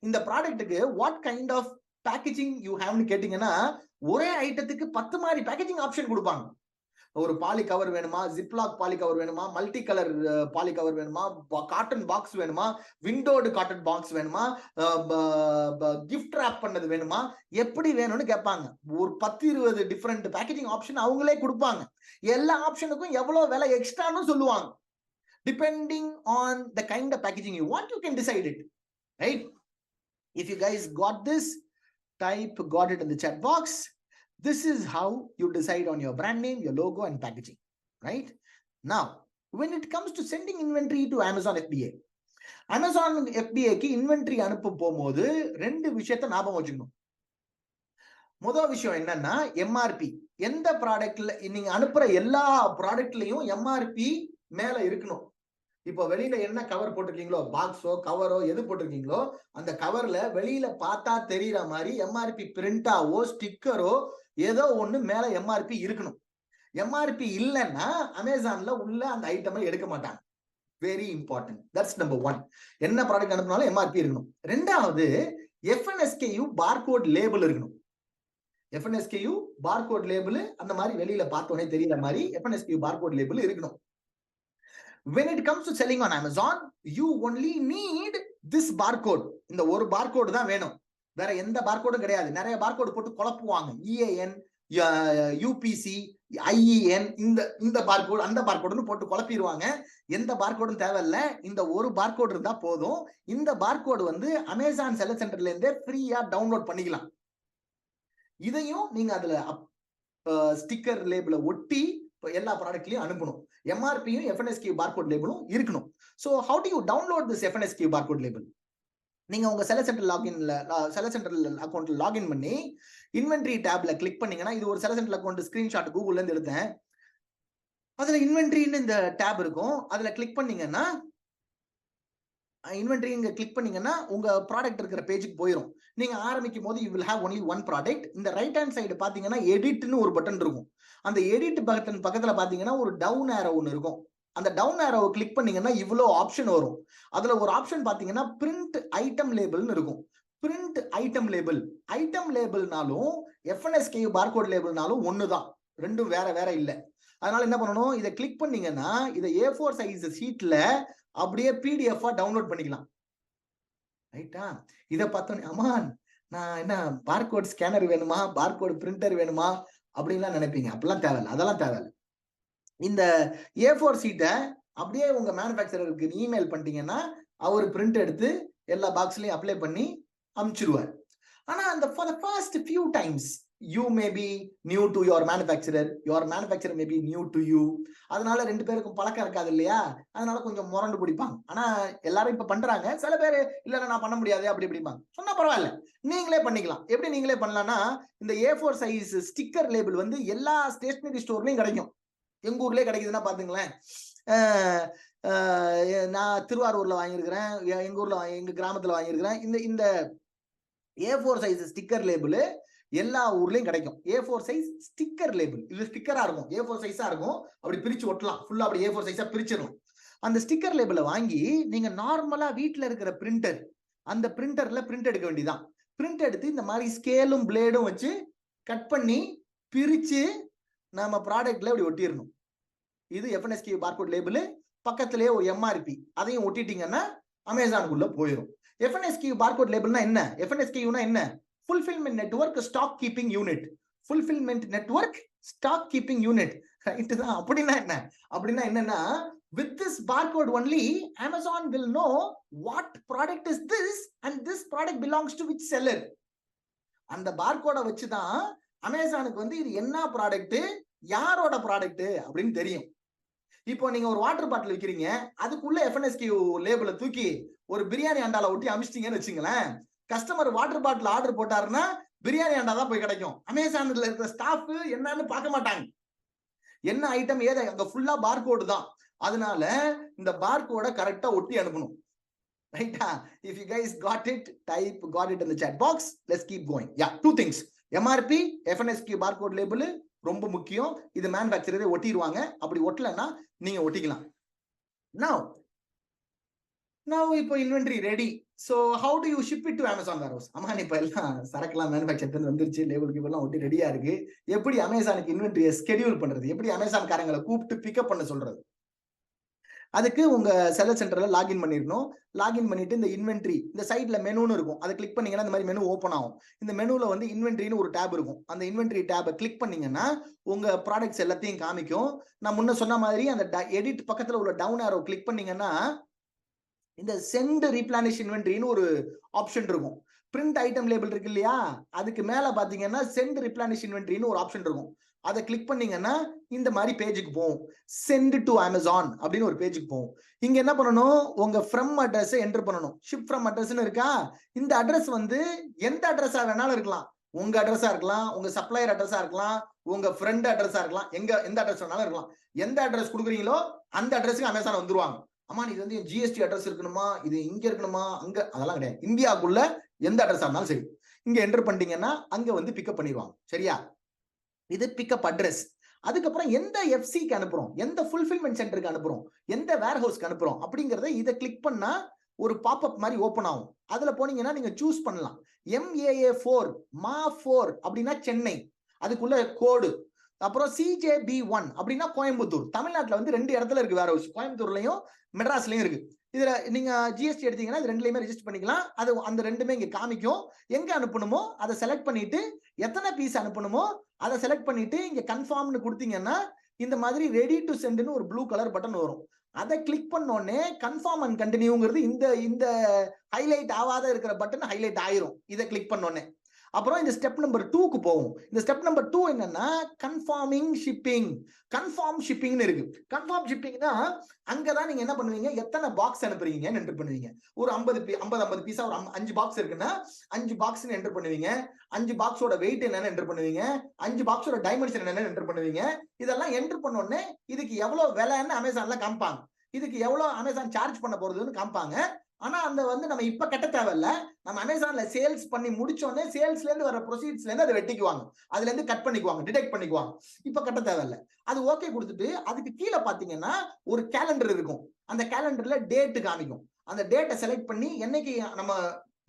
இந்த ப்ராடக்ட்டுக்கு what kind of packaging you ஹேவ்னு கேட்டீங்கன்னா ஒரே ஐட்டத்துக்கு 10 மாதிரி பேக்கேஜிங் ஆப்ஷன் கொடுப்பாங்க. ஒரு பாலி கவர் வேணுமா, ஜிப்லாக் பாலி கவர் வேணுமா, மல்டி கலர் பாலி கவர் வேணுமா, காட்டன் பாக்ஸ் வேணுமா, விண்டோடு காட்டன் பாக்ஸ் வேணுமா, கிஃப்ட் ராப் பண்ணது வேணுமா, எப்படி வேணும்னு கேட்பாங்க. ஒரு 10-20 டிஃபரெண்ட் பேக்கேஜிங் ஆப்ஷன் அவங்களே கொடுப்பாங்க. எல்லா ஆப்ஷனுக்கும் எவ்வளவு விலை எக்ஸ்ட்ரான்னு சொல்லுவாங்க. Depending on the kind of packaging you want, you can decide it, right? If you guys got this, type got it in the chat box. This is how you decide on your brand name, your logo and packaging, right? Now, when it comes to sending inventory to Amazon FBA, Amazon FBA க்கு inventory அனுப்ப போகும்போது ரெண்டு விஷயத்தை ஞாபகம் வச்சுக்கணும். முதல் விஷயம் என்னன்னா MRP. எந்த ப்ராடக்ட்ல நீங்க அனுப்புற எல்லா ப்ராடக்ட்லயும் MRP மேல இருக்கணும். இப்போ வெளியில என்ன கவர் போட்டிருக்கீங்களோ, பாக்ஸோ கவரோ எது போட்டிருக்கீங்களோ அந்த கவர்ல வெளியில பார்த்தா தெரியற மாதிரி MRP பிரிண்டாவோ ஸ்டிக்கரோ ஏதோ ஒண்ணு மேல MRP இருக்கணும். MRP இல்லைன்னா அமேசான்ல உள்ள அந்த ஐட்டமை எடுக்க மாட்டாங்க. Very important. That's number 1. என்ன ப்ராடக்ட் அனுப்பினாலும் MRP இருக்கணும். ரெண்டாவது FNSKU பார்கோட் லேபிள் இருக்கணும். FNSKU பார்கோட் லேபிள் அந்த மாதிரி வெளியில பார்த்தோன்னே தெரியற மாதிரி FNSKU பார்கோட் லேபிள் இருக்கணும். When it comes to selling on Amazon, you only need this barcode. இந்த ஒரு barcode தான் வேணும், வேற எந்த barcode கிடையாது. நிறைய barcode போட்டு குழப்புவாங்க. EAN, UPC, IEN, இந்த barcode அந்த barcodeன்னு போட்டு குழப்பிடுவாங்க. எந்த barcodeன்னு தேவையில்லை, இந்த ஒரு barcode இருந்தா போதும். இந்த barcode வந்து அமேசான் செல்லர் சென்டர்ல இருந்தே ஃப்ரீயா டவுன்லோட் பண்ணிக்கலாம். இதையும் நீங்க அதுல ஸ்டிக்கர் லேபிள ஒட்டி எல்லா ப்ராடக்ட்லயும் அனுப்பணும். MRPயும் FNSKU barcode லேபிளும் இருக்கணும். So how do you download this FNSKU barcode label? நீங்க உங்க செல்லர் சென்டர் அக்கௌண்ட்ல லாகின் பண்ணி இன்வென்டரி டேப்ல கிளிக் பண்ணீங்கன்னா, இது ஒரு செல்லர் சென்டர் அக்கௌண்ட் ஸ்கிரீன்ஷாட் கூகுள்ல இருந்து எடுத்தேன். அதுல இன்வென்டரின்னு இந்த டேப் இருக்கும். அதுல கிளிக் பண்ணீங்கன்னா இன்வென்டரி இங்க கிளிக் பண்ணீங்கன்னா உங்க ப்ராடக்ட் இருக்கிற பேஜுக்கு போயிடும். நீங்க ஆரம்பிக்கும் போது you will have only one product. இந்த ரைட் ஹேண்ட் சைடு பாத்தீங்கன்னா எடிட்னு ஒரு பட்டன் இருக்கும். அந்த எடிட் பட்டன் பக்கத்துல பாத்தீங்கன்னா ஒரு டவுன் ஏரோ ஒன்னு இருக்கும். அந்த டவுன் ஏரோவை கிளிக் பண்ணீங்கன்னா இவ்வளோ ஆப்ஷன் வரும். அதுல ஒரு ஆப்ஷன் பாத்தீங்கன்னா பிரிண்ட் ஐட்டம் லேபிள்னு இருக்கும். Print item label. ஐட்டம் லேபிள்னாலும் FNSKU பார்கோட் லேபிள்னாலும் ஒண்ணுதான், ரெண்டும் வேற வேற இல்ல. அதனால என்ன பண்ணணும், இதை கிளிக் பண்ணீங்கன்னா இதை A4 சைஸ் ஷீட்ல அப்படியே PDF டவுன்லோட் பண்ணிக்கலாம். ரைட்டா? இதை பார்த்தோன்னே அம்மான் நான் என்ன பார்கோட் ஸ்கேனர் வேணுமா, பார்கோட் பிரிண்டர் வேணுமா அப்படின்லாம் நினைப்பீங்க. அப்படிலாம் தேவையில்லை, அதெல்லாம் தேவையில்லை. இந்த A4 சீட்டை அப்படியே உங்க மேனுஃபேக்சரருக்கு இமெயில் பண்ணிட்டீங்கன்னா அவர் பிரிண்ட் எடுத்து எல்லா பாக்ஸ்லயும் அப்ளை பண்ணி அனுப்பிச்சிருவார். ஆனா அந்த for the first few times you may be new to your manufacturer may be new to you. அதனால ரெண்டு பேருக்கும் பழக்கம் இருக்காது இல்லையா, அதனால கொஞ்சம் முரண்டு பிடிப்பாங்க. ஆனா எல்லாரும் இப்ப பண்றாங்க. சில பேர் இல்ல நான் பண்ண முடியாது அப்படி பிடிப்பாங்க. சொன்னா பரவாயில்ல, நீங்களே பண்ணிக்கலாம். எப்படி நீங்களே பண்ணலாம்னா, இந்த A4 சைஸ் ஸ்டிக்கர் லேபிள் வந்து எல்லா ஸ்டேஷனரி ஸ்டோர்லயும் கிடைக்கும். எங்க ஊர்லயே கிடைக்குதுன்னா பாத்துங்களேன். நான் திருவாரூர்ல வாங்கியிருக்கிறேன், எங்க ஊர்ல எங்க கிராமத்துல வாங்கியிருக்கிறேன். இந்த A4 சைஸ் ஸ்டிக்கர் லேபிள் எல்லா ஊர்லயும் கிடைக்கும். A4 size sticker label. இது ஸ்டிக்கரா இருக்கும், A4 சைஸா இருக்கும். அப்படி பிரிச்சு ஒட்டலாம், ஃபுல்லா அப்படி A4 சைஸா பிரிச்சிடணும். அந்த ஸ்டிக்கர் லேபிளை வாங்கி நீங்க நார்மலா வீட்டுல இருக்கிற பிரிண்டர், அந்த பிரிண்டர்ல பிரிண்ட் எடுக்க வேண்டியதான். பிரிண்ட் எடுத்து இந்த மாதிரி ஸ்கேலும் பிளேடும் வச்சு கட் பண்ணி பிரிச்சு நம்ம ப்ராடக்ட்ல இப்படி ஒட்டிடணும். இது FNSKU பார்கோட் லேபிள். பக்கத்திலேயே ஒரு MRP, அதையும் ஒட்டிட்டீங்கன்னா அமேசானுக்குள்ள போயிடும். FNSKU பார்கோட் லேபிள்னா என்ன? FNSKUனா என்ன? Fulfilment network stock keeping unit. Fulfilment network stock keeping unit. Right தான். அப்படின்னா என்ன? அப்படின்னா என்னன்னா, with this barcode only Amazon will know what product is this and this product belongs to which seller. அந்த பார்கோட வச்சுதான் அமேசானுக்கு வந்து இது என்ன ப்ராடக்ட், யாரோட ப்ராடக்ட் அப்படின்னு தெரியும். இப்போ நீங்க ஒரு வாட்டர் பாட்டில் விற்கிறீங்க, அதுக்குள்ள FNSKU லேபிளை தூக்கி ஒரு பிரியாணி அண்டால ஒட்டி அமிச்சிட்டீங்கன்னு வச்சுங்களேன், கஸ்டமர் வாட்டர் பாட்டில் ஆர்டர் போட்டாருன்னா பிரியாணி அண்டா தான் போய் கிடைக்கும். அமேசான்ல இருக்கிற ஸ்டாஃப் என்னன்னு பார்க்க மாட்டாங்க, என்ன ஐட்டம் ஏதோ, அங்க ஃபுல்லா பார்கோடு தான். அதனால இந்த பார்கோட கரெக்டா ஒட்டி அனுப்பணும். ரைட்டா? if you guys got it, type got it in the chat box. Let's keep going. Yeah, two things: MRP, FNSKU barcode label, ரொம்ப முக்கியம். இது மேனுஃபேக்சரரே ஒட்டிடுவாங்க. அப்படி ஒட்டலன்னா நீங்க ஒட்டிக்கலாம். Now இப்போ inventory ready. So how do you ship it to Amazon warehouse? அம்மா இப்ப எல்லாம் சரக்குலாம் மேனுஃபேக்சர் வந்துருச்சு, லேபிள் கீபெல்லாம் ஒட்டி ரெடியா இருக்கு. எப்படி அமேசானுக்கு இன்வென்டரியை ஸ்கெடியூல் பண்றது, எப்படி அமேசான் காரங்களை கூப்பிட்டு பிக்கப் பண்ண சொல்றது? அதுக்கு உங்க செல்லர் சென்டர்ல லாகின் பண்ணிடணும். லாகின் பண்ணிட்டு இந்த இன்வென்ட்ரி, இந்த சைட்ல மெனுன்னு இருக்கும், அதை கிளிக் பண்ணீங்கன்னா இந்த மாதிரி மெனு ஓப்பன் ஆகும். இந்த மெனுல வந்து இன்வென்ட்ரின்னு ஒரு டேப் இருக்கும். அந்த இன்வென்ட்ரி டேபை கிளிக் பண்ணீங்கன்னா உங்க ப்ராடக்ட்ஸ் எல்லாத்தையும் காமிக்கும். நான் முன்ன சொன்ன மாதிரி அந்த எடிட் பக்கத்துல உள்ள டவுன் ஆரோ கிளிக் பண்ணீங்கன்னா இந்த சென்ட் ரீப்ளானிஷ் இன்வென்ட்ரின்னு ஒரு ஆப்ஷன் இருக்கும். பிரிண்ட் ஐட்டம் லேபிள் இருக்கு இல்லையா, அதுக்கு மேல பாத்தீங்கன்னா சென்ட் ரீப்ளானிஷ் இன்வென்ட்ரின்னு ஒரு ஆப்ஷன் இருக்கும். அதை கிளிக் பண்ணீங்கன்னா இந்த மாதிரி பேஜுக்கு போகும். சென்ட் டு அமேசான் அப்படின்னு ஒரு பேஜுக்கு போகும். இங்க என்ன பண்ணணும், உங்க ஃப்ரம் அட்ரஸ் என்டர் பண்ணணும். ஷிப் ஃப்ரம் அட்ரஸ்னு இருக்கா, இந்த அட்ரஸ் வந்து எந்த அட்ரஸா வேணாலும் இருக்கலாம். உங்க அட்ரஸா இருக்கலாம், உங்க சப்ளையர் அட்ரஸா இருக்கலாம், உங்க ஃப்ரெண்ட் அட்ரஸா இருக்கலாம், எந்த அட்ரஸ் வேணாலும் இருக்கலாம். எந்த அட்ரஸ் கொடுக்குறீங்களோ அந்த அட்ரஸுக்கு அமேசான் வந்துருவாங்க. அம்மா இது வந்து ஜிஎஸ்டி அட்ரஸ் இருக்கணுமா, இது இங்க இருக்கணுமா, அங்க, அதெல்லாம் கிடையாது. இந்தியாவுக்குள்ள எந்த அட்ரஸா இருந்தாலும் சரி, இங்க என்டர் பண்ணிட்டீங்கன்னா அங்க வந்து பிக்கப் பண்ணிடுவாங்க. சரியா, இது பிக்கப் அட்ரஸ். அதுக்கப்புறம் எந்த எஃப்சிக்கு அனுப்புறோம், எந்த ஃபுல்ஃபில்மெண்ட் சென்டருக்கு அனுப்புறோம், எந்த வேர் ஹவுஸ்க்கு அனுப்புறோம் அப்படிங்கறத இதை கிளிக் பண்ணா ஒரு பாப்அப் மாதிரி ஓப்பன் ஆகும். அதுல போனீங்கன்னா நீங்க சூஸ் பண்ணலாம். MAA4 MA4 அப்படின்னா சென்னை, அதுக்குள்ள கோடு. அப்புறம் CJB1 அப்படின்னா கோயம்புத்தூர். தமிழ்நாட்டுல வந்து 2 இடத்துல இருக்கு வேர் ஹவுஸ், கோயம்புத்தூர்லயும் மெட்ராஸ்லயும் இருக்கு. இதுல நீங்க ஜிஎஸ்டி எடுத்தீங்கன்னா இது ரெண்டுலயுமே ரெஜிஸ்டர் பண்ணிக்கலாம். அது அந்த ரெண்டுமே இங்க காமிக்கும். எங்க அனுப்பணுமோ அதை செலக்ட் பண்ணிட்டு, எத்தனை பீஸ் அனுப்பணுமோ அதை செலக்ட் பண்ணிட்டு இங்க கன்ஃபார்ம்னு கொடுத்தீங்கன்னா இந்த மாதிரி ரெடி டு சென்ட்னு ஒரு ப்ளூ கலர் பட்டன் வரும். அதை கிளிக் பண்ணோடனே கன்ஃபார்ம் அண்ட் கண்டினியூங்கிறது இந்த ஹைலைட் ஆகாத இருக்கிற பட்டன் ஹைலைட் ஆயிரும் இதை கிளிக் பண்ணோடனே. அப்புறம் இந்த ஸ்டெப் நம்பர் 2க்கு போவோம். இந்த ஸ்டெப் நம்பர் 2 என்னன்னா கன்ஃபார்மிங் ஷிப்பிங். கன்ஃபார்ம் ஷிப்பிங்னு இருக்கு. கன்ஃபார்ம் ஷிப்பிங்னா அங்கதான் நீங்க என்ன பண்ணுவீங்க, எத்தனை பாக்ஸ் அனுப்புறீங்கன்னு என்டர் பண்ணுவீங்க. ஒரு 50 பீஸா ஒரு 5 பாக்ஸ் இருக்குன்னா 5 பாக்ஸ் என்டர் பண்ணுவீங்க. 5 பாக்ஸோட வெயிட் என்னன்னு என்டர் பண்ணுவீங்க. 5 பாக்ஸோட டைமென்ஷன் என்னன்னு என்டர் பண்ணுவீங்க. இதெல்லாம் என்டர் பண்ண உடனே இதுக்கு எவ்வளவு விலைன்னு அமேசான்ல காமிப்பாங்க. இதுக்கு எவ்வளவு அமேசான் சார்ஜ் பண்ண போறதுன்னு காமிப்பாங்க. ஆனா அந்த வந்து நம்ம இப்ப கட்ட தேவையில்ல. நம்ம அமேசான்ல சேல்ஸ் பண்ணி முடிச்சோடனே சேல்ஸ்ல இருந்து வர ப்ரொசீட்ஸ்ல இருந்து அதை வெட்டிக்குவாங்க, அதுல இருந்து கட் பண்ணிக்குவாங்க, டிடெக்ட் பண்ணிக்குவாங்க. இப்ப கட்ட தேவையில்ல. அது ஓகே கொடுத்துட்டு அதுக்கு கீழே பாத்தீங்கன்னா ஒரு கேலண்டர் இருக்கும். அந்த கேலண்டர்ல டேட் காமிக்கும். அந்த டேட்டை செலக்ட் பண்ணி என்னைக்கு நம்ம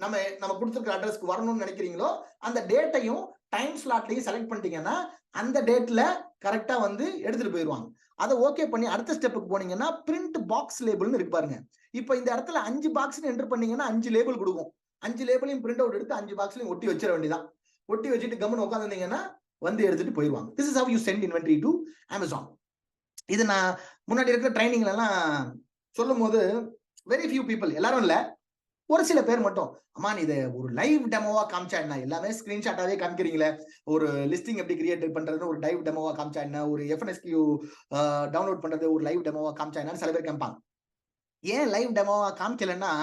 நம்ம நம்ம கொடுத்துருக்கிற அட்ரஸ்க்கு வரணும்னு நினைக்கிறீங்களோ அந்த டேட்டையும் டைம் ஸ்லாட்லையும் செலக்ட் பண்ணிட்டீங்கன்னா அந்த டேட்ல கரெக்டா வந்து எடுத்துட்டு போயிடுவாங்க. அதை ஓகே பண்ணி அடுத்த ஸ்டெப்புக்கு போனீங்கன்னா பிரிண்ட் பாக்ஸ் லேபிள்னு இருக்கு பாருங்க. இப்ப இந்த இடத்துல 5 பாக்ஸ் என்டர் பண்ணீங்கன்னா 5 லேபிள் கொடுக்கும். 5 லேபிளையும் பிரிண்ட் அவுட் எடுத்து 5 பாக்ஸ்லயும் ஒட்டி வச்சிட வேண்டியதான். ஒட்டி வச்சுட்டு கம்மன் உட்காந்துருந்தீங்கன்னா வந்து எடுத்துட்டு போயிடுவாங்க. This is how you sent inventory to Amazon. இது நான் முன்னாடி இருக்கிற ட்ரைனிங்ல எல்லாம் சொல்லும் போது வெரி ஃபியூ பீப்புள், எல்லாரும் இல்ல, ஒரு சில பேர் மட்டும், அம்மா இதை ஒரு லைவ் டெமோவா காமிச்சா என்ன, எல்லாமே ஸ்கிரீன்ஷாட்டாவே காமிக்கிறீங்களே, ஒரு லிஸ்டிங் எப்படி கிரியேட் பண்றது ஒரு லைவ் டெமோவா காமிச்சா என்ன, ஒரு FNSQ டவுன்லோட் பண்றது ஒரு லைவ் டெமோவா காமிச்சா என்னன்னு சில பேர் கேட்பாங்க. ஏன் லைவ் டெமோவா காமிக்கலன்னா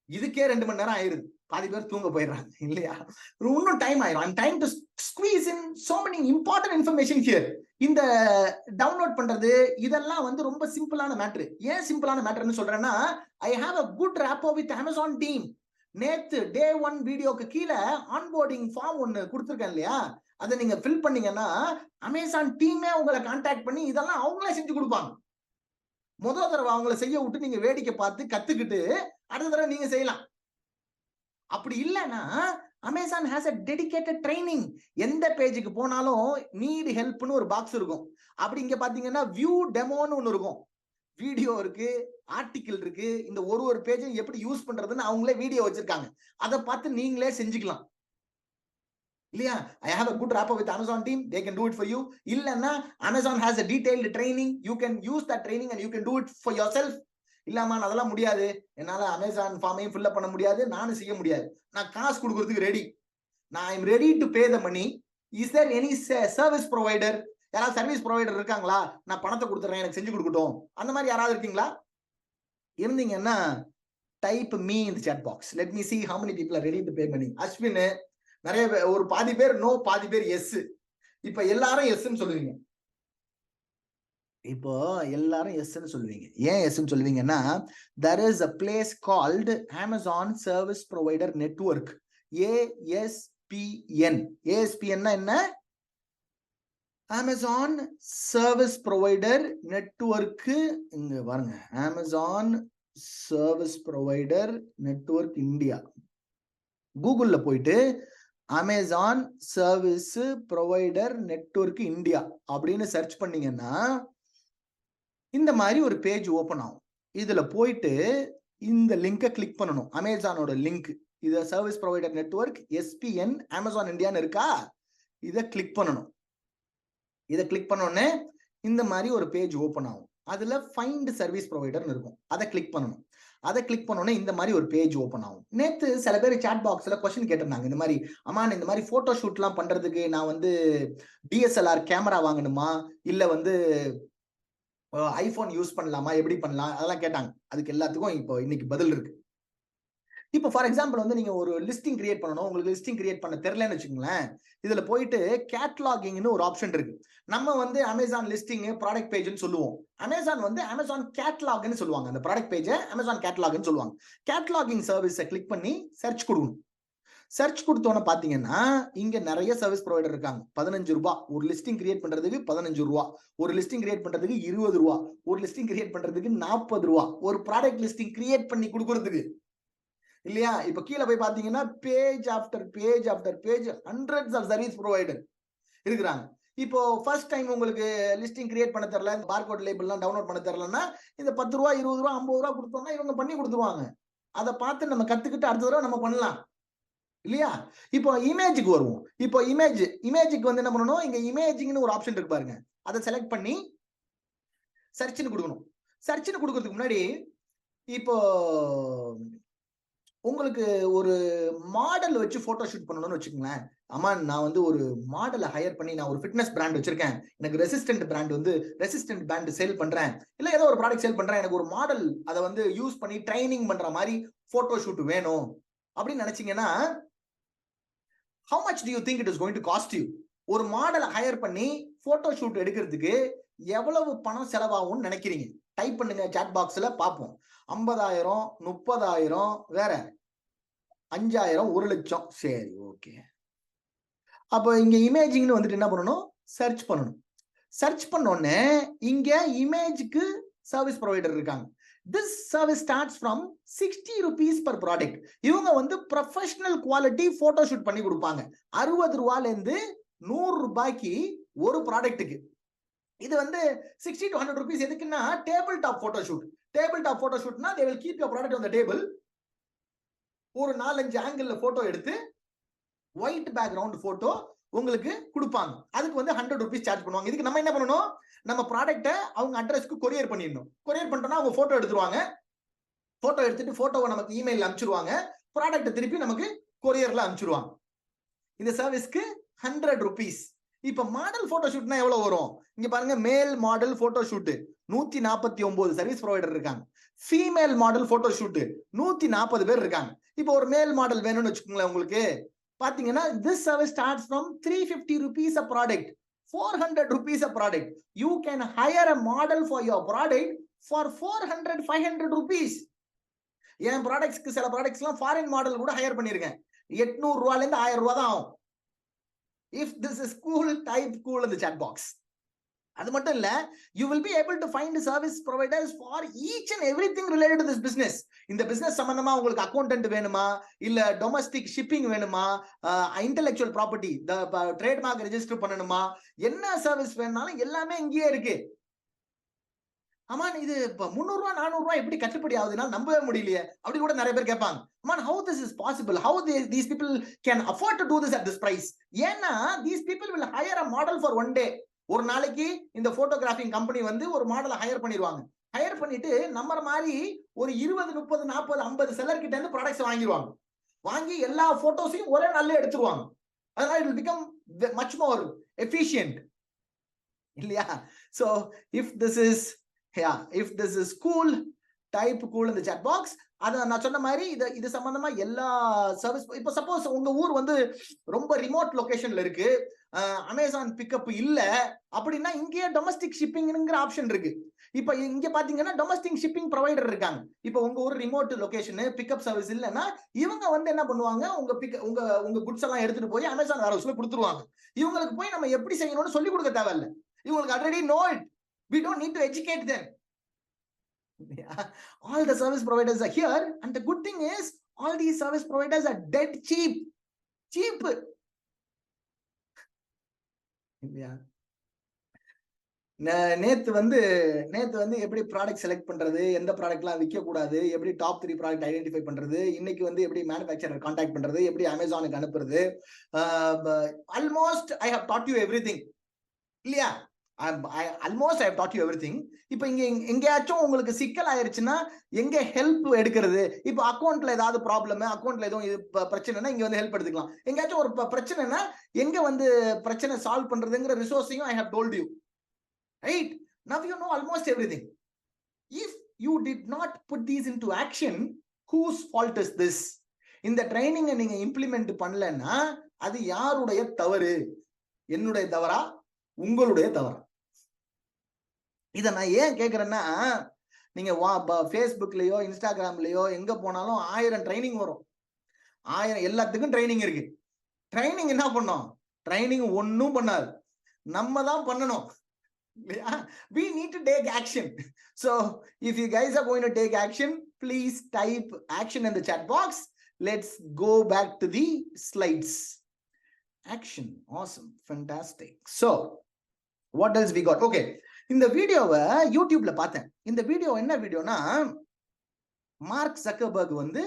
இதுக்கே 2 மணி நேரம் ஆயிருது, பாதி பேர் தூங்க போயிடுறாங்க இல்லையா, இன்னும் டைம் ஆயிரும். I'm trying to squeeze in so many important information here. இந்த டவுன்லோட் பண்றது இதெல்லாம் வந்து ரொம்ப சிம்பிளான மேட்டர். ஏன் சிம்பிளான மேட்டர்னு சொல்றேன்னா, I have a good rapport with Amazon team. நேத்து டே 1 வீடியோக்கு கீழே ஆன்போர்டிங் ஃபார்ம் ஒன்னு கொடுத்துருக்கேன் இல்லையா, அதை நீங்க ஃபில் பண்ணீங்கன்னா அமேசான் டீமே உங்களை கான்டாக்ட் பண்ணி இதெல்லாம் அவங்களே செஞ்சு கொடுப்பாங்க. முதல் தடவை அவங்கள செய்ய விட்டு நீங்க வேடிக்கை பார்த்து கத்துக்கிட்டு அடுத்த தடவை நீங்க செய்யலாம். அப்படி இல்லைன்னா Amazon has a dedicated training. எந்த பேஜுக்கு போனாலும் நீட் ஹெல்ப்னு ஒரு பாக்ஸ் இருக்கும். அப்படி இங்க பாத்தீங்கன்னா வியூ டெமோன்னு ஒன்னு இருக்கும். வீடியோ இருக்கு, ஆர்டிகிள் இருக்கு, இந்த ஒரு பேஜும் எப்படி யூஸ் பண்றதுன்னு அவங்களே வீடியோ வச்சிருக்காங்க. அதை பார்த்து நீங்களே செஞ்சுக்கலாம் இல்லையா. I have a good rapport with Amazon team, they can do it for you. இல்லன்னா Amazon has a detailed training, you can use that training and you can do it for yourself. இல்லாம அதெல்லாம் முடியாது, என்னால Amazon ஃபார்மையும் fill பண்ண முடியாது, நானும் செய்ய முடியாது, நான் காசு கொடுக்கறதுக்கு ரெடி, நான் I am ready to pay the money. Is there any service provider, யாராவது சர்வீஸ் ப்ரொவைடர் இருக்காங்களா, நான் பணத்தை கொடுத்துறேன் எனக்கு செஞ்சு கொடுக்கட்டும், அந்த மாதிரி யாராவது இருக்கீங்களா? இருந்தீங்கன்னா type me in the chat box, let me see how many people are ready to pay money. Ashwin நிறைய ஒரு பாதி பேர் நோ, பாதி பேர் எஸ். இப்ப எல்லாரும் எஸ்ன்னு சொல்லுவீங்க. இப்போ எல்லாரும் எஸ்ன்னு சொல்லுவீங்க. ஏன் எஸ்ன்னு சொல்லுவீங்கன்னா, there is a place called Amazon Service Provider Network, ASPN. ASPN என்ன? அமேசான் சர்வீஸ் ப்ரொவைடர் நெட்வொர்க்கு இங்க பாருங்க, Amazon service provider network India. கூகுள்ல போயிட்டு Amazon service provider network India அப்படின்னு சர்ச் பண்ணீங்கன்னா இந்த மாதிரி ஒரு பேஜ் ஓபன் ஆகும். இதுல போயிட்டு இந்த லிங்கை கிளிக் பண்ணணும். அமேசானோட லிங்க், இத service provider network SPN Amazon இந்தியான்னு இருக்கா, இதை கிளிக் பண்ணணும். இதை கிளிக் பண்ணோடனே இந்த மாதிரி ஒரு பேஜ் ஓபன் ஆகும். அதுல ஃபைண்ட் சர்வீஸ் ப்ரொவைடர்னு இருக்கும், அதை கிளிக் பண்ணணும். அதை கிளிக் பண்ணோன்னே இந்த மாதிரி ஒரு பேஜ் ஓப்பன் ஆகும். நேற்று சில பேர் சாட் பாக்ஸ்ல கொஸ்டின் கேட்டிருந்தாங்க, இந்த மாதிரி அம்மா இந்த மாதிரி போட்டோ ஷூட்லாம் பண்றதுக்கு நான் வந்து டிஎஸ்எல்ஆர் கேமரா வாங்கணுமா இல்ல வந்து ஐபோன் யூஸ் பண்ணலாமா, எப்படி பண்ணலாம், அதெல்லாம் கேட்டாங்க. அதுக்கு எல்லாத்துக்கும் இப்போ இன்னைக்கு பதில் இருக்கு. இப்போ ஃபார் எக்ஸாம்பிள் வந்து நீங்க ஒரு லிஸ்டிங் கிரியேட் பண்ணணும், உங்களுக்கு லிஸ்டிங் கிரியேட் பண்ண தெரியலன்னு வச்சுக்கோங்களேன், இதுல போயிட்டு கேட்லாகிங்னு ஒரு ஆப்ஷன் இருக்கு. நம்ம வந்து அமேசான் லிஸ்டிங் ப்ராடக்ட் பேஜ்னு சொல்லுவோம், அமேசான் வந்து அமேசான் கேட்லாக்னு சொல்லுவாங்க. அந்த ப்ராடக்ட் பேஜை அமேசான் கேட்லாக்னு சொல்லுவாங்க. கேட்லாகிங் சர்வீஸை கிளிக் பண்ணி சர்ச் கொடுக்கணும். சர்ச் கொடுத்தோன்னு பாத்தீங்கன்னா இங்க நிறைய சர்வீஸ் ப்ரொவைடர் இருக்காங்க. 15 ரூபாய் ஒரு லிஸ்டிங் கிரியேட் பண்றதுக்கு, 15 ரூபா ஒரு லிஸ்டிங் கிரியேட் பண்றதுக்கு, 20 ரூபா ஒரு லிஸ்டிங் கிரியேட் பண்றதுக்கு, 40 ரூபா ஒரு ப்ராடக்ட் லிஸ்டிங் கிரியேட் பண்ணி கொடுக்கறதுக்கு, இல்லையா? இப்ப கீழே போய் பாத்தீங்கன்னா page after page after page hundreds of service provider இருக்கிறாங்க. இப்போ ஃபர்ஸ்ட் டைம் உங்களுக்கு லிஸ்டிங் கிரியேட் பண்ண தெரியல, பார்கோட் லேபிள்லாம் டவுன்லோட் பண்ண தெரியலன்னா இந்த 10 ரூபா 20 ரூபா 50 ரூபா கொடுத்தோம்னா இவங்க பண்ணி கொடுத்துருவாங்க. அதை பார்த்து நம்ம கத்துக்கிட்டு அடுத்த தடவை நம்ம பண்ணலாம், இல்லையா? இப்போ இமேஜுக்கு வருவோம். இப்போ இமேஜுக்கு வந்து என்ன பண்ணணும், இங்க இமேஜிங்னு ஒரு ஆப்ஷன் இருக்கு பாருங்க, அதை செலக்ட் பண்ணி சர்ச்னு கொடுக்கணும். சர்ச்னு கொடுக்கறதுக்கு முன்னாடி இப்போ உங்களுக்கு ஒரு மாடல் வச்சு போட்டோ ஷூட் பண்ணணும்னு வச்சுக்கோங்களேன். ஆமா, நான் வந்து ஒரு மாடலை ஹையர் பண்ணி நான் ஒரு ஃபிட்னஸ் பிராண்ட் வச்சிருக்கேன், எனக்கு ரெசிஸ்டன்ட் பிராண்ட் சேல் பண்றேன், இல்ல ஏதோ ஒரு ப்ராடக்ட் சேல் பண்றேன், எனக்கு ஒரு மாடல் அதை வந்து யூஸ் பண்ணி ட்ரைனிங் பண்ற மாதிரி போட்டோ ஷூட் வேணும் அப்படின்னு நினைச்சீங்கன்னா how much do you think it is going to cost you? ஒரு மாடலை ஹையர் பண்ணி போட்டோ ஷூட் எடுக்கிறதுக்கு எவ்வளவு பணம் செலவாகும்னு நினைக்கிறீங்க? டைப் பண்ணுங்க சாட் பாக்ஸ்ல பாப்போம். 50,000, 30,000, வேற 5,000, 1,00,000. சரி, ஓகே. அப்போ இங்க இமேஜிங்னு வந்துட்டு என்ன பண்ணணும், சர்ச் பண்ணணும். சர்ச் பண்ணோடனே இங்க இமேஜுக்கு சர்வீஸ் ப்ரொவைடர் இருக்காங்க. This service starts from 60 rupees per product. இவங்க வந்து ப்ரொஃபஷனல் குவாலிட்டி போட்டோ ஷூட் பண்ணி கொடுப்பாங்க. 60 ரூபாயில இருந்து 100 ரூபாய்க்கு ஒரு ப்ராடக்ட்டுக்கு. இது வந்து 60 to 100 rupees எதுக்குன்னா table top photo shoot. Table top photo ஷூட்னா they will keep your product on the table. ஒரு 4-5 ஆங்கிள் போட்டோ எடுத்து ஒயிட் பேக்ரவுண்ட் போட்டோ உங்களுக்கு கொடுப்பாங்க. அதுக்கு வந்து 100 rupees சார்ஜ் பண்ணுவாங்க. இதுக்கு நம்ம என்ன பண்ணணும், நம்ம ப்ராடக்ட்டை அவங்க அட்ரஸ்க்கு கொரியர் பண்ணிடணும். கொரியர் பண்ணிட்டோம்னா அவங்க போட்டோ எடுத்துருவாங்க. போட்டோ எடுத்துட்டு போட்டோவை நமக்கு இமெயில அனுப்பிச்சிருவாங்க. ப்ராடக்ட் திருப்பி நமக்கு கொரியர்ல அனுப்பிச்சிருவாங்க. இந்த சர்வீஸ்க்கு 100 rupees. இப்ப மாடல் போட்டோ ஷூட்னா எவ்வளவு வரும்? இங்க பாருங்க, மேல் model photo shoot 149 service provider இருக்காங்க. ஃபீமேல் மாடல் போட்டோ ஷூட் 140 பேர் இருக்காங்க. இப்போ ஒரு மேல் மாடல் வேணும்னு வச்சுக்கோங்களேன், உங்களுக்கு பாத்தீங்கன்னா this service starts from 350 rupees a product, 400 rupees a product. You can hire a model for your product for 400, 500 rupees. என் ப்ராடக்ட்ஸ்க்கு சில ப்ராடக்ட்ஸ்லாம் ஃபாரின் மாடல் கூட ஹையர் பண்ணிருக்கேன். 800 ரூபாயில இருந்து 1000 ரூபாய் தான் ஆகும். If this is cool, type cool in the chat box. அது மட்டும் இல்ல, you will be able to find service providers for each and everything related to this business. இந்த business சம்பந்தமா உங்களுக்கு அக்கவுண்டன்ட் வேணுமா, இல்ல டொமஸ்டிக் ஷிப்பிங் வேணுமா, இன்டெலெக்சுவல் ப்ராப்பர்ட்டி ட்ரேட்மார்க் ரெஜிஸ்டர் பண்ணணுமா, என்ன சர்வீஸ் வேணாலும் எல்லாமே இங்கேயே இருக்கு. ஆமா, இது 300 ரூபாய் 400 ரூபாய் எப்படி கட்டுப்படி ஆகுதுன்னா நம்பவே முடியலையே அப்படி கூட நிறைய பேர் கேட்பாங்க. Man, how this is possible? How these people can afford to do this at this price? ஏன்னா these people will hire a model for one day. ஒரு நாளைக்கு இந்த போட்டோகிராஃபிங் கம்பெனி வந்து ஒரு மாடலை ஹையர் பண்ணிடுவாங்க. ஹையர் பண்ணிட்டு நம்ம மாதிரி ஒரு 20, 30, 40, 50 செல்லர் கிட்ட இருந்து ப்ராடக்ட்ஸ் வாங்கிடுவாங்க. வாங்கி எல்லா போட்டோஸையும் ஒரே நாள்ல எடுத்துருவாங்க. அதனால it will become much more efficient, இல்லையா? So if this is cool, type cool in the chat box. அத நான் சொன்ன மாதிரி இது சம்பந்தமா எல்லா சர்வீஸ், இப்போ சப்போஸ் உங்க ஊர் வந்து ரொம்ப ரிமோட் லொகேஷன்ல இருக்கு, அமேசான் பிக்கப் இல்ல அப்படின்னா இங்கேயே டொமஸ்டிக் ஷிப்பிங்ங்கிற ஆப்ஷன் இருக்கு. இப்ப இங்க பாத்தீங்கன்னா டொமஸ்டிக் ஷிப்பிங் ப்ரொவைடர் இருக்காங்க. இப்ப உங்க ஒரு ரிமோட் லொகேஷன் பிக்கப் சர்வீஸ் இல்லைன்னா இவங்க வந்து என்ன பண்ணுவாங்க, உங்க குட்ஸ் எல்லாம் எடுத்துட்டு போய் அமேசான் வேர்ஹவுஸ்ல கொடுத்துருவாங்க. இவங்களுக்கு போய் நம்ம எப்படி செய்யணும்னு சொல்லி கொடுக்க தேவையில்லை. இவங்களுக்கு already know it. We don't need to educate them. All the service providers are here, and the good thing is all these service providers are dead cheap. நேத்து வந்து எப்படி ப்ராடக்ட் செலக்ட் பண்றது, எந்த ப்ராடக்ட்லாம் விற்க கூடாது, எப்படி டாப் 3 ப்ராடக்ட் ஐடென்டிஃபை பண்றது, இன்னைக்கு வந்து எப்படி மேனுஃபேக்சரர் கான்டாக்ட் பண்றது, எப்படி அமேசானுக்கு அனுப்புறது, almost I have taught you everything இல்லையா? Almost I have taught you everything. இப்போ இங்க எங்கேயாச்சும் உங்களுக்கு சிக்கல் ஆயிருச்சுன்னா எங்க ஹெல்ப் எடுக்கிறது? இப்போ அக்கௌண்ட்ல ஏதாவது ப்ராப்ளம், அக்கௌண்ட்ல எதுவும் பிரச்சனைனா இங்க வந்து ஹெல்ப் எடுத்துக்கலாம். எங்கேயாச்சும் ஒரு பிரச்சனைனா எங்க வந்து பிரச்சனை சால்வ் பண்றதுங்கிற ரிசோர்ஸையும் I have told you. Right? Now you know almost everything. If you did not put these into action, whose fault is this? இந்த ட்ரைனிங்கை நீங்க இம்ப்ளிமெண்ட் பண்ணலன்னா அது யாருடைய தவறு? என்னுடைய தவறா, உங்களுடைய தவறா? இத நான் ஏன் கேக்குறேன்னா, நீங்க ஃபேஸ்புக்லயோ இன்ஸ்டாகிராம்லயோ எங்க போனாலும் 1000 ட்ரைனிங் வரும். 1000 எல்லாத்துக்கும் ட்ரைனிங் இருக்கு. ட்ரைனிங் என்ன பண்ணும்? ட்ரைனிங் ஒன்னும் பண்ணாது, நம்ம தான் பண்ணணும். We need to take action. So if you guys are going to take action, please type action in the chat box. Let's go back to the slides. Action. Awesome. Fantastic. So what else we got? Okay. இந்த வீடியோவை யூடியூப்ல பார்த்தேன். இந்த video என்ன வீடியோனா, mark Zuckerberg வந்து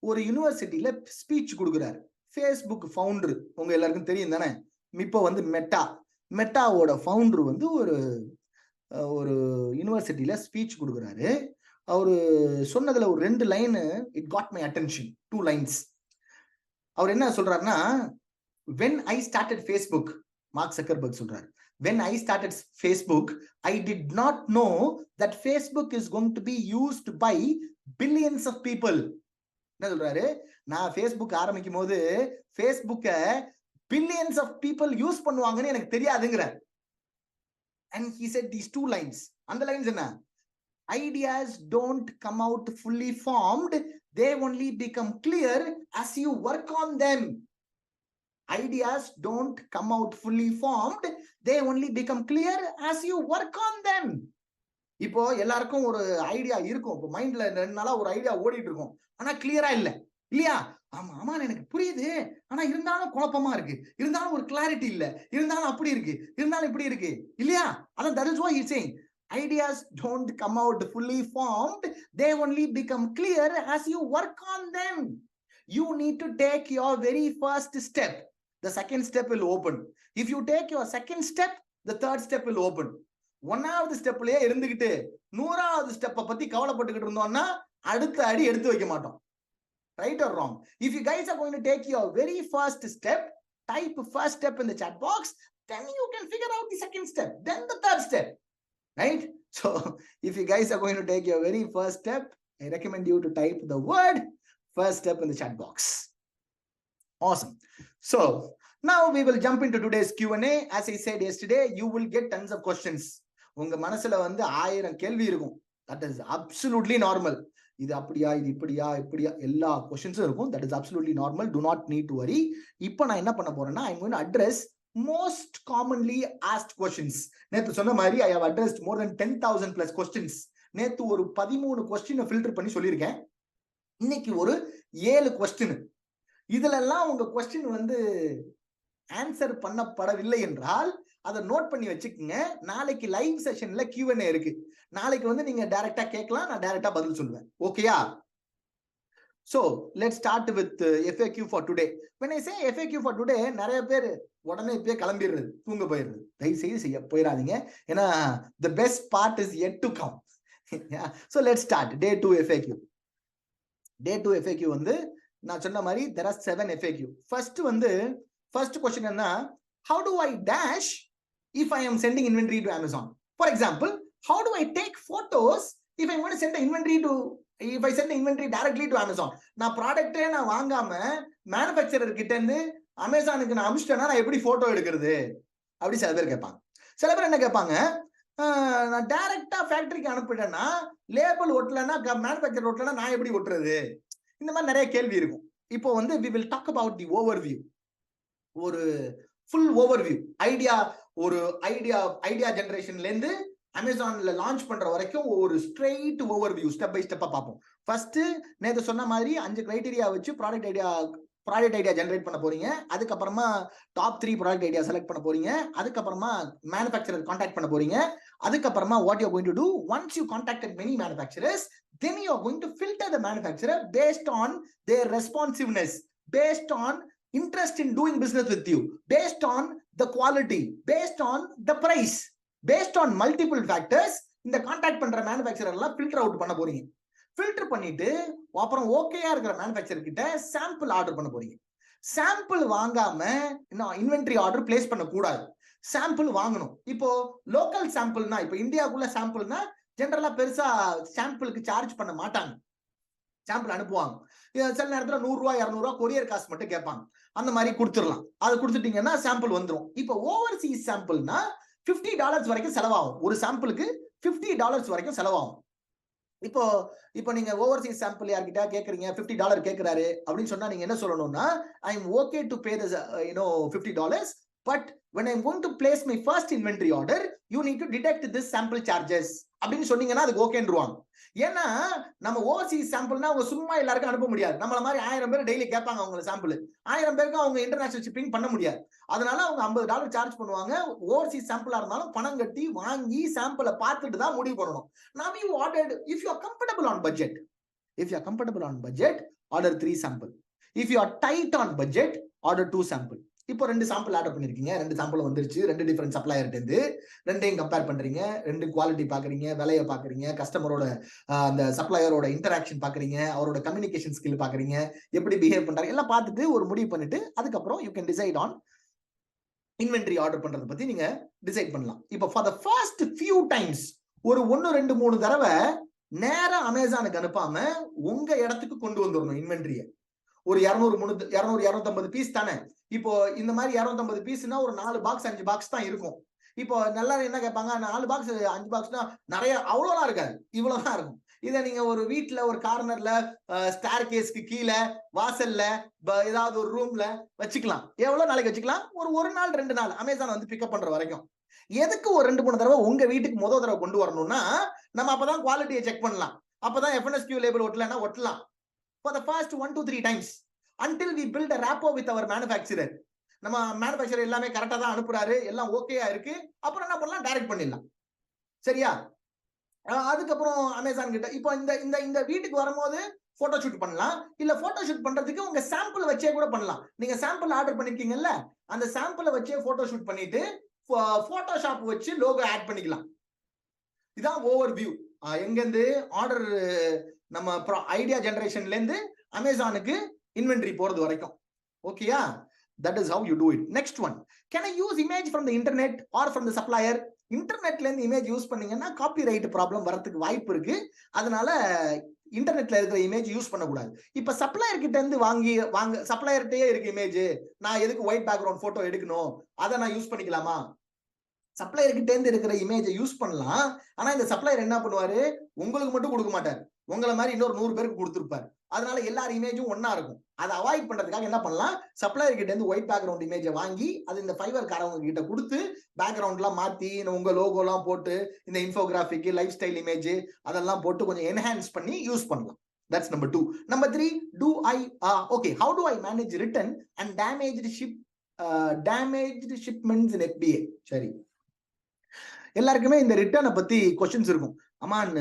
ஒரு யூனிவர்சிட்டியில speech கொடுக்குறாரு. ஃபேஸ்புக் ஃபவுண்டர் உங்க எல்லாருக்கும் தெரியும் தானே? இப்போ வந்து மெட்டாவோட ஃபவுண்டர் வந்து ஒரு யூனிவர்சிட்டியில ஸ்பீச் கொடுக்குறாரு. அவரு சொன்னதுல ஒரு 2 line it got my attention. 2 lines. அவர் என்ன சொல்றாருன்னா, when I started Facebook, Mark Zuckerberg சொல்றாரு, when I started Facebook, I did not know that Facebook is going to be used by billions of people. என்ன சொல்றாரு? நான் Facebook ஆரம்பிக்கும் போது Facebook'ை billions of people use பண்ணுவாங்கன்னு எனக்கு தெரியாதுங்கற. And he said these 2 lines. அந்த lines என்ன? Ideas don't come out fully formed, they only become clear as you work on them. Ideas don't come out fully formed, they only become clear as you work on them. இப்போ எல்லாருக்கும் ஒரு idea இருக்கும். இப்போ மைண்ட்ல 2 நாளா ஒரு idea ஓடிட்டு இருக்கும், ஆனா கிளியரா இல்ல இல்லையா? ஆமா ஆமா எனக்கு புரியுது, ஆனா இருந்தாலும் குழப்பமா இருக்கு, இருந்தாலும் ஒரு கிளாரிட்டி இல்ல, இருந்தாலும் அப்படி இருக்கு, இருந்தாலும் இப்படி இருக்கு இல்லையா? அதான் that is why he is saying ideas don't come out fully formed, they only become clear as you work on them. You need to take your very first step. The second step will open. If you take your second step, the third step will open. 1வது ஸ்டெப்லயே இருந்துகிட்டு 100வது ஸ்டெப்பை பத்தி கவலைப்பட்டுக்கிட்டு இருந்தோம்னா அடுத்த அடி எடுத்து வைக்க மாட்டோம். Right or wrong? If you guys are going to take your very first step, type first step in the chat box, then you can figure out the second step, then the third step. Right? So if you guys are going to take your very first step, I recommend you to type the word first step in the chat box. Awesome. So now we will jump into today's Q&A. As I said yesterday, you will get tons of questions. உங்க மனசுல வந்து 1000 கேள்வி இருக்கும். That is absolutely normal. இது அப்படியா, இது இப்படியா, இப்படியா, எல்லா கொஸ்டின்ஸும் இருக்கும். That is absolutely normal. Do not need to worry. இப்போ நான் என்ன பண்ண போறேன்னா, I'm going to address most commonly asked questions. நேத்து சொன்ன மாதிரி I have addressed more than 10,000 plus questions. நேத்து ஒரு 13 கொஸ்டினை ஃபில்டர் பண்ணி சொல்லியிருக்கேன். இன்னைக்கு ஒரு 7 கொஸ்டின். இதுல எல்லாம் உங்க கொஸ்டின் வந்து ஆன்சர் பண்ணப்படவில்லை என்றால் அதை நோட் பண்ணி வச்சுக்கோங்க. நாளைக்கு லைவ் செஷன்ல Q&A இருக்கு. நாளைக்கு வந்து நீங்க டைரக்டா கேட்கலாம், நான் டைரக்டா பதில் சொல்லுவேன். ஓகேயா? So let's start with FAQ for today. When I say FAQ for today, நிறைய பேர் உடனே இப்பயே கிளம்பிடுறது, தூங்க போயிடுறது. தயவு செய்து போயிடாதீங்க, ஏன்னா the best part is yet to come. So let's start day 2 FAQ. Day 2 FAQ வந்து நான் சொன்ன மாதிரி there are 7 FAQ. First question என்ன? How do I dash if I am sending inventory to Amazon? For example, how do I take photos if I want to send the inventory if I send the inventory directly to Amazon? நான் ப்ராடக்ட்டே நான் வாங்காம manufacturer கிட்ட இருந்து அமேசானுக்கு நான் அனுப்பிச்சிட்டேன்னா நான் எப்படி photo எடுக்கிறது? அப்படி சில பேர் கேட்பாங்க. சில பேர் என்ன கேட்பாங்க, நான் டைரக்டா ஃபேக்டரிக்கு அனுப்பிட்டேன்னா லேபிள் ஒட்டலன்னா மேனுஃபேக்சர் ஒட்டலன்னா நான் எப்படி ஒட்டுறது? இந்த மாதிரி நிறைய கேள்வி இருக்கும். இப்போ வந்து we will talk about the overview. ஒரு ஃபுல் ஓவர்வியூ ஒரு ஐடியா ஜெனரேஷன்ல இருந்து அமேசான்ல லான்ச் பண்ற வரைக்கும் ஒரு ஸ்ட்ரெயிட் ஓவர்வியூ ஸ்டெப் பை ஸ்டெப்பா பார்ப்போம். ஃபர்ஸ்ட் நேத்து சொன்ன மாதிரி 5 கிரைட்டீரியா வச்சு ப்ராடக்ட் ஐடியா ஜெனரேட் பண்ண போறீங்க. அதுக்கப்புறமா டாப் 3 ப்ராடக்ட் ஐடியா செலக்ட் பண்ண போறீங்க. அதுக்கப்புறமா மேனுஃபேக்சரர் கான்டாக்ட் பண்ண போறீங்க. அதுக்கப்புறமா what you are going to to once you contacted many manufacturers, then you are going to filter the manufacturer based on their responsiveness, based on interest in doing business with you, based on the quality, based on the price, based on multiple factors. இந்த contact பண்ற manufacturer எல்லாம் filter out பண்ண போறீங்க. Filter பண்ணிட்டு அப்புறம் ஓகேயா இருக்கிற manufacturer கிட்ட சாம்பிள் ஆர்டர் பண்ண போறீங்க. சாம்பிள் வாங்காம இன்வென்டரி ஆர்டர் பிளேஸ் பண்ண கூடாது. சாம்பிள் வாங்கணும். இப்போ லோக்கல் சாம்பிள்னா, இப்போ இந்தியாவுக்குள்ள சாம்பிள்னா ஜெனரலா பெருசா சாம்பிளுக்கு சார்ஜ் பண்ண மாட்டாங்க. சாம்பிள் அனுப்புவாங்க. சில நேரத்துல 100 ரூபாய் 200 ரூபாய் கொரியர் காசு மட்டும் கேட்பாங்க. அந்த மாதிரி கொடுத்துடலாம். அது கொடுத்துட்டீங்கன்னா சாம்பிள் வந்துடும். இப்போ ஓவர்சீஸ் சாம்பிள்னா $50 வரைக்கும் செலவாகும். ஒரு சாம்பிளுக்கு $50 வரைக்கும் செலவாகும். இப்போ நீங்க ஓவர்சீஸ் சாம்பிள் யார்கிட்ட கேக்குறீங்க, $50 கேட்கிறாரு அப்படின்னு சொன்னா நீங்க என்ன சொல்லணும்னா, I am okay to pay the $50, but when I am going to place my first inventory order, you need to deduct this sample charges அப்படின்னு சொன்னீங்கன்னா அதுக்கு ஓகேன்றுவாங்க. ஏன்னா நம்ம ஓவர்சீஸ் சாம்பிள்னா அவங்க சும்மா எல்லாருக்கும் அனுப்ப முடியாது. நம்மள மாதிரி 1000 பேர் டெய்லி கேட்பாங்க அவங்க சாம்பிள். 1000 பேருக்கு அவங்க இன்டர்நேஷனல் ஷிப்பிங் பண்ண முடியாது. அதனால அவங்க $50 சார்ஜ் பண்ணுவாங்க. ஓவர்சீஸ் சாம்பிளா இருந்தாலும் பணம் கட்டி வாங்கி சாம்பிளை பார்த்துட்டு தான் முடிவு பண்ணணும். Now you ordered, if you are comfortable on budget, order 3 sample. If you are tight on budget, order 2 sample. இப்போ 2 சாம்பிள் ஆர்டர் பண்ணிருக்கீங்க. 2 சாம்பிள் வந்துருச்சு. 2 டிஃபரெண்ட் சப்ளையர்ட்ட இருந்து 2யும் கம்பேர் பண்றீங்க. 2 குவாலிட்டி பாக்குறீங்க, விலையை பாக்குறீங்க, கஸ்டமரோட அந்த சப்ளையரோட இன்டராக்ஷன் பாக்குறீங்க, அவரோட கம்யூனிகேஷன் ஸ்கில் பாக்குறீங்க, எப்படி பிஹேவ் பண்றாங்க எல்லாம் பார்த்துட்டு ஒரு முடிவு பண்ணிட்டு அதுக்கப்புறம் you can decide on inventory order பண்றதை பத்தி நீங்க டிசைட் பண்ணலாம். இப்போ for the first few times ஒரு 1 2 3 தடவை நேரா அமேசானுக்கு அனுப்பாம உங்க இடத்துக்கு கொண்டு வந்துடணும் இன்வென்டரியை. ஒரு 200 250 பீஸ் தானே. இப்போ இந்த மாதிரி 250 பீஸ்னா ஒரு 4 பாக்ஸ் 5 பாக்ஸ் தான் இருக்கும். இப்போ நல்லா என்ன கேட்பாங்க, 4 பாக்ஸ் 5 பாக்ஸ்னா நிறைய அவ்வளோலாம் இருக்காது, இவ்வளவுதான் இருக்கும். இதை நீங்க ஒரு வீட்டுல ஒரு கார்னர்ல ஸ்டார் கேஸ்க்கு கீழே வாசல்ல ஏதாவது ஒரு ரூம்ல வச்சுக்கலாம். எவ்வளவு நாளைக்கு வச்சுக்கலாம்? ஒரு நாள் 2 நாள் அமேசான் வந்து பிக்கப் பண்ற வரைக்கும். எதுக்கு ஒரு 2-3 தடவை உங்க வீட்டுக்கு முதல் தடவை கொண்டு வரணும்னா நம்ம அப்பதான் குவாலிட்டியை செக் பண்ணலாம். அப்பதான் FNSQ லேபிள் ஒட்டலன்னா ஒட்டலாம். For the first 1 to 3 times until we build a rapport with our manufacturer. நம்ம மேனுஃபேக்சரர் எல்லாமே கரெக்டா தான் அனுப்புறாரு, எல்லாம் ஓகேயா இருக்கு, அப்புறம் என்ன பண்ணலாம், டைரக்ட் பண்ணிடலாம். சரியா? அதுக்கப்புறம் அமேசான் கிட்ட இப்போ இந்த வீட்டுக்கு வரும்போது போட்டோ ஷூட் பண்ணலாம். இல்ல போட்டோ ஷூட் பண்றதுக்கு உங்க சாம்பிள் வச்சே கூட பண்ணலாம். நீங்க சாம்பிள் ஆர்டர் பண்ணிருக்கீங்கல்ல, அந்த சாம்பிளை வச்சே போட்டோ ஷூட் பண்ணிட்டு போட்டோஷாப் வச்சு லோகோ ஆட் பண்ணிக்கலாம். இதான் ஓவர் வியூ. எங்கிருந்து ஆர்டர் நம்ம ஐடியா ஜெனரேஷன்ல இருந்து அமேசானுக்கு இன்வென்டரி போறது வரைக்கும். ஓகேயா? That is how you do it. Next one, can I use image from the internet or from the supplier? இன்டர்நெட்ல இருந்து இமேஜ் யூஸ் பண்ணீங்கன்னா காப்பிரைட் ப்ராப்ளம் வரதுக்கு வாய்ப்பு இருக்கு. அதனால இன்டர்நெட்ல இருக்கிற இமேஜ் யூஸ் பண்ணக்கூடாது. இப்ப சப்ளையர் கிட்ட இருந்து சப்ளையர்கிட்டயே இருக்கு இமேஜ், நான் எதுக்கு ஒயிட் பேக்ரவுண்ட் போட்டோ எடுக்கணும், அதை நான் யூஸ் பண்ணிக்கலாமா? சப்ளையர் கிட்ட இருந்து இருக்கிற இமேஜை யூஸ் பண்ணலாம். ஆனா இந்த சப்ளையர் என்ன பண்ணுவாரு, உங்களுக்கு மட்டும் கொடுக்க மாட்டார், உங்களை மாதிரி இன்னொரு 100 பேருக்கு கொடுத்துருப்பாரு. அதனால எல்லார் இமேஜும் ஒன்னா இருக்கும். அதை அவாய்ட் பண்றதுக்காக என்ன பண்ணலாம், சப்ளையர் கிட்ட இருந்து ஒயிட் பேக்ரவுண்ட் இமேஜை வாங்கி அது இந்த ஃபைவர் காரவங்க கிட்ட கொடுத்து பேக்ரவுண்ட் எல்லாம் மாத்தி உங்க லோகோ எல்லாம் போட்டு இந்த இன்ஃபோகிராபிக் லைஃப் ஸ்டைல் இமேஜ் அதெல்லாம் போட்டு கொஞ்சம் என்ஹான்ஸ் பண்ணி யூஸ் பண்ணலாம். That's number 2. Number 3, how do I manage return and damaged shipments in FBA? சரி, எல்லாருக்குமே இந்த ரிட்டர்னை பத்தி கொஸ்டின்ஸ் இருக்கும். அம்மான்,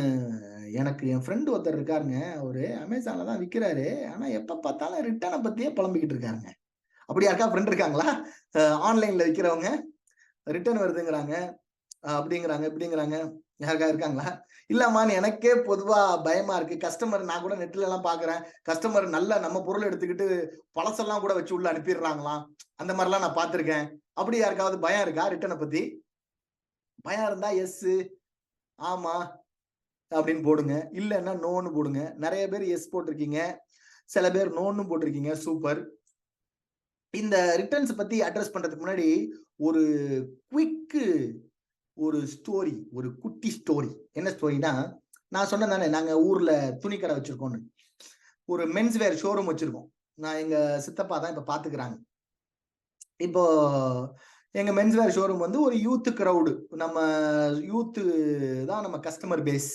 எனக்கு என் ஃப்ரெண்டு ஒருத்தர் இருக்காருங்க, அவரு அமேசான்ல தான் விற்கிறாரு, ஆனா எப்ப பார்த்தாலும் ரிட்டர்னை பத்தியே புலம்பிக்கிட்டு இருக்காருங்க. அப்படி யாருக்கா ஃப்ரெண்ட் இருக்காங்களா? ஆன்லைன்ல விற்கிறவங்க ரிட்டர்ன் வருதுங்கிறாங்க, அப்படிங்கிறாங்க, இப்படிங்கிறாங்க, யாருக்கா இருக்காங்களா? இல்லம்மான்னு எனக்கே பொதுவா பயமா இருக்கு. கஸ்டமர், நான் கூட நெட்ல எல்லாம் பாக்குறேன், கஸ்டமர் நல்ல நம்ம பொருள் எடுத்துக்கிட்டு பழசெல்லாம் கூட வச்சு உள்ள அனுப்பிடுறாங்களாம். அந்த மாதிரிலாம் நான் பார்த்திருக்கேன். அப்படி யாருக்காவது பயம் இருக்கா ரிட்டர்னை பத்தி? பயம் இருந்தா எஸ் ஆமா அப்படின்னு போடுங்க, இல்லைன்னா நோன்னு போடுங்க. நிறைய பேர் எஸ் போட்டிருக்கீங்க, சில பேர் நோன்னு போட்டிருக்கீங்க. சூப்பர். இந்த ரிட்டர்ன்ஸ் பத்தி அட்ரஸ் பண்றதுக்கு முன்னாடி ஒரு குவிக் ஒரு ஸ்டோரி, ஒரு குட்டி ஸ்டோரி. என்ன ஸ்டோரினா, நான் சொன்னேன் தானே நாங்க ஊர்ல துணி கடை வச்சிருக்கோம்னு. ஒரு மென்ஸ் வேர் ஷோரூம் வச்சிருக்கோம். நான் எங்க சித்தப்பா தான் இப்ப பாத்துக்கிறாங்க. இப்போ எங்க மென்ஸ் வேர் ஷோரூம் வந்து ஒரு யூத் கிரவுடு. நம்ம யூத் தான் நம்ம கஸ்டமர் பேஸ்.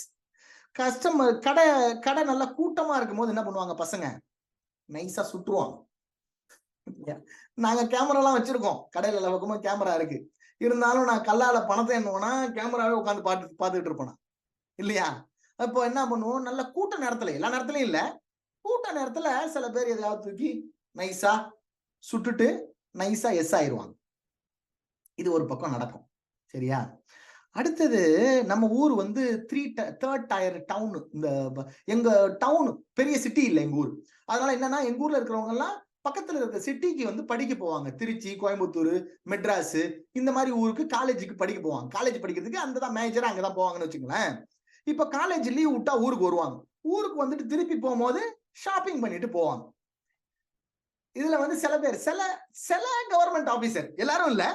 கஸ்டமர் கடை கடை நல்லா கூட்டமா இருக்கும் போது என்ன பண்ணுவாங்க பசங்க, நைஸா சுட்டுருவாங்க. நாங்க கேமராலாம் வச்சிருக்கோம். கடையில எல்லா பக்கமும் கேமரா இருக்கு. இருந்தாலும் நான் கல்லால பணத்தை எண்ணுவேனா, கேமராவே உட்காந்து பாத்துக்கிட்டு இருப்பேன் இல்லையா? அப்போ என்ன பண்ணுவோம், நல்ல கூட்ட நேரத்துல, எல்லா நேரத்துலயும் இல்ல, கூட்ட நேரத்துல சில பேர் எதையாவது தூக்கி நைஸா சுட்டுட்டு நைஸா எஸ் ஆயிருவாங்க. இது ஒரு பக்கம் நடக்கும். சரியா? அடுத்தது நம்ம ஊர் வந்து தேர்ட் டயர் டவுன். இந்த எங்க டவுன் பெரிய சிட்டி இல்ல எங்க ஊர். அதனால என்னன்னா எங்க ஊர்ல இருக்கிறவங்க எல்லாம் பக்கத்துல இருக்க சிட்டிக்கு வந்து படிக்க போவாங்க. திருச்சி, கோயம்புத்தூர், மெட்ராஸ் இந்த மாதிரி ஊருக்கு காலேஜுக்கு படிக்க போவாங்க. காலேஜ் படிக்கிறதுக்கு அங்கதான் மேஜரா அங்கதான் போவாங்கன்னு வச்சுங்களேன். இப்ப காலேஜ் லீவ் விட்டா ஊருக்கு வருவாங்க. ஊருக்கு வந்துட்டு திருப்பி போகும்போது ஷாப்பிங் பண்ணிட்டு போவாங்க. இதுல வந்து சில பேர் சில கவர்மெண்ட் ஆபீசர், எல்லாரும் இல்ல,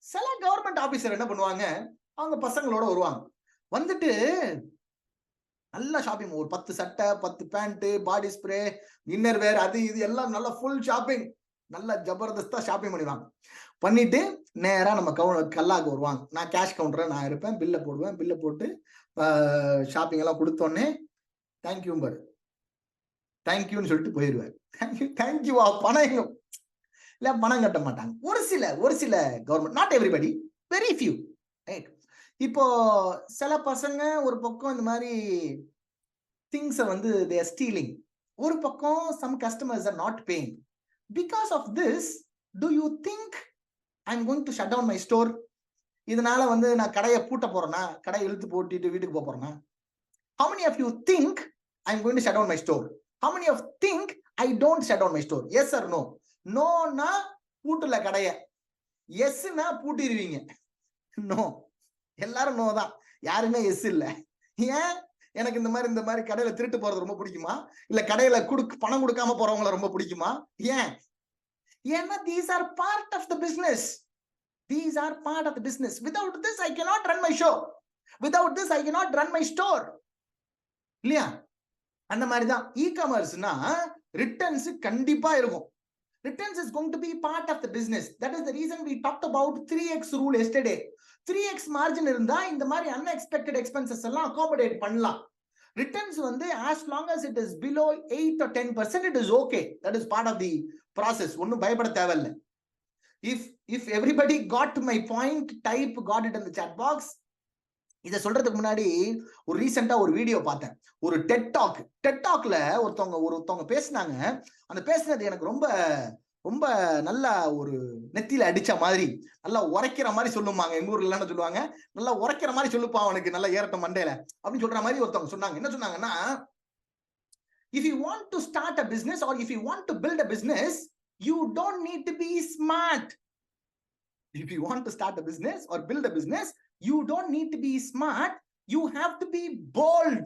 சில கவர்மெண்ட் ஆபீசர் என்ன பண்ணுவாங்க, அவங்க பசங்களோட வருவாங்க. வந்துட்டு நல்லா ஷாப்பிங், ஒரு 10 சட்டை, 10 pant, body spray, inner wear, அது இது எல்லாம் நல்லா ஃபுல் ஷாப்பிங், நல்லா ஜபர்தஸ்தா ஷாப்பிங் பண்ணிடுவாங்க. பண்ணிட்டு நேரா நம்ம கல்லாக்கு வருவாங்க. நான் கேஷ் கவுண்டரா நான் இருப்பேன். பில்ல போடுவேன். பில்ல போட்டு ஷாப்பிங் எல்லாம் கொடுத்தோடனே தேங்க்யூ பாரு, தேங்க்யூன்னு சொல்லிட்டு போயிடுவார். தேங்க்யூவா, பணம் எங்க இல்ல, பணம் கட்ட மாட்டாங்க. ஒரு சில government, not everybody, very few. Right? இப்போ சில பசங்க ஒரு பக்கம் இந்த மாதிரி திங்ஸ் வந்து they are stealing. ஒரு பக்கம் some customers are not paying. Because of this, do you think I'm going to shut down my store? இதனால வந்து நான் கடையை பூட்ட போறேனா, கடையை இழுத்து போட்டிட்டு வீட்டுக்கு போறேனா? How many of you think I'm going to shut down my store? How many of think I don't shut down my store? Yes or no? No னா பூட்டல கடைய, எஸ் னா பூட்டிடுவீங்க. நோ, எல்லாரும் நோ தான், யாருமே எஸ் இல்ல. ஏன்? எனக்கு இந்த மாதிரி கடையில திருட்டு போறது ரொம்ப பிடிக்குமா, இல்ல கடையில பணம் கொடுக்காம போறவங்கள ரொம்ப பிடிக்குமா? ஏன்? ஏன்னா these are part of the business. These are part of the business. Without this I cannot run my show. Without this I cannot run my store. இல்லையா? அந்த மாதிரி தான் இ-காமர்ஸ்னா ரிட்டர்ன்ஸ் கண்டிப்பா இருக்கும். Returns is going to be part of the business. That is the reason we talked about 3x rule yesterday. 3x margin இருந்தா இந்த மாதிரி unexpected expenses எல்லாம் accommodate பண்ணலாம். Returns வந்து as long as it is below 8 or 10%, it is okay. That is part of the process. ஒன்னும் பயப்பட தேவையில்லை. If everybody got my point, type got it in the chat box. இத சொல்றதுக்கு முன்னாடி ஒரு ரீசெண்டா ஒரு வீடியோ பார்த்தேன். ஒரு டெட் டாக்ல ஒருத்தவங்க பேசினாங்க. அந்த பேசினது எனக்கு ரொம்ப ரொம்ப நல்லா ஒரு நெத்தியில அடிச்ச மாதிரி, நல்லா உரைக்கிற மாதிரி சொல்லுவாங்க. எங்க ஊர்ல என்ன சொல்லுவாங்க, நல்லா உரைக்கிற மாதிரி சொல்லுப்பா அவனுக்கு, நல்லா ஏறட்டும் மண்டையில அப்படின்னு சொல்ற மாதிரி ஒருத்தவங்க சொன்னாங்க. என்ன சொன்னாங்கன்னா, if you want to start a business or if you want to build a business, you don't need to be smart. If you want to start a business or build a business, you don't need to be smart, you have to be bold.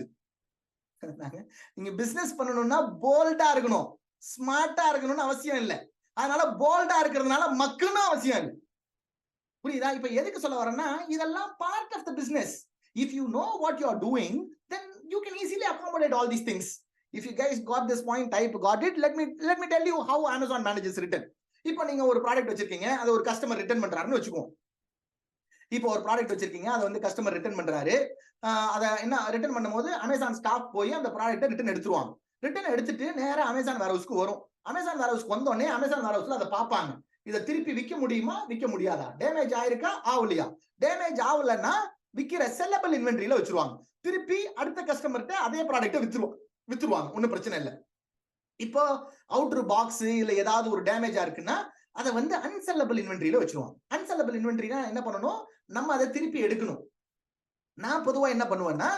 நீங்க business பண்ணணும்னா போல்டா இருக்கணும், ஸ்மார்ட்டா இருக்கணும்னு அவசியம் இல்லை. அதனால போல்டா இருக்கிறதுனால மக்களும் அவசியம் இல்லை. புரியுதா? இப்ப எதுக்கு சொல்ல வரேன்னா, இதெல்லாம் part of the business. If you know what you are doing, then you can easily accommodate all these things. If you guys got this point, type got it. Let me tell you how Amazon manages return. இப்போ நீங்க ஒரு product வச்சிருக்கீங்க, அது ஒரு customer return பண்றாருன்னு வச்சுக்கோங்க. இப்போ ஒரு ப்ராடக்ட் வச்சிருக்கீங்க, அதை வந்து கஸ்டமர் ரிட்டர்ன் பண்றாரு. அதை என்ன ரிட்டர்ன் பண்ணும்போது அமேசான் ஸ்டாஃப் போய் அந்த ப்ராடக்ட்டை ரிட்டர்ன் எடுத்துருவாங்க. ரிட்டர்ன் எடுத்துட்டு நேரா அமேசான் வேர்ஹவுஸ்க்கு வரும். அமேசான் வேர்ஹவுஸ்க்கு வந்தோடனே அமேசான் வேர்ஹவுஸ்ல அதை பார்ப்பாங்க. இதை திருப்பி விற்க முடியுமா, விற்க முடியாதா, டேமேஜ் ஆயிருக்கா, ஆகலையா. டேமேஜ் ஆகலன்னா விற்கிற செல்லபிள் இன்வென்டரியில வச்சிருவாங்க. திருப்பி அடுத்த கஸ்டமர்கிட்ட அதே ப்ராடக்ட்டை வித்துருவாங்க. ஒன்னும் பிரச்சனை இல்லை. இப்போ அவுட்டர் பாக்ஸ் இல்ல ஏதாவது ஒரு டேமேஜா இருக்குன்னா அதை வந்து அன்செல்லபிள் இன்வென்டரியில வச்சிருவாங்க. அன்செல்லபிள் இன்வென்டரினா என்ன பண்ணணும், நம்ம அதை திருப்பி எடுக்கணும். நான் பொதுவா என்ன பண்ணுவேன்னா,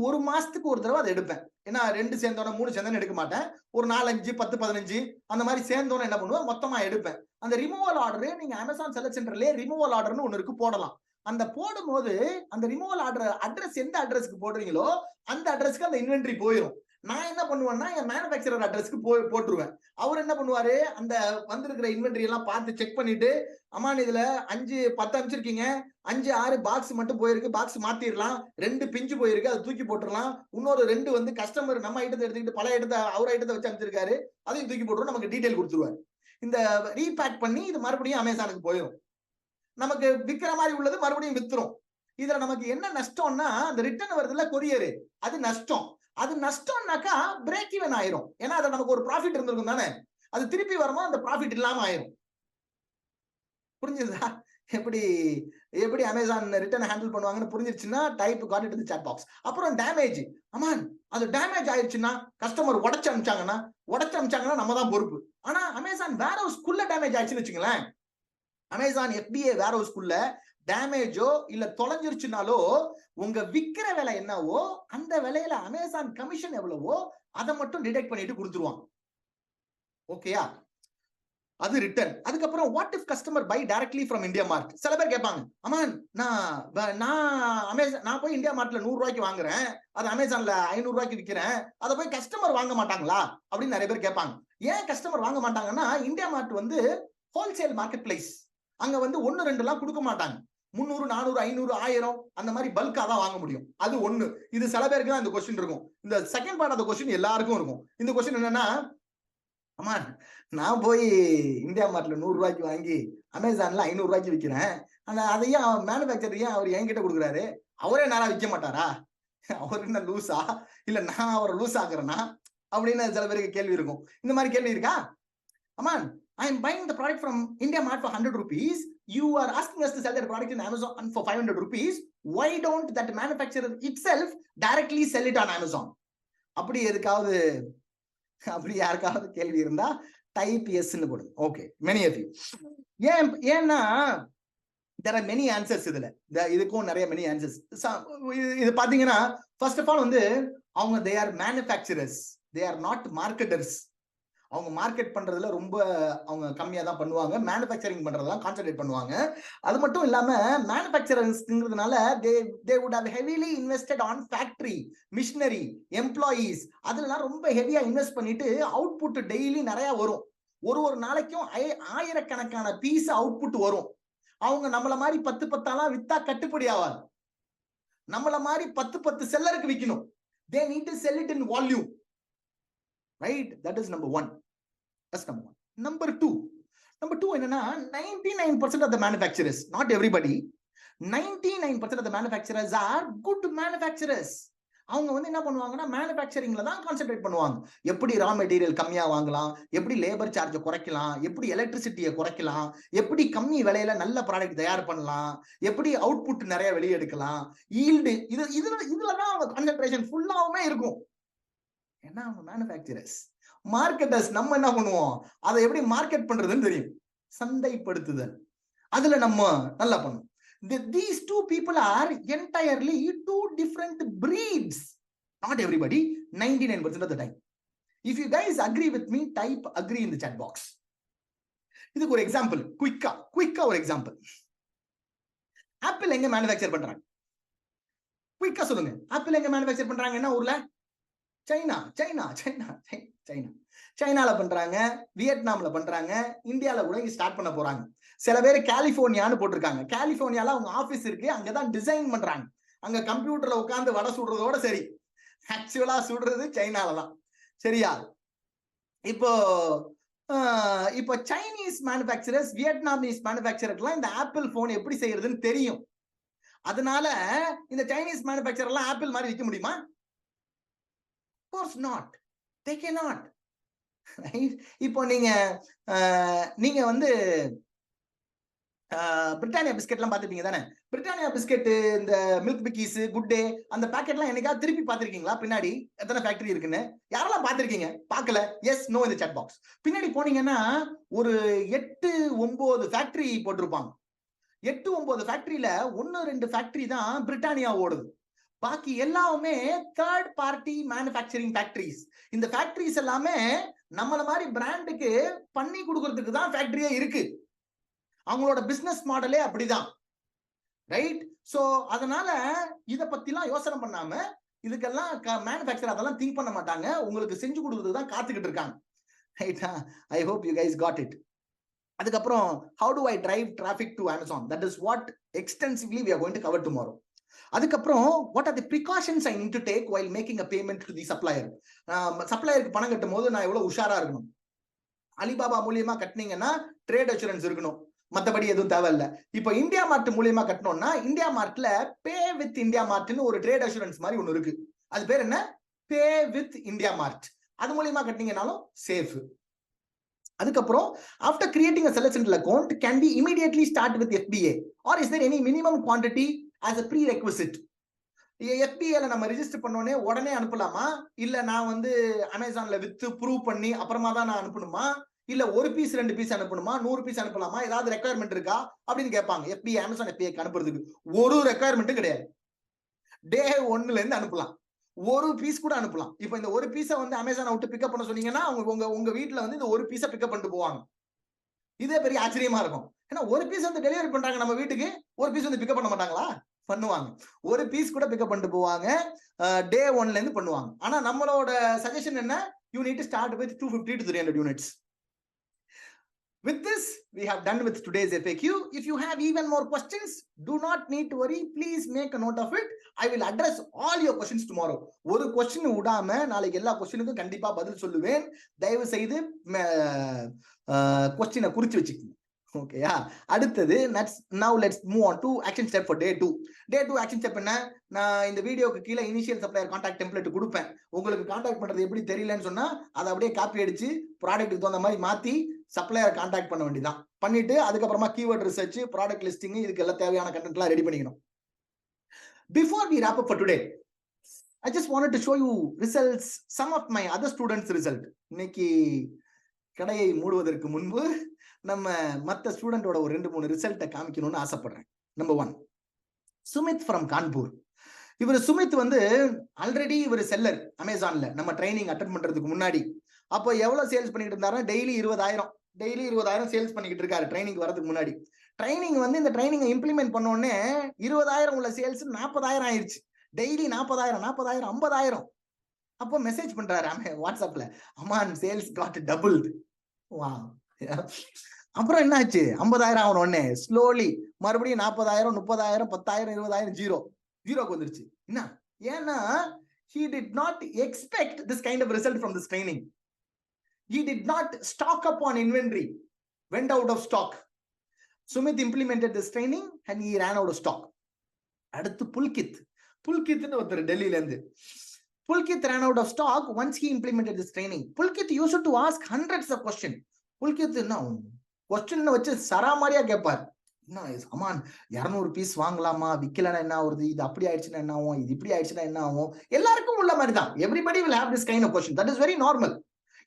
ஒரு மாசத்துக்கு ஒரு தடவை அதை எடுப்பேன். ஏன்னா 2 சேர்ந்தோன்னா 3 சேர்ந்தோன்னு எடுக்க மாட்டேன். ஒரு 4, 5, 10, 15 அந்த மாதிரி சேர்ந்தோன்னு என்ன பண்ணுவேன், மொத்தமா எடுப்பேன். அந்த ரிமூவல் ஆர்டர் நீங்க அமேசான் செல்லர் சென்டர்லயே ரிமூவல் ஆர்டர்னு ஒன்னு இருக்கு, போடலாம். அந்த போடும்போது அந்த ரிமூவல் ஆர்டர் அட்ரஸ் எந்த அட்ரஸ்க்கு போடுறீங்களோ அந்த அட்ரஸ்க்கு அந்த இன்வென்டரி போயிடும். நான் என்ன பண்ணுவேன்னா என் மேனுபேக்சரர் அட்ரஸ்க்கு போட்டுருவேன். அவர் என்ன பண்ணுவாரு, அந்த வந்திருக்கிற இன்வென்டரி எல்லாம் பார்த்து செக் பண்ணிட்டு, அம்மான் இதுல 5 10 அனுப்பிச்சிருக்கீங்க, 5 6 பாக்ஸ் மட்டும் போயிருக்கு, பாக்ஸ் மாத்திரலாம், 2 பிஞ்சு போயிருக்கு, அதை தூக்கி போட்டுடலாம், இன்னொரு 2 வந்து கஸ்டமர் நம்ம ஐட்டத்தை எடுத்துக்கிட்டு பல ஐட்டத்தை அவர் ஐட்டத்தை வச்சு அனுப்பிச்சிருக்காரு, அதையும் தூக்கி போட்டுரும், நமக்கு டீடைல் கொடுத்துருவாரு. இந்த ரீபேக் பண்ணி இது மறுபடியும் அமேசானுக்கு போயிடும். நமக்கு விற்கிற மாதிரி உள்ளது மறுபடியும் வித்துரும். இதுல நமக்கு என்ன நஷ்டம்னா, அந்த ரிட்டர்ன் வருதுல கொரியர், அது நஷ்டம். அது நஷ்டம்னாக்கா பிரேக் ஈவன் ஆயிரும். ஏன்னா அது நமக்கு ஒரு ப்ராஃபிட் இருந்திருக்கும் தானே, அது திருப்பி வருமா அந்த ப்ராஃபிட் இல்லாம ஆயிரும். புரிஞ்சுதா? எப்படி எப்படி அமேசான் ரிட்டர்ன் ஹேண்டில் பண்ணுவாங்கன்னு புரிஞ்சிருச்சுன்னா type got it in the chat box. அப்புறம் டேமேஜ், அமான் அது டேமேஜ் ஆயிருச்சுன்னா, கஸ்டமர் உடைச்சு அனுப்பிச்சாங்கன்னா நம்ம தான் பொறுப்பு. ஆனா அமேசான் வேர் ஹவுஸ்க்குள்ள டேமேஜ் ஆயிடுச்சுன்னு வச்சுங்களேன், அமேசான் FBA வேர் ஹவுஸ்க்குள்ள டேமேஜோ இல்ல தொலைஞ்சிருச்சுனாலோ, உங்க விக்கிற விலை என்னவோ அந்த விலையில அமேசான் கமிஷன் எவ்வளவோ அதை மட்டும் டிடெக்ட் பண்ணிட்டு கொடுத்துருவாங்க. ஓகேயா? அது ரிட்டர்ன். அதுக்கப்புறம் what if customer buy directly from India Mart. சில பேர் கேட்பாங்க, அமான் நான் போய் இந்தியா மார்ட்ல 100 ரூபாய்க்கு வாங்குறேன், அது அமேசான்ல 500 ரூபாய்க்கு விற்கிறேன், அதை போய் கஸ்டமர் வாங்க மாட்டாங்களா அப்படின்னு நிறைய பேர் கேட்பாங்க. ஏன் கஸ்டமர் வாங்க மாட்டாங்கன்னா, இந்தியா மார்ட் வந்து ஹோல்சேல் மார்க்கெட் பிளேஸ். அங்க வந்து 1 2 எல்லாம் கொடுக்க மாட்டாங்க. 300 400 500 1000 அந்த மாதிரி பல்கா தான் வாங்க முடியும். அது ஒண்ணு. இது சில பேருக்கு தான் இந்த கொஸ்டின் இருக்கும். இந்த second part of the question எல்லாருக்கும் இருக்கும். இந்த கொஸ்டின் என்னன்னா, அம்மா நான் போய் இந்தியா மார்ட்ல 100 ரூபாய்க்கு வாங்கி அமேசான்ல 500 ரூபாய்க்கு விற்கிறேன், அதையும் மேனுபேக்சர் ஏன் அவர் என்கிட்ட கொடுக்குறாரு, அவரே நேரா விற்க மாட்டாரா, அவர் என்ன லூஸா, இல்ல நான் அவரை லூஸ் ஆக்குறேன்னா அப்படின்னு சில பேருக்கு கேள்வி இருக்கும். இந்த மாதிரி கேள்வி இருக்கா? அம்மான் I am buying the product from India Mart for 100 rupees. You are asking us to sell that product in Amazon for 500 rupees. Why don't that manufacturer itself directly sell it on Amazon? அப்படி எதுக்காவது அப்படி யாருக்காவது கேள்வி இருந்தா type எஸ்ன்னு போடுங்க. Okay, many of you. ஏன்னா there are many answers இதுல. இதுக்கும் நிறைய many answers. இது பாத்தீங்கன்னா first of all வந்து அவங்க they are manufacturers, they are not marketers. அவங்க மார்க்கெட் பண்றதுல ரொம்ப அவங்க கம்மியா தான் பண்ணுவாங்க, மேனுஃபேக்சரிங் பண்றதெல்லாம் கான்சென்ட்ரேட் பண்ணுவாங்க. அது மட்டும் இல்லாம மேனுஃபேக்சரர்ஸ்ங்கிறதுனால they would have heavily invested on factory, machinery, employees, அதெல்லாம் ரொம்ப ஹெவியா இன்வெஸ்ட் பண்ணிட்டு அவுட்புட் டெய்லி நிறைய வரும். ஒரு நாளைக்கும் ஆயிரக்கணக்கான பீஸ் அவுட்புட் வரும். அவங்க நம்மள மாதிரி 10 வித்தா கட்டுப்படி ஆவாது. நம்மள மாதிரி 10 செல்லருக்கு விற்கணும். they need to sell it in volume, right? That is number one. That's number one. Number two என்னன்னா 99% of the manufacturers, not everybody, 99% of the manufacturers are good manufacturers. அவங்க வந்து என்ன பண்ணுவாங்கன்னா மேனுஃபேக்சரிங்ல தான் கான்சென்ட்ரேட் பண்ணுவாங்க. எப்படி ரா மெட்டீரியல் கம்மியா வாங்கலாம், எப்படி லேபர் சார்ஜை குறைக்கலாம், எப்படி எலக்ட்ரிசிட்டியை குறைக்கலாம், எப்படி கம்மி விலையில நல்ல ப்ராடக்ட் தயார் பண்ணலாம், எப்படி அவுட்புட் நிறைய வெளியே எடுக்கலாம், ஈல்டு, இதுலதான் அவங்க கான்சென்ட்ரேஷன் ஃபுல்லாவுமே இருக்கும். ஏன்னா அவங்க மேனுஃபேக்சரர்ஸ். மார்க்கெட்டர்ஸ் நம்ம என்ன பண்ணுவோம், அதை எப்படி மார்க்கெட் பண்றதுன்னு தெரியும், சந்தைப்படுத்துதல், அதுல நம்ம நல்லா பண்ணுவோம். These two people are entirely two different breeds. Not everybody, 99% of the time. If you guys agree with me, type agree in the chat box. இதுக்கு ஒரு எக்ஸாம்பிள், குயிக்கா ஒரு எக்ஸாம்பிள். ஆப்பிள் எங்க மேனுஃபேக்சர் பண்றாங்க? குயிக்கா சொல்லுங்க. ஆப்பிள் எங்க மேனுஃபேக்சர் பண்றாங்க? என்ன ஊர்ல? சைனால பண்றாங்க, வியட்நாம்ல பண்றாங்க, இந்தியால கூட இங்க ஸ்டார்ட் பண்ண போறாங்க. சில பேர் கலிபோர்னியான்னு போட்டிருக்காங்க. கலிபோர்னியால அவங்க ஆபீஸ் இருக்கு, அங்கதான் டிசைன் பண்றாங்க. அங்க கம்ப்யூட்டர்ல உட்கார்ந்து வடை சுடுறதோட சரி, ஆக்சுவலா சுடுறது சைனால தான். சரியா? இப்போ சைனீஸ் மேனுஃபேக்சரர்ஸ், வியட்நாமீஸ் மேனுஃபேக்சரர்லாம் இந்த ஆப்பிள் போன் எப்படி செய்யறதுன்னு தெரியும். அதனால இந்த சைனீஸ் மேனுஃபேக்சரர் எல்லாம் ஆப்பிள் மாதிரி விற்க முடியுமா? Of course not. They cannot. Right? இப்போ நீங்க வந்து பிரிட்டானியா பிஸ்கெட்லாம் பார்த்துப்பீங்க தானே? பிரிட்டானியா பிஸ்கெட், இந்த மில்க் பிக்கீஸ், குட் டே, அந்த பேக்கெட்லாம் என்னைக்காவது திருப்பி பார்த்திருக்கீங்களா? பின்னாடி எத்தனை ஃபேக்டரி இருக்குன்னு யாரெல்லாம் பார்த்திருக்கீங்க? பார்க்கல? எஸ், நோ இந்த சாட் பாக்ஸ். பின்னாடி போனீங்கன்னா ஒரு 8-9 ஃபேக்டரி போட்டிருப்பாங்க. 8-9 ஃபேக்டரியில 1-2 ஃபேக்டரி தான் பிரிட்டானியா ஓடுது. பாக்கி எல்லாமே தேர்ட் பார்ட்டி மேனுஃபேக்சரிங் ஃபேக்டரிஸ். இந்த ஃபேக்டரிஸ் எல்லாமே நம்மள மாதிரி பிராண்டுக்கு பண்ணி கொடுக்கறதுக்கு தான் ஃபேக்டரியே இருக்கு. அவங்களோட பிசினஸ் மாடலே அப்படிதான், ரைட்? சோ அதனால இத பத்திலாம் யோசனை பண்ணாம இதுக்கெல்லாம் மேனுஃபேக்சர் அதெல்லாம் திங்க் பண்ண மாட்டாங்க, உங்களுக்கு செஞ்சு கொடுக்குறது தான் காத்துக்கிட்டு இருக்காங்க. ரைட்டா? ஐ hope you guys got it. அதுக்கப்புறம் how do I drive traffic to Amazon? That is what extensively we are going to cover tomorrow. அதுக்கப்புறம் what are the precautions I need to take while making a payment to the supplier? சப்ளையருக்கு பணம் கட்டும் போது நான் எவ்வளவு உஷாரா இருக்கணும்? Alibaba மூலியமா கட்டினீங்கன்னா ட்ரேட் அஷூரன்ஸ் இருக்கணும், மற்றபடி எதுவும் தேவையில்லை. இப்போ இந்தியா மார்ட் மூலியமா கட்டணும்னா இந்தியா மார்ட்ல பே வித் இந்தியா மார்ட்னு ஒரு ட்ரேட் அஷூரன்ஸ் மாதிரி ஒன்று இருக்கு. அது பேர் என்ன? பே வித் இந்தியா மார்ட். அது மூலியமா கட்டினீங்கனாலும் சேஃப். அதுக்கப்புறம் after creating a seller central account can we immediately start with FBA or is there any minimum quantity as a prerequisite? FBA நம்ம ரெஜிஸ்டர் பண்ணோனே உடனே அனுப்பலாமா, இல்ல நான் வந்து அமேசான்ல வித்து ப்ரூவ் பண்ணி அப்புறமா தான் நான் அனுப்பணுமா, இல்ல ஒரு பீஸ் 2 பீஸ் அனுப்பணுமா, 100 பீஸ் அனுப்பலாமா, ஏதாவது ரெக்குயர்மெண்ட் இருக்கா அப்படின்னு கேட்பாங்க. FBA அமேசான் FBA அனுப்புறதுக்கு ஒரு ரெக்குயர்மெண்ட்டும் கிடையாது. டே 1ல இருந்து அனுப்பலாம், ஒரு பீஸ் கூட அனுப்பலாம். இப்போ இந்த ஒரு பீஸை வந்து அமேசானை விட்டு பிக்கப் பண்ண சொன்னீங்கன்னா உங்க வீட்டுல வந்து இந்த ஒரு பீஸை பிக்கப் பண்ணிட்டு போவாங்க. இதே பெரிய ஆச்சரியமா இருக்கும். ஏன்னா ஒரு பீஸ் வந்து டெலிவரி பண்றாங்க நம்ம வீட்டுக்கு, ஒரு பீஸ் வந்து பிக்கப் பண்ண மாட்டாங்களா? பண்ணுவாங்க. ஒரு பீஸ் கூட பிக்கப் பண்ணிட்டு போவாங்க, டே 1ல இருந்து பண்ணுவாங்க. ஆனா நம்மளோட சஜஷன் என்ன? you need to start with 250 to 300 units. With this, we have done with today's FAQ. If you have even more questions, do not need to worry. Please make a note of it. I will address all your questions tomorrow. ஒரு question விடாம நாளைக்கு எல்லா கொஸ்டினுக்கும் கண்டிப்பா பதில் சொல்லுவேன். தயவு செய்து கொஸ்டினை குறிச்சு வச்சுக்கோங்க. ஓகேயா? அடுத்தது now let's move on to action step for day 2. Day 2 action step என்ன? நான் இந்த வீடியோக்கு கீழே இனிஷியல் சப்ளையர் கான்டாக்ட் டெம்ப்ளேட் கொடுப்பேன். உங்களுக்கு கான்டாக்ட் பண்றது எப்படி தெரியலன்னு சொன்னா அதை அப்படியே காப்பி அடிச்சு ப்ராடக்ட்டுக்கு தகுந்த மாதிரி மாத்தி சப்ளையர் கான்டாக்ட் பண்ண வேண்டியதான். பண்ணிட்டு அதுக்கப்புறமா கீவேர்ட் ரிசர்ச், ப்ராடக்ட் லிஸ்டிங், இதுக்கு எல்லாம் தேவையான கண்டென்ட் எல்லாம் ரெடி பண்ணிக்கணும். Before we wrap up for today, I just wanted to show you results, some of my other students' result. இன்னைக்கு கடையை மூடுவதற்கு முன்பு நம்ம மற்ற ஸ்டூடெண்டோட ஒரு 2-3 ரிசல்ட்டை காமிக்கணும்னு ஆசைப்படுறேன். Number 1, Sumit from Kanpur. இவர் சுமித் வந்து ஆல்ரெடி இவர் செல்லர் அமேசான்ல நம்ம ட்ரைனிங் அட்டெண்ட் பண்றதுக்கு முன்னாடி. அப்போ எவ்வளவு சேல்ஸ் பண்ணிட்டு இருந்தாருன்னா டெய்லி 20,000 சேல்ஸ் பண்ணிக்கிட்டு இருக்காரு ட்ரைனிங் வரதுக்கு முன்னாடி. ட்ரைனிங் வந்து இந்த ட்ரைனிங் இம்ப்ளிமெண்ட் பண்ண உடனே 20,000 உள்ள சேல்ஸ் 40,000 ஆயிடுச்சு. டெய்லி 40,000 50,000. அப்போ மெசேஜ் பண்றாரு வாட்ஸ்அப்ல, அமான் சேல்ஸ் காட் டபுள்ட். வா. அப்புறம் என்ன ஆச்சு? 50,000 ஆகணும் உடனே ஸ்லோலி மறுபடியும் 40,000 30,000 10,000 20,000 ஜீரோக்கு வந்துருச்சு. என்ன? ஏன்னா he did not expect this kind of result from this training. He did not stock up on inventory, went out of stock. Sumit implemented this training and he ran out of stock. அடுத்து புல்கித்னு ஒருத்தர் டெல்லியில இருந்து. Pulkit ran out of stock once he implemented this training. Pulkit used to ask hundreds of questions. Pulkit என்ன question வச்சு சராமாரியா கேட்பார். என்ன Aman 200 piece வாங்கலாமா, விக்கலன்னா என்ன ஆகுது, இது அப்படி ஆயிடுச்சுன்னா என்ன ஆகும், இது இப்படி ஆயிடுச்சுன்னா என்ன ஆகும், எல்லாருக்கும் உள்ள மாதிரி தான். Everybody will have this kind of question. That is very normal.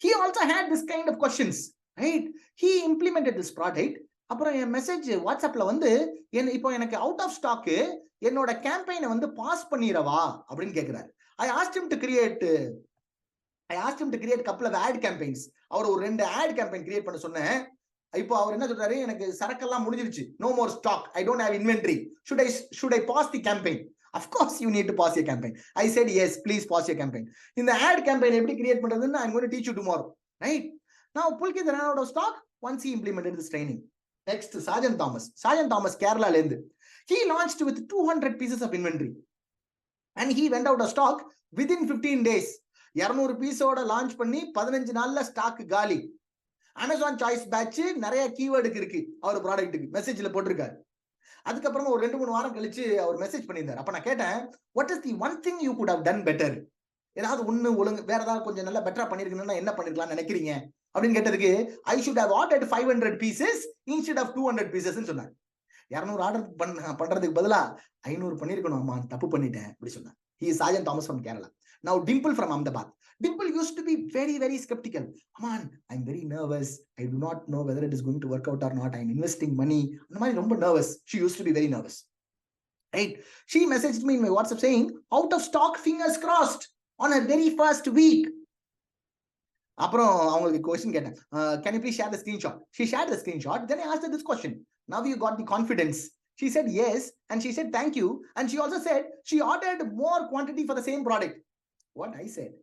He also had this kind of questions, right? He implemented this product. அப்புறம் என் மெசேஜ் வாட்ஸ்அப்ல வந்து இப்போ எனக்கு அவுட் ஆஃப் ஸ்டாக், என்னோட கேம்பெயினை வந்து பாஸ் பண்ணிரவா அப்படின்னு கேட்கிறாரு. I asked him to create couple of ad campaigns. அவர் ஒரு 2 ad campaign create பண்ண சொன்னேன். இப்போ அவர் என்ன சொல்றாரு, எனக்கு சரக்கெல்லாம் முடிஞ்சிருச்சு, no more stock, I don't have inventory, should I pause the campaign? Of course you need to pause your campaign. I said yes, please pause your campaign. இந்த ad campaign எப்படி create பண்றதுன்னு I'm going to teach you tomorrow, right? Now Pulkit ran out of stock once he implemented this training. Next, Sajan Thomas கேரளால இருந்து. He launched with 200 pieces of inventory and he went out of stock within 15 days. 200 பீஸோட launch பண்ணி 15 நாள்ல stock காலி. Amazon choice batch நிறைய கீவேர்டுக்கு இருக்கு அவர் ப்ராடக்ட்டுக்கு, மெசேஜ்ல போட்டிருக்காரு. அதுக்கப்புறமா ஒரு 2-3 வாரம் கழிச்சு அவர் மெசேஜ் பண்ணியிருந்தார். அப்ப நான் கேட்டேன், what is the one thing you could have done better? ஏதாவது ஒழுங்கு வேற ஏதாவது கொஞ்சம் நல்லா பெட்டரா பண்ணிருக்கணும்னா என்ன பண்ணிருக்கலாம்னு நினைக்கிறீங்க அப்படின்னு கேட்டதுக்கு, I should have ordered 500 pieces instead of 200 pieces சொன்னார். 200 ஆர்டர் பண்றதுக்கு பதிலா 500 பண்ணிருக்கணும், அம்மா தப்பு பண்ணிட்டேன் அப்படி சொன்னார். He is Sajan Thomas from Kerala. Now Dimple from Ahmedabad. Dimple used to be very, very skeptical. Aman, I'm very nervous. I do not know whether it is going to work out or not. I'm investing money. I'm ரொம்ப nervous. She used to be very nervous. Right? She messaged me in my WhatsApp saying, out of stock, fingers crossed, on her very first week. அப்புறம் அவங்களுக்கு question கேட்டேன், can you please share the screenshot? She shared the screenshot. Then I asked her this question. Now you got the confidence. She said yes, and she said thank you, and she also said she ordered more quantity for the same product. What I said,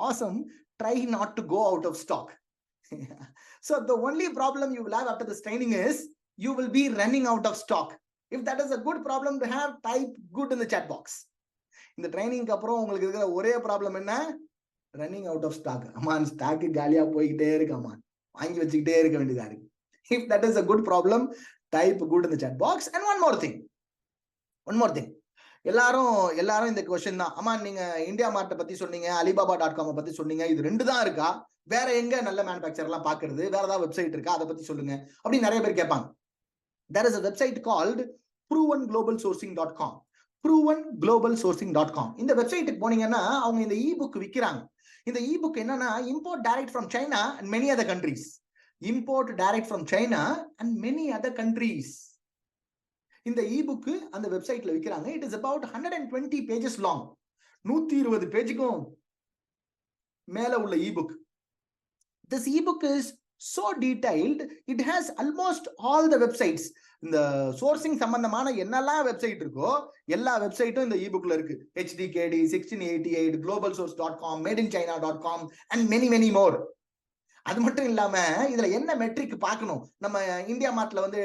awesome, try not to go out of stock. So the only problem you will have after this training is you will be running out of stock. If that is a good problem to have, type good in the chat box. இந்த ட்ரைனிங்க்கு அப்புறம் உங்களுக்கு இருக்கிற ஒரே problem என்ன? Running out of stock. அம்மான் stock காலியா போய்கிட்டே இருக்கு, அம்மான் வாங்கி வச்சுக்கிட்டே இருக்க வேண்டியதா இருக்கு. If that is a good problem, type good in the chat box. And one more thing, எல்லாரும் இந்த क्वेश्चन தான். அம்மா நீங்க இந்தியா மார்ட் பத்தி சொன்னீங்க, alibaba.com பத்தி சொன்னீங்க, இது ரெண்டு தான் இருக்கா? வேற எங்க நல்ல மேனுஃபேக்சர் எல்லாம் பாக்குறது? வேற ஏதாவது வெப்சைட் இருக்கா? அதை பத்தி சொல்லுங்க அப்படி நிறைய பேர் கேட்பாங்க. There is a website called pruvenglobalsourcing.com. pruvenglobalsourcing.com. இந்த வெப்சைட்டுக்கு போனீங்கன்னா அவங்க இந்த இ-புக் விக்கிறாங்க. இந்த இ-புக் என்னன்னா import direct from China and many other countries. Import direct from China and many other countries. இந்த இ-புக் அந்த வெப்சைட்ல விக்கிறாங்க. It is about 120 pages long. 120 பேஜுக்கும் மேல உள்ள இ-புக். This e-book is so detailed, it has almost all the websites. இந்த sourcing சம்பந்தமான என்னெல்லாம் website இருக்கோ எல்லா வெப்சைட்டும் இந்த இ-புக்ல இருக்கு. HDKD, 1688, globalsource.com, madeinchina.com and many more. அது மட்டும் இல்லாம இதுல என்ன மெட்ரிக் பார்க்கணும், நம்ம இந்தியா மார்ட்ல வந்து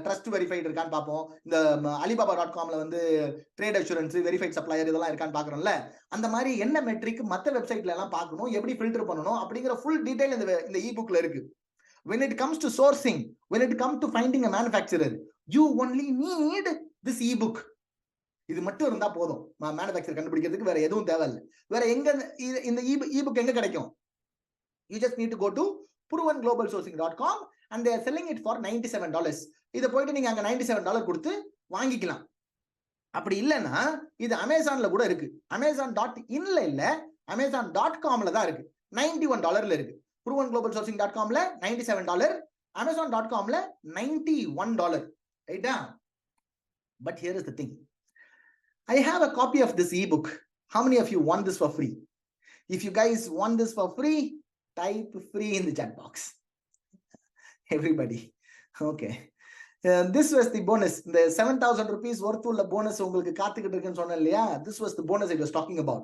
ட்ரஸ்ட் வெரிஃபைட் இருக்கான்னு பார்ப்போம், இந்த alibaba.comல வந்து ட்ரேட் அஷூரன்ஸ், வெரிஃபைட் சப்ளையர் இதெல்லாம் இருக்கான்னு பாக்குறோம்ல, அந்த மாதிரி என்ன மெட்ரிக் மத்த வெப்சைட்ல எல்லாம் பார்க்கணும், எப்படி ஃபில்டர் பண்ணணும் அப்படிங்கிற ஃபுல் டீடைல் இந்த இ-புக்ல இருக்கு. When it comes to sourcing, when it comes to finding a manufacturer, you only need this e-book. இது மட்டும் இருந்தா போதும், மேனுஃபேக்சர் கண்டுபிடிக்கிறதுக்கு வேற எதுவும் தேவையில்லை. வேற எங்க இந்த e-book எங்க கிடைக்கும்? You just need to go to pruvenglobalsourcing.com and they are selling it for $97. இத போயிட்டு நீங்க அங்க $97 கொடுத்து வாங்கிக்கலாம். அப்படி இல்லைன்னா இது அமேசான்ல கூட இருக்கு. amazon.inல இல்ல, amazon.comல தான் இருக்கு. $91 இருக்கு. pruvenglobalsourcing.comல $97, amazon.comல $91. ரைட்டா? But here is the thing. I have a copy of this ebook. How many of you want this for free? If you guys want this for free, type free in the chat box. Everybody. Okay. This was the bonus. The 7,000 rupees worth of bonus உங்களுக்கு காத்துக்கிட்டு இருக்குன்னு சொன்னேன் இல்லையா? This was the bonus I was talking about.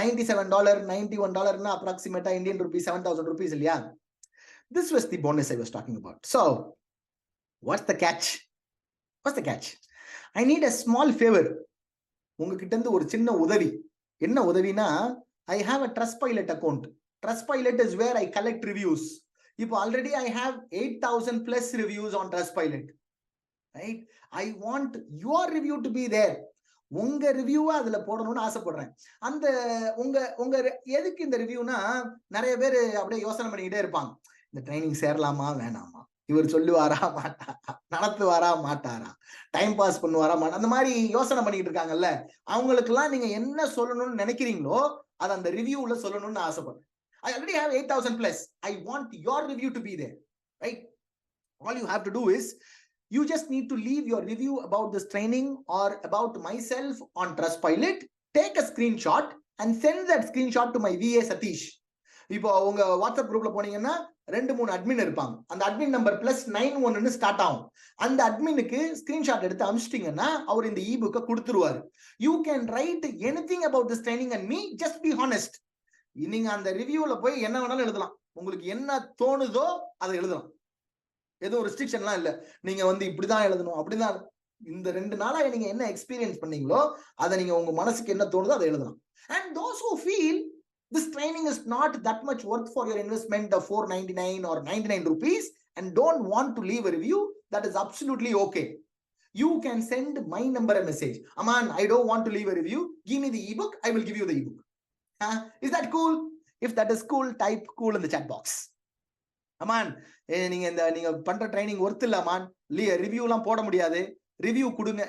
$97, $91 na approximate Indian rupees 7,000 rupees இல்லையா? This was the bonus I was talking about. So, what's the catch? I need a small favor. உங்ககிட்ட இருந்து ஒரு சின்ன உதவி. என்ன உதவினா, I have a Trustpilot account. Trustpilot is where I collect reviews. If already I have 8,000 plus reviews on Trustpilot, right? I want your review to be there. உங்க ரிவ்யூவா அதுல போடணும்னு ஆசைப்படுறேன். அந்த உங்க எதுக்கு இந்த ரிவ்யூனா, நிறைய பேர் அப்படியே யோசனை பண்ணிக்கிட்டே இருப்பாங்க, இந்த ட்ரைனிங் சேரலாமா வேணாமா, இவர் சொல்லுவாரா மாட்டாரா, நடத்துவாரா மாட்டாரா, டைம் பாஸ் பண்ணுவாரா மாட்டா, அந்த மாதிரி யோசனை பண்ணிட்டு இருக்காங்கல்ல, அவங்களுக்கு எல்லாம் நீங்க என்ன சொல்லணும்னு நினைக்கிறீங்களோ அதை அந்த ரிவ்யூல சொல்லணும்னு ஆசைப்படுறேன். I already have 8,000 plus. I want your review to be there, right? All you have to do is you just need to leave your review about this training or about myself on Trustpilot. Take a screenshot and send that screenshot to my VA Satish. இப்போ உங்க WhatsApp குரூப்ல போனீங்கன்னா 2-3 admin இருப்பாங்க. அந்த admin number +91 start ஆகும். அந்த அட்மினுக்கு screenshot எடுத்து அனுப்பிச்சிட்டீங்கன்னா அவர் இந்த இ-புக்கை கொடுத்துருவாரு. You can write anything about this training and me, just be honest. நீங்க அந்த ரிவ்யூல போய் என்ன வேணாலும் எழுதலாம், உங்களுக்கு என்ன தோணுதோ அதை எழுதலாம், எதுவும் ரெஸ்ட்ரிக்ஷன்லாம் இல்ல. நீங்க வந்து இப்படிதான் எழுதணும் அப்படிதான். இந்த 2 நாளா நீங்க என்ன எக்ஸ்பீரியன்ஸ் பண்ணீங்களோ அதை நீங்க உங்க மனசுக்கு என்ன தோணுதோ அதை எழுதலாம். And those who feel this training is not that much worth for your investment of 499 or 99 rupees and don't want to leave a review, that is absolutely okay. You can send my number a message. Aman, I don't want to leave a review. Give me the ebook. I will give you the ebook. Is that cool? If that is cool, type cool in the chat box. Aman, நீங்க பண்ற training worth இல்ல Aman, review எல்லாம் போட முடியாது, review கொடுங்க,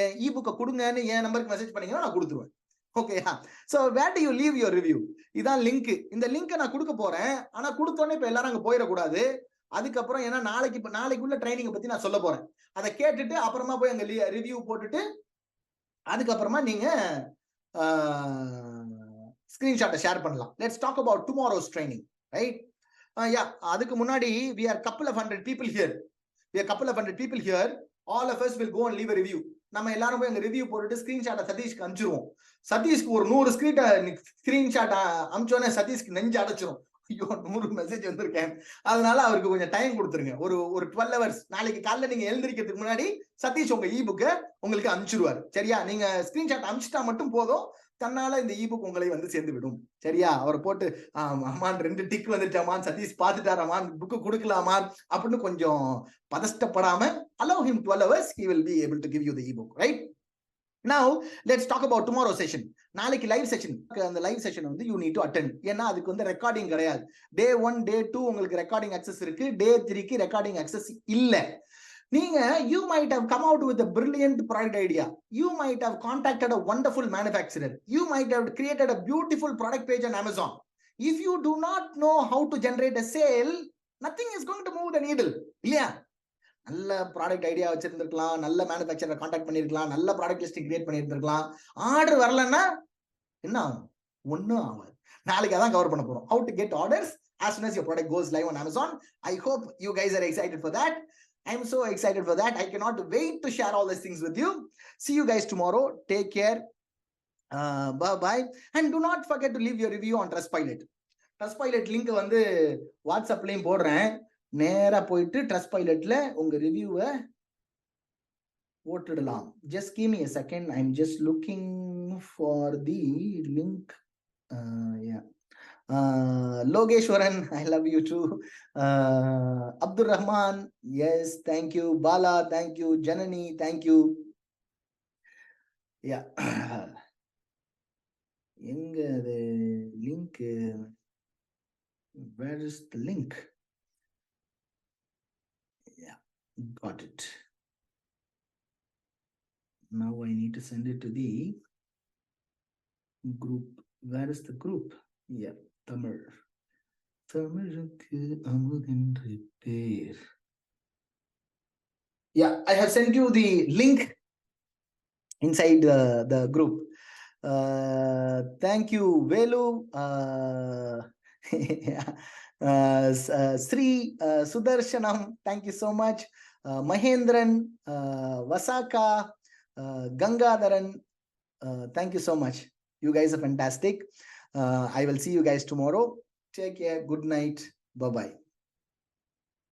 என் இ-புக்கை கொடுங்கன்னு என் நம்பருக்கு message பண்ணீங்கன்னா நான் கொடுத்துருவேன். ஓகேயா? So where do you leave your review? இதான் லிங்க். இந்த லிங்கை நான் கொடுக்க போறேன். ஆனா கொடுத்தோன்னே இப்ப எல்லாரும் அங்க போயிடக்கூடாது. அதுக்கப்புறம் ஏன்னா நாளைக்குள்ள ட்ரைனிங்கை பத்தி நான் சொல்ல போறேன். அதை கேட்டுட்டு அப்புறமா போய் அங்க ரிவ்யூ போட்டுட்டு அதுக்கப்புறமா நீங்க ஸ்கிரீன்ஷாட்டை ஷேர் பண்ணலாம். Let's talk about tomorrow's training, right? அதுக்கு முன்னாடி we are couple of hundred people here. all of us will go and leave a review. நம்ம எல்லாரும் போய் அங்க ரிவ்யூ போட்டுட்டு ஸ்கிரீன்ஷாட்டை சதீஷ்க்கு அனுப்பிச்சிருவோம். சதீஷ்க்கு ஒரு 100 ஸ்கிரீன்ஷாட் அனுப்பிச்சோன்னே சதீஷ்க்கு நெஞ்சு அடைச்சிரும். ஐயோ 100 மெசேஜ் வந்திருக்கேன். அதனால அவருக்கு கொஞ்சம் டைம் கொடுத்துருங்க. ஒரு 12 ஹவர்ஸ். நாளைக்கு காலைல நீங்க எழுந்திரிக்கிறதுக்கு முன்னாடி சதீஷ் உங்க இபுக்கை உங்களுக்கு அனுப்பிச்சிருவாரு. சரியா? நீங்க ஸ்கிரீன்ஷாட் அனுப்பிச்சிட்டா மட்டும் போதும், தன்னால இந்த இபுக் உங்களை வந்து சேர்ந்து விடும். சரியா? அவரை போட்டு அம்மான் 2 டிக் வந்துட்டாமான், சதீஷ் பார்த்துட்டாராமான், புக்கு கொடுக்கலாமான் அப்படின்னு கொஞ்சம் பதஷ்டப்படாம allow him 12 hours, he will be able to give you the ebook, right? Now let's talk about tomorrow session. நாளைக்கு லைவ் செஷன். அந்த லைவ் செஷன் வந்து you need to attend. ஏன்னா அதுக்கு வந்து ரெக்கார்டிங் கிடையாது. Day 1 Day 2 உங்களுக்கு ரெக்கார்டிங் அக்சஸ் இருக்கு. Day 3க்கு recording access இல்ல. நீங்க you might have come out with a brilliant product idea. You might have contacted a wonderful manufacturer. You might have created a beautiful product page on Amazon. If you do not know how to generate a sale, nothing is going to move the needle. இல்லையா? நல்ல product idea வச்சிருந்திருக்கலாம், நல்ல manufacturer contact பண்ணிருக்கலாம், நல்ல product listing create பண்ணிருந்திருக்கலாம். Order வரலன்னா என்ன ஆகும்? ஒன்னும் ஆகாது. நாளைக்கு அதான் கவர் பண்ண போறோம். How to get orders as soon as your product goes live on Amazon. I hope you guys are excited for that. I'm so excited for that. I cannot wait to share all these things with you. See you guys tomorrow. Take care. Bye. And do not forget to leave your review on Trustpilot. Trustpilot link வந்து வாட்ஸ்அப்லயும் போடுறேன். நேரா போயிட்டு Trustpilotல உங்க ரிவ்யூவை போட்டுடலாம். Just give me a second. I'm just looking for the link. Yeah. Logeshwaran, I love you too. Abdul Rahman, yes, thank you. Bala, thank you. Janani, thank you. Yeah. எங்க the link? Where is the link? Yeah, got it. Now I need to send it to the group. Where is the group? Yeah, Tamil. தமிழுக்கு அமுதென்று பேர். Yeah, I have sent you the link inside the group. Thank you, Velu. Sri Sudarshanam, thank you so much. Mahendran, Vasaka, Gangadharan, thank you so much. You guys are fantastic. I will see you guys tomorrow. Take care. Good night. Bye-bye.